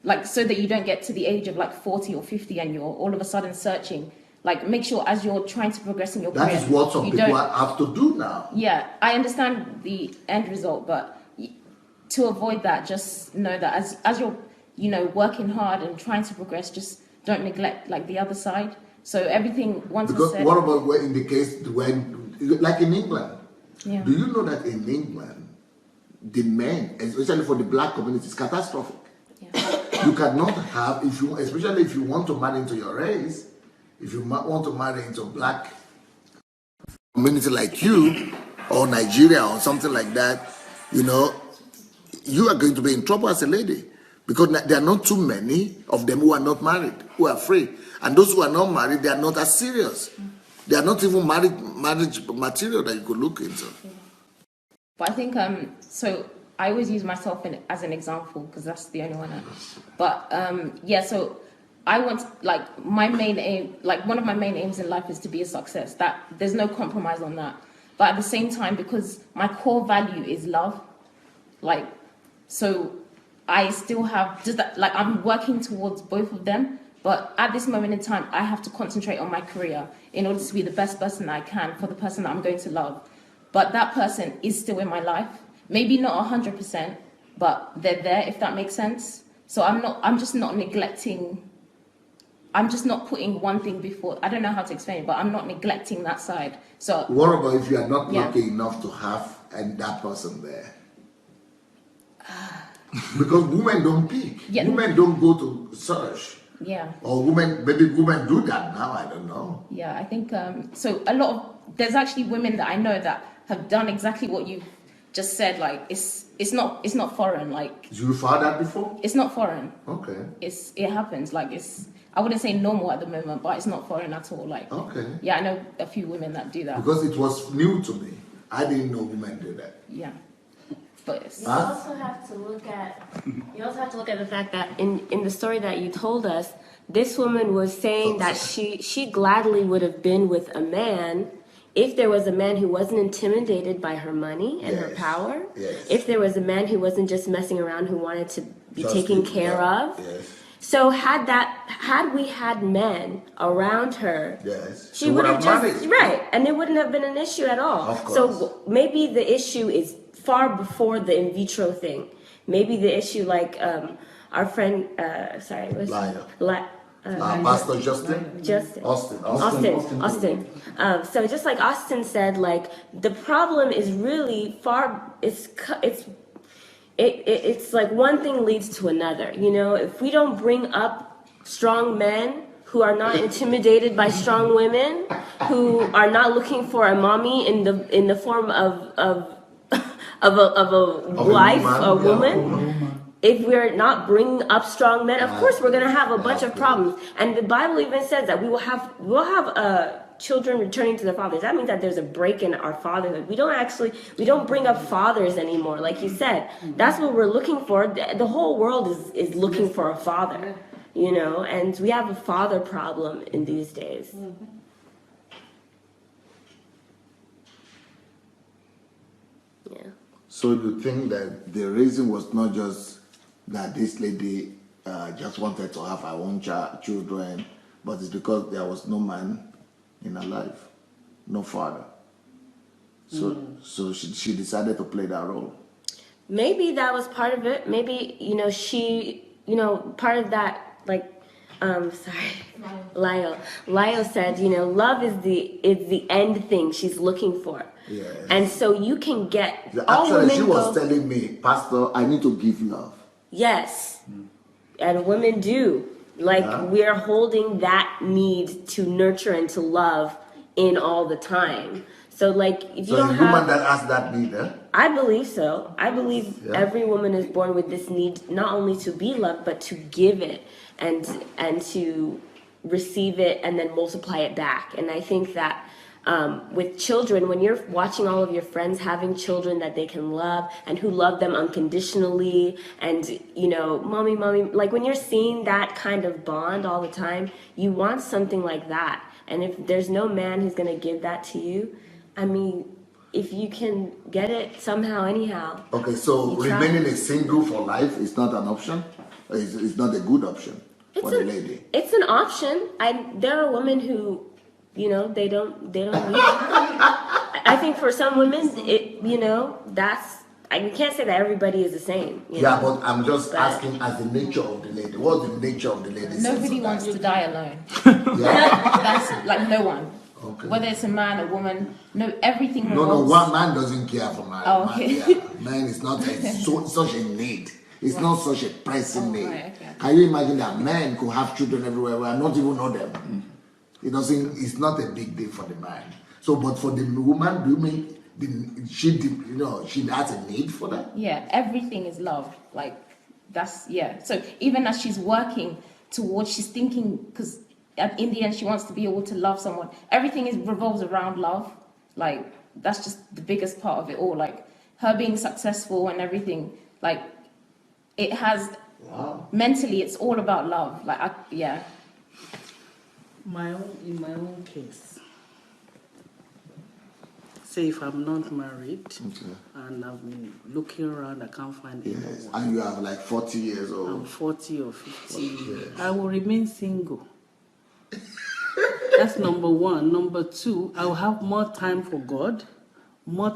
Speaker 6: like, so that you don't get to the age of like 40 or 50 and you're all of a sudden searching. Like, make sure as you're trying to progress in your
Speaker 1: That
Speaker 6: career,
Speaker 1: is what some
Speaker 6: you
Speaker 1: people
Speaker 6: don't-
Speaker 1: have to do now.
Speaker 6: Yeah, I understand the end result, but to avoid that, just know that as you're, you know, working hard and trying to progress, just don't neglect like the other side. So everything once I
Speaker 1: Because
Speaker 6: said,
Speaker 1: what about when in the case when, like in England,
Speaker 6: yeah.
Speaker 1: do you know that in England, the men, especially for the black community, is catastrophic.
Speaker 6: Yeah.
Speaker 1: You cannot have, especially if you want to marry into your race, if you want to marry into a black community like you, or Nigeria or something like that, you know, you are going to be in trouble as a lady. Because there are not too many of them who are not married, who are free. And those who are not married, they are not as serious. They are not even marriage material that you could look into.
Speaker 6: But I think, so I always use myself as an example because that's the only one. But yeah, so I want, like, my main aim, like one of my main aims in life is to be a success. That there's no compromise on that. But at the same time, because my core value is love, like, so I still have just that, like, I'm working towards both of them, but at this moment in time, I have to concentrate on my career in order to be the best person I can for the person that I'm going to love. But that person is still in my life, maybe not 100%, but they're there, if that makes sense. So I'm just not neglecting. I'm just not putting one thing before. I don't know how to explain it, but I'm not neglecting that side. So
Speaker 1: What about if you are not
Speaker 6: Yeah.
Speaker 1: lucky enough to have that person there? Because women don't pick.
Speaker 6: Yeah.
Speaker 1: Women don't go to search.
Speaker 6: yeah.
Speaker 1: Or maybe women do that now, I don't know.
Speaker 6: Yeah, I think so. There's actually women that I know that have done exactly what you just said. Like it's not foreign. Like
Speaker 1: Did you found that before?
Speaker 6: it's not foreign.
Speaker 1: Okay.
Speaker 6: It happens. Like I wouldn't say normal at the moment, but it's not foreign at all. Like
Speaker 1: Okay.
Speaker 6: yeah, I know a few women that do that.
Speaker 1: Because it was new to me. I didn't know women do that.
Speaker 6: Yeah, but it's,
Speaker 4: You also have to look at the fact that in the story that you told us, this woman was saying that she gladly would have been with a man if there was a man who wasn't intimidated by her money and her
Speaker 1: Yes.
Speaker 4: power.
Speaker 1: Yes.
Speaker 4: If there was a man who wasn't just messing around, who wanted to be
Speaker 1: Just
Speaker 4: taken
Speaker 1: be-
Speaker 4: care
Speaker 1: yeah,
Speaker 4: of.
Speaker 1: Yes.
Speaker 4: So had we had men around her,
Speaker 1: Yes.
Speaker 4: she would have just
Speaker 1: managed.
Speaker 4: right, and it wouldn't have been an issue at all.
Speaker 1: Of course.
Speaker 4: So maybe the issue is far before the in vitro thing. Maybe the issue, like our friend,
Speaker 1: Pastor Justin?
Speaker 4: Austin. So just like Austin said, like the problem is really it's like one thing leads to another. You know, if we don't bring up strong men who are not intimidated by strong women, who are not looking for a mommy in the form of a wife, a woman. If we're not bringing up strong men, of course we're gonna have a bunch of problems. And the Bible even says that we'll have children returning to their fathers. That means that there's a break in our fatherhood. We don't bring up fathers anymore, like you said. That's what we're looking for. The whole world is looking for a father, you know, and we have a father problem in these days. Yeah.
Speaker 1: So you think that the reason was not just that this lady just wanted to have her own children, but it's because there was no man in her life, no father. So she decided to play that role.
Speaker 4: Maybe that was part of it. Maybe, part of that, like, Lyle said, love is the end thing she's looking for.
Speaker 1: Yes.
Speaker 4: And so you can get
Speaker 1: Actually, she was telling me, Pastor, I need to give love.
Speaker 4: Yes. And women do. Like, we're holding that need to nurture and to love in all the time. So, like, if you don't have...
Speaker 1: woman that has that need, eh?
Speaker 4: I believe so. I believe every woman is born with this need, not only to be loved, but to give it and to receive it and then multiply it back. And I think that with children, when you're watching all of your friends having children that they can love and who love them unconditionally and, mommy, like when you're seeing that kind of bond all the time, you want something like that. And if there's no man who's going to give that to you, I mean, if you can get it somehow, anyhow.
Speaker 1: Okay, so remaining a single for life is not an option? It's not a good option for the lady? It's
Speaker 4: an option. There are women who, they don't need it. I think for some women, we can't say that everybody is the same.
Speaker 1: But I'm just asking as the nature of the lady. What's the nature of the lady?
Speaker 6: nobody wants to die alone. That's like no one.
Speaker 1: Okay.
Speaker 6: Whether it's a man, a woman, everything
Speaker 1: No,
Speaker 6: revolves.
Speaker 1: one man doesn't care for man.
Speaker 6: Oh, okay.
Speaker 1: Man is not such a need. It's not such a pressing need.
Speaker 6: Right, okay.
Speaker 1: Can you imagine that men could have children everywhere where I not even know them? It's not a big deal for the man. So, but for the woman, do you mean she has a need for that?
Speaker 6: Yeah, everything is love. Like that's So even as she's working towards, she's thinking, because in the end she wants to be able to love someone. Everything revolves around love. Like that's just the biggest part of it all. Like her being successful and everything. Like it has mentally, it's all about love. Like
Speaker 3: in my own case, say if I'm not married and I've been looking around, I can't find
Speaker 1: Yes.
Speaker 3: anyone.
Speaker 1: And you have like 40 years
Speaker 3: I'm
Speaker 1: old.
Speaker 3: 40 or 50.
Speaker 1: Yes.
Speaker 3: I will remain single. That's number one. Number two, I will have more time for God, more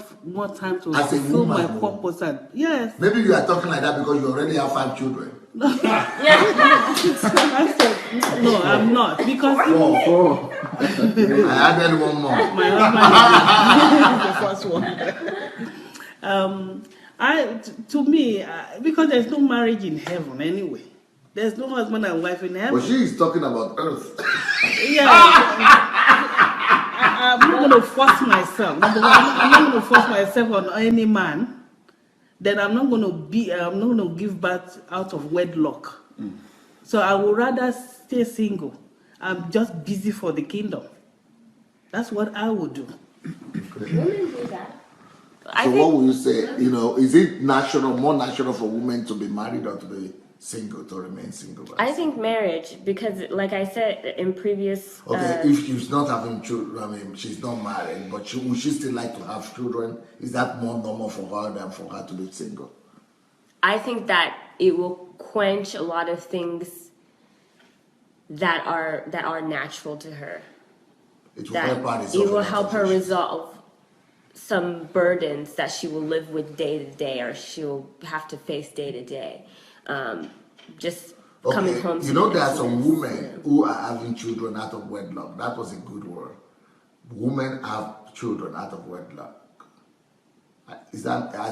Speaker 3: time to
Speaker 1: As a
Speaker 3: fulfill my
Speaker 1: woman,
Speaker 3: purpose. And, yes.
Speaker 1: Maybe you are talking like that because you already have 5 children.
Speaker 3: I said, no, I'm not. Because
Speaker 5: Four.
Speaker 1: I added one more.
Speaker 3: my husband is the first one. To me, because there's no marriage in heaven anyway. There's no husband and wife in heaven.
Speaker 1: But she is talking about earth.
Speaker 3: Yeah, I'm not going to force myself. Number one, I'm not going to force myself on any man. Then I'm not going to give birth out of wedlock. So I would rather stay single. I'm just busy for the kingdom. That's what I would do.
Speaker 4: Women do that.
Speaker 1: So what would you say? You know, is it more natural for women to be married or to be single, to remain single?
Speaker 4: I think marriage, because like I said in previous...
Speaker 1: Okay, if she's not having children, I mean, she's not married, but would she still like to have children? Is that more normal for her than for her to be single?
Speaker 4: I think that it will quench a lot of things that are natural to her.
Speaker 1: It will
Speaker 4: That
Speaker 1: help her resolve.
Speaker 4: it will help her resolve some burdens that she will live with day to day, or she will have to face day to day. Just coming home.
Speaker 1: You know, there are some women who are having children out of wedlock. That was a good word. Women have children out of wedlock. I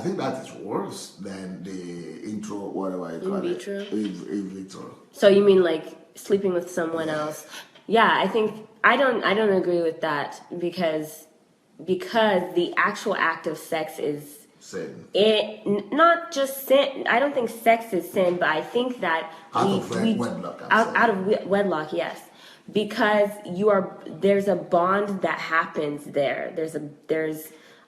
Speaker 1: think that is worse than the intro, whatever you call it. In vitro.
Speaker 4: So you mean like sleeping with someone else? Yeah, I think I don't agree with that because the actual act of sex is
Speaker 1: sin.
Speaker 4: Not just sin. I don't think sex is sin, but I think that
Speaker 1: wedlock.
Speaker 4: Out of wedlock, yes, because there's a bond that happens there. There's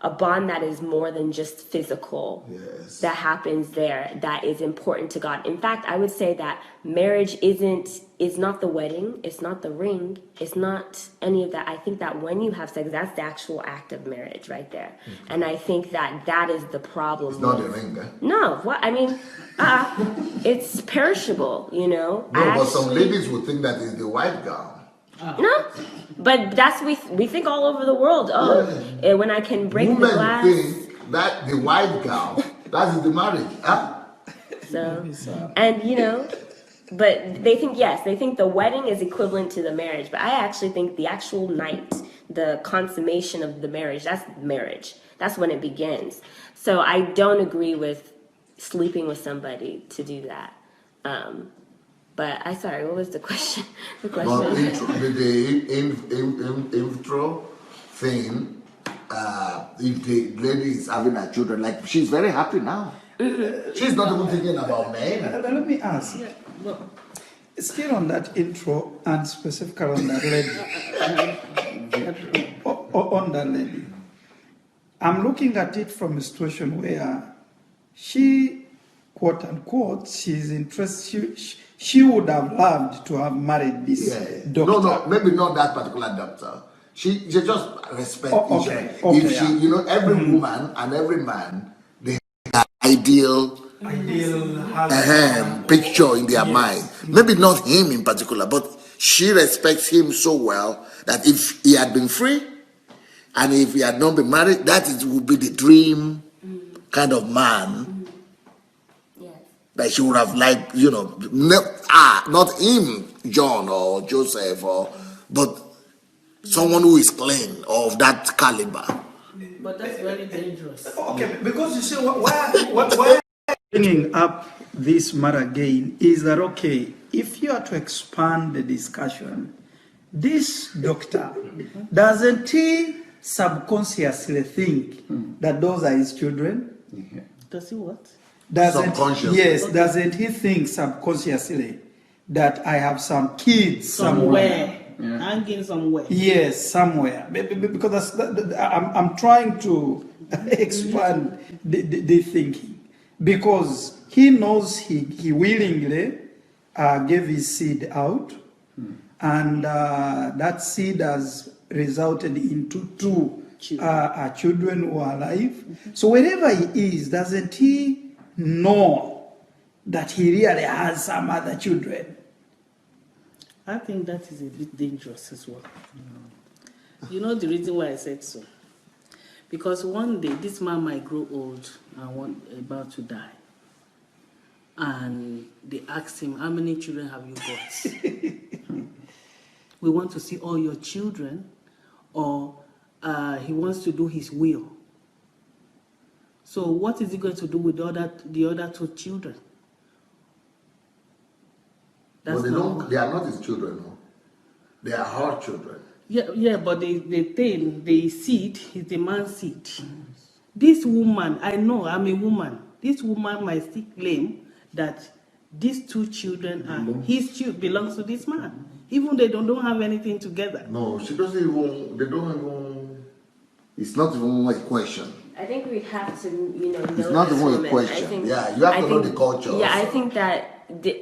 Speaker 4: a bond that is more than just physical.
Speaker 1: Yes.
Speaker 4: That happens there that is important to God. In fact, I would say that marriage is not the wedding, it's not the ring, it's not any of that. I think that when you have sex, that's the actual act of marriage right there. Mm-hmm. And I think that is the problem.
Speaker 1: It's not the ring, eh?
Speaker 4: No, what I mean, it's perishable, you know.
Speaker 1: No, but some ladies would think that is the white gown.
Speaker 4: No, but that's we think all over the world. When I can break
Speaker 1: Women
Speaker 4: the glass.
Speaker 1: Think that the white gown, that is the marriage. Huh?
Speaker 4: So, and you know, but they think the wedding is equivalent to the marriage. But I actually think the actual night, the consummation of the marriage, that's marriage. That's when it begins. So I don't agree with sleeping with somebody to do that. But sorry, what was the question? The question.
Speaker 1: Well, the intro thing, if the lady is having her children, like she's very happy now. She's not even thinking about men.
Speaker 2: Let me ask. Still on that intro and specifically on that lady. On that lady. I'm looking at it from a situation where she, quote unquote, she's interested. She would have loved to have married this doctor.
Speaker 1: No, maybe not that particular doctor. She just respect each other. If every woman and every man, they have ideal picture in their mind. Maybe not him in particular, but she respects him so well that if he had been free and if he had not been married, would be the dream kind of man. That she would have liked, not him, John or Joseph, but someone who is clean of that caliber.
Speaker 3: But that's very dangerous.
Speaker 2: Okay, because you see, why bringing up this matter again is that, okay, if you are to expand the discussion, this doctor, doesn't he subconsciously think that those are his children?
Speaker 3: Does he what?
Speaker 2: Doesn't he think subconsciously that I have some kids somewhere?
Speaker 3: Hanging somewhere.
Speaker 2: Yes, somewhere. Because I'm trying to expand the thinking. Because he knows he willingly gave his seed out, and that seed has resulted into 2 are children who are alive. So wherever he is, doesn't he know that he really has some other children?
Speaker 3: I think that is a bit dangerous as well. You know the reason why I said so? Because one day this man might grow old and about to die. And they asked him, how many children have you got? We want to see all your children, or he wants to do his will. So what is he going to do with the other 2 children?
Speaker 1: But they are not his children, no. They are her children.
Speaker 3: Yeah, but the seed is the man's seed. This woman, I know, I'm a woman. This woman might still claim that these 2 children are his children, belongs to this man. Even they don't have anything together.
Speaker 1: No, she doesn't even, they don't even, it's not even a question.
Speaker 4: I think we have to, know
Speaker 1: It's not
Speaker 4: this
Speaker 1: even a
Speaker 4: woman.
Speaker 1: question. You have to know the culture.
Speaker 4: Yeah, I
Speaker 1: also.
Speaker 4: think that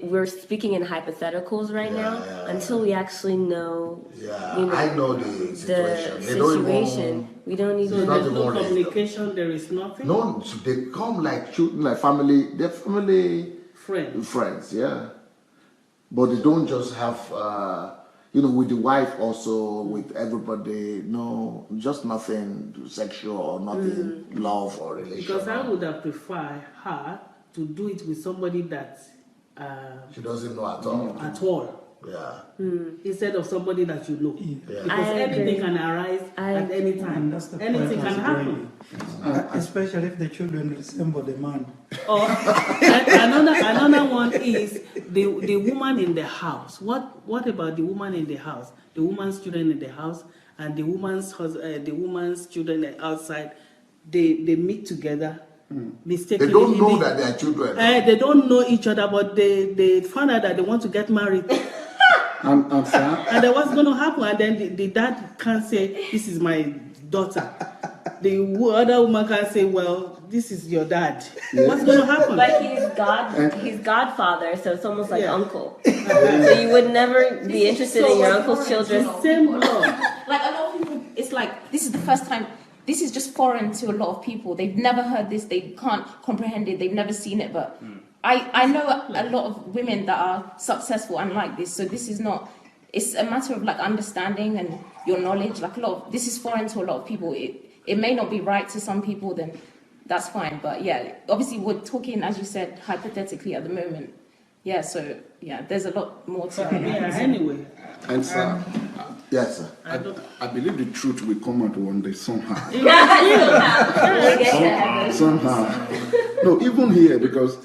Speaker 4: we're speaking in hypotheticals right now until we actually know.
Speaker 1: Yeah, I know the situation.
Speaker 4: The
Speaker 1: They don't
Speaker 4: situation.
Speaker 1: even,
Speaker 4: We don't even.
Speaker 3: So
Speaker 1: not
Speaker 3: there's no
Speaker 1: even raised
Speaker 3: communication, there is nothing.
Speaker 1: no, they come like children, like family. They're family
Speaker 3: Friends.
Speaker 1: yeah. But they don't just have, with the wife also, with everybody. No, just nothing sexual or nothing love or relationship.
Speaker 3: Because I would have preferred her to do it with somebody that
Speaker 1: She doesn't know at all. Yeah.
Speaker 3: Instead of somebody that you know.
Speaker 1: Yeah.
Speaker 3: Because anything can arise at any time.
Speaker 2: And that's the point
Speaker 3: Anything
Speaker 2: I
Speaker 3: can
Speaker 2: was
Speaker 3: happen.
Speaker 2: Especially if the children resemble the man.
Speaker 3: Or another one is the woman in the house. What about the woman in the house? The woman's children in the house and the woman's children outside. They meet together. Mistakenly.
Speaker 1: They don't know that they are children.
Speaker 3: They don't know each other, but they found out that they want to get married.
Speaker 5: And
Speaker 3: And then what's going to happen? And then the dad can't say, this is my daughter. The other woman can't say, well, this is your dad. What's going to happen?
Speaker 4: Like he's godfather, so it's almost like uncle. So you would never be interested in your uncle's children.
Speaker 3: Same blood.
Speaker 6: Like a lot of people, it's like this is the first time. This is just foreign to a lot of people. They've never heard this. They can't comprehend it. They've never seen it. But I know a lot of women that are successful and like this. So this is not. It's a matter of like understanding and your knowledge. Like this is foreign to a lot of people. It may not be right to some people. Then that's fine. But yeah, obviously we're talking, as you said, hypothetically at the moment. Yeah. So yeah, there's a lot more to it.
Speaker 3: Yeah, anyway.
Speaker 5: And sir,
Speaker 1: Yes, sir.
Speaker 5: I believe the truth will come out one day somehow.
Speaker 4: Yeah.
Speaker 5: Somehow. No, even here, because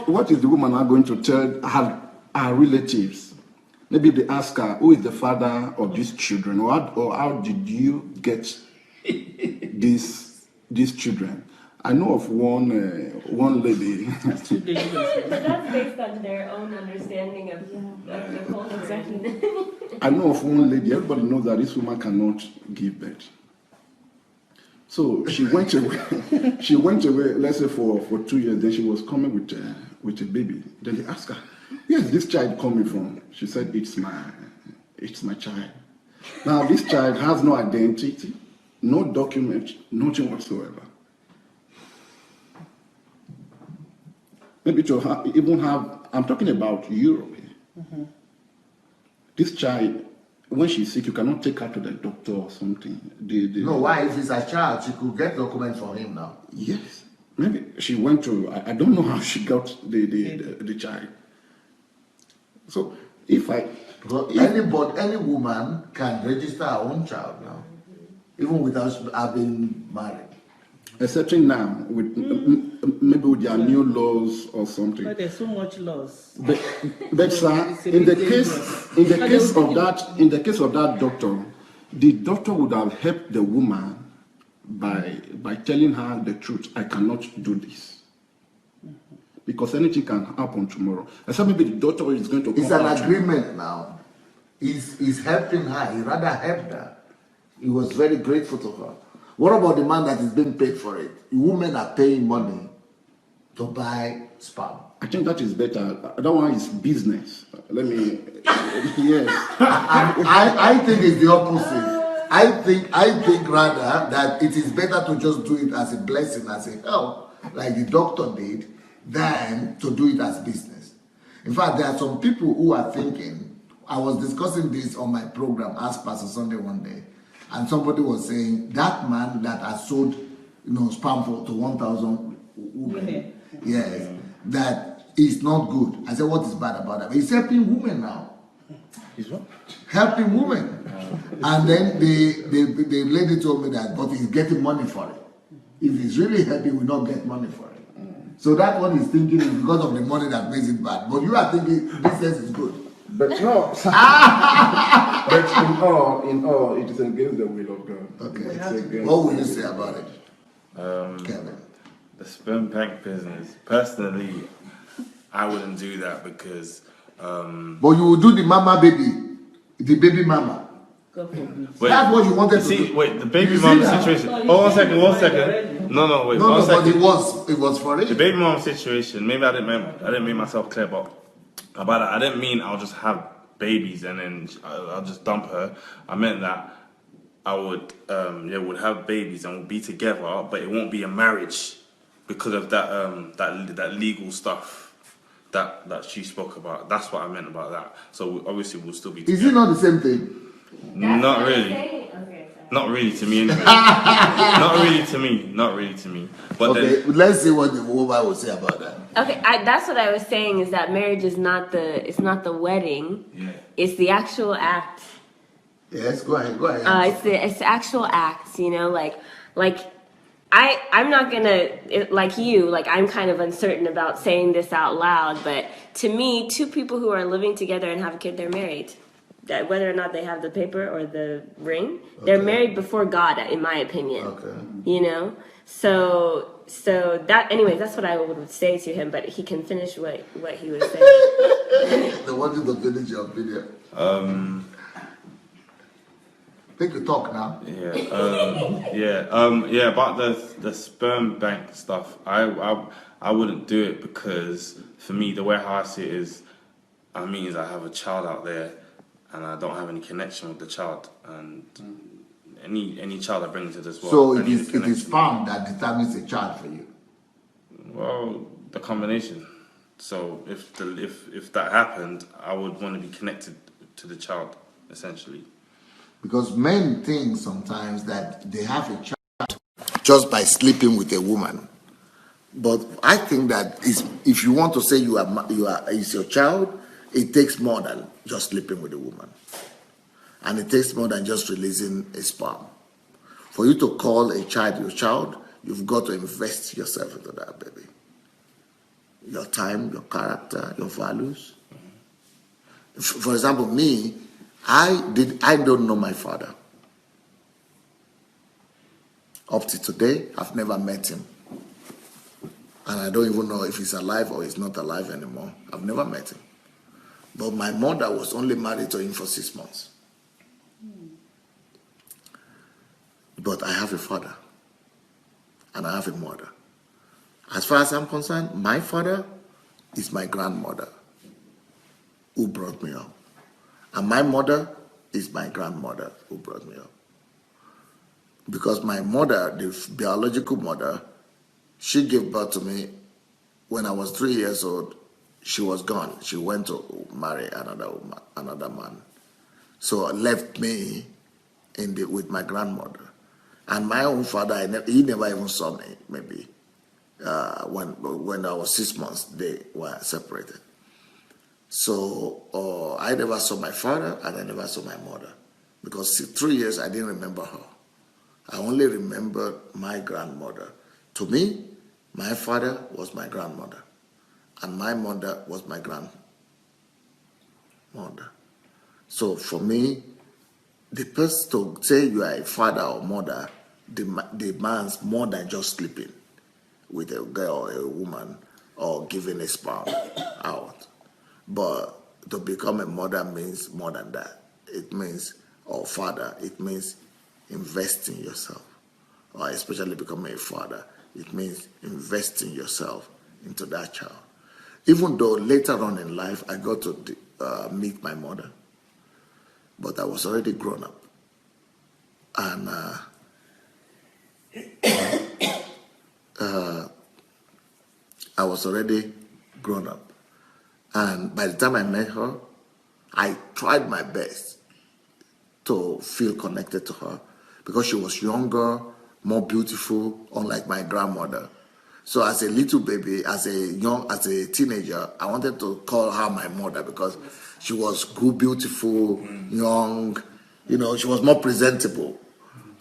Speaker 5: what is the woman now going to tell her relatives? Maybe they ask her, who is the father of these children, or how did you get these children? I know of one lady.
Speaker 4: But that's based on their own understanding of the culture. Exactly.
Speaker 5: I know of one lady. Everybody knows that this woman cannot give birth. So she went away. She went away, let's say for 2 years. Then she was coming with a baby. Then they asked her, "Where is this child coming from?" She said, "It's my child." Now this child has no identity, no document, nothing whatsoever. Maybe to even have, I'm talking about Europe here. This child, when she's sick, you cannot take her to the doctor or something.
Speaker 1: No, why? If it's a child, she could get documents from him now.
Speaker 5: Yes. Maybe she went to, I don't know how she got the child. So
Speaker 1: Any woman can register her own child now, even without having married.
Speaker 5: Excepting now, maybe with their new laws or something.
Speaker 3: But there's so much loss.
Speaker 5: But sir, in the case of that doctor, the doctor would have helped the woman by telling her the truth. I cannot do this. Because anything can happen tomorrow. Except maybe the doctor is going to come.
Speaker 1: It's an agreement now. He's helping her. He rather helped her. He was very grateful to her. What about the man that is being paid for it? Women are paying money to buy sperm.
Speaker 5: I think that is better. That one is business. Let me, yes.
Speaker 1: I think it's the opposite. I think rather that it is better to just do it as a blessing, as a help, like the doctor did, than to do it as business. In fact, there are some people who are thinking. I was discussing this on my program, Ask Pastor Sunday one day, and somebody was saying that man that has sold, sperm to 1,000 women, yes, that is not good. I said, what is bad about that? He's helping women now.
Speaker 7: He's what?
Speaker 1: Helping women. And then the lady told me that, but he's getting money for it. If he's really happy, he will not get money for it. So that's what he's thinking is because of the money that makes it bad. But you are thinking business is good.
Speaker 5: But no. But in all, it is against the will of God.
Speaker 1: Okay. What will you say about it, Kevin?
Speaker 7: The sperm bank business. Personally, I wouldn't do that because.
Speaker 1: But you will do the baby mama.
Speaker 7: Wait,
Speaker 1: that's what you wanted to
Speaker 7: see,
Speaker 1: do.
Speaker 7: wait, the baby mama situation. Oh, one second. No, wait, one second.
Speaker 1: But it was for it.
Speaker 7: The baby mama situation. Maybe I didn't make myself clear, but about that, I didn't mean I'll just have babies and then I'll just dump her. I meant that I would have babies and we'll be together, but it won't be a marriage because of that legal stuff that she spoke about. That's what I meant about that. So obviously we'll still be together.
Speaker 1: Is it not the same thing?
Speaker 7: Not really. Not really to me anyway. Not really to me. But
Speaker 1: okay, let's see what the woman will say about that.
Speaker 4: Okay, that's what I was saying, is that marriage is not the wedding.
Speaker 7: Yeah.
Speaker 4: It's the actual act.
Speaker 1: Yes, go ahead.
Speaker 4: It's the actual act, I'm not gonna, I'm kind of uncertain about saying this out loud, but to me, two people who are living together and have a kid, they're married. That whether or not they have the paper or the ring, they're married before God, in my opinion.
Speaker 1: Okay.
Speaker 4: So that, anyways, that's what I would say to him, but he can finish what he was saying.
Speaker 1: They wanted to finish your video. Think you talk now.
Speaker 7: About the sperm bank stuff, I wouldn't do it because for me the way how I see it is, I have a child out there and I don't have any connection with the child, and any child I bring into this world.
Speaker 1: So it is sperm that determines a child for you.
Speaker 7: Well, the combination. So if that happened, I would want to be connected to the child, essentially.
Speaker 1: Because men think sometimes that they have a child just by sleeping with a woman. But I think that if you want to say is your child, it takes more than just sleeping with a woman. And it takes more than just releasing a sperm. For you to call a child your child, you've got to invest yourself into that baby. Your time, your character, your values. For example, me, I don't know my father. Up to today, I've never met him. And I don't even know if he's alive or he's not alive anymore. I've never met him. But my mother was only married to him for 6 months. But I have a father. And I have a mother. As far as I'm concerned, my father is my grandmother who brought me up. And my mother is my grandmother who brought me up. Because my mother, the biological mother, she gave birth to me when I was 3 years old. She was gone. She went to marry another man. So left me with my grandmother. And my own father, he never even saw me, maybe. When I was 6 months, they were separated. So I never saw my father and I never saw my mother. Because 3 years, I didn't remember her. I only remembered my grandmother. To me, my father was my grandmother. And my mother was my grandmother. So for me, the person to say you are a father or mother demands more than just sleeping with a girl or a woman or giving a sperm out. But to become a mother means more than that. It means, or father, it means investing yourself. Or especially becoming a father, it means investing yourself into that child. Even though later on in life, I got to meet my mother, but I was already grown up. And I was already grown up. And by the time I met her, I tried my best to feel connected to her because she was younger, more beautiful, unlike my grandmother. So as a little baby, as a teenager, I wanted to call her my mother because she was good, beautiful, young. You know, she was more presentable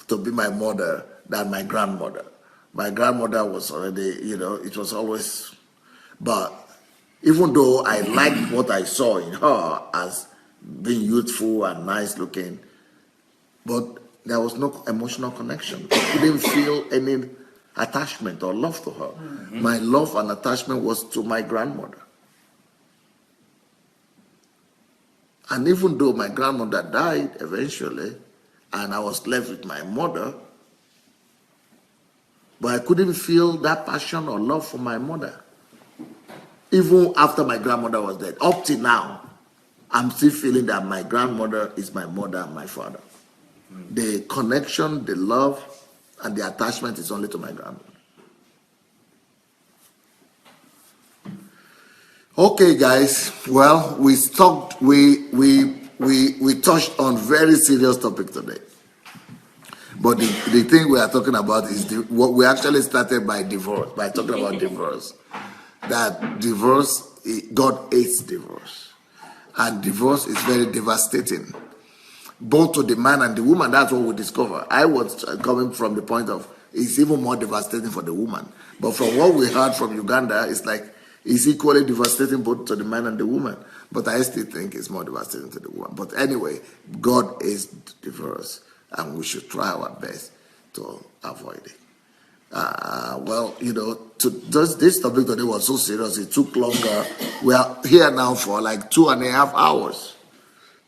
Speaker 1: to be my mother than my grandmother. My grandmother was already, you know, it was always, but even though I liked what I saw in her as being youthful and nice looking, but there was no emotional connection. I couldn't feel any attachment or love to her. My love and attachment was to my grandmother. And even though my grandmother died eventually, and I was left with my mother, but I couldn't feel that passion or love for my mother. Even after my grandmother was dead, up till now, I'm still feeling that my grandmother is my mother and my father. The connection, the love, and the attachment is only to my grandmother. Okay, guys. Well, we touched on very serious topic today. But the thing we are talking about is what we actually started by divorce, by talking about divorce. That divorce, God hates divorce. And divorce is very devastating. Both to the man and the woman, that's what we discover. I was coming from the point of it's even more devastating for the woman. But from what we heard from Uganda, it's like it's equally devastating both to the man and the woman. But I still think it's more devastating to the woman. But anyway, God is divorce, and we should try our best to avoid it. Well, you know, this topic today was so serious, it took longer. We are here now for like 2.5 hours.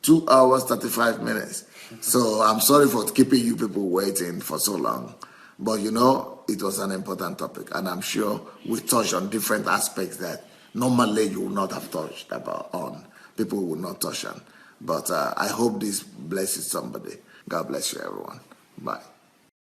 Speaker 1: 2 hours, 35 minutes. So I'm sorry for keeping you people waiting for so long. But you know, it was an important topic. And I'm sure we touched on different aspects that normally you would not have touched on. People would not touch on. But I hope this blesses somebody. God bless you, everyone. Bye.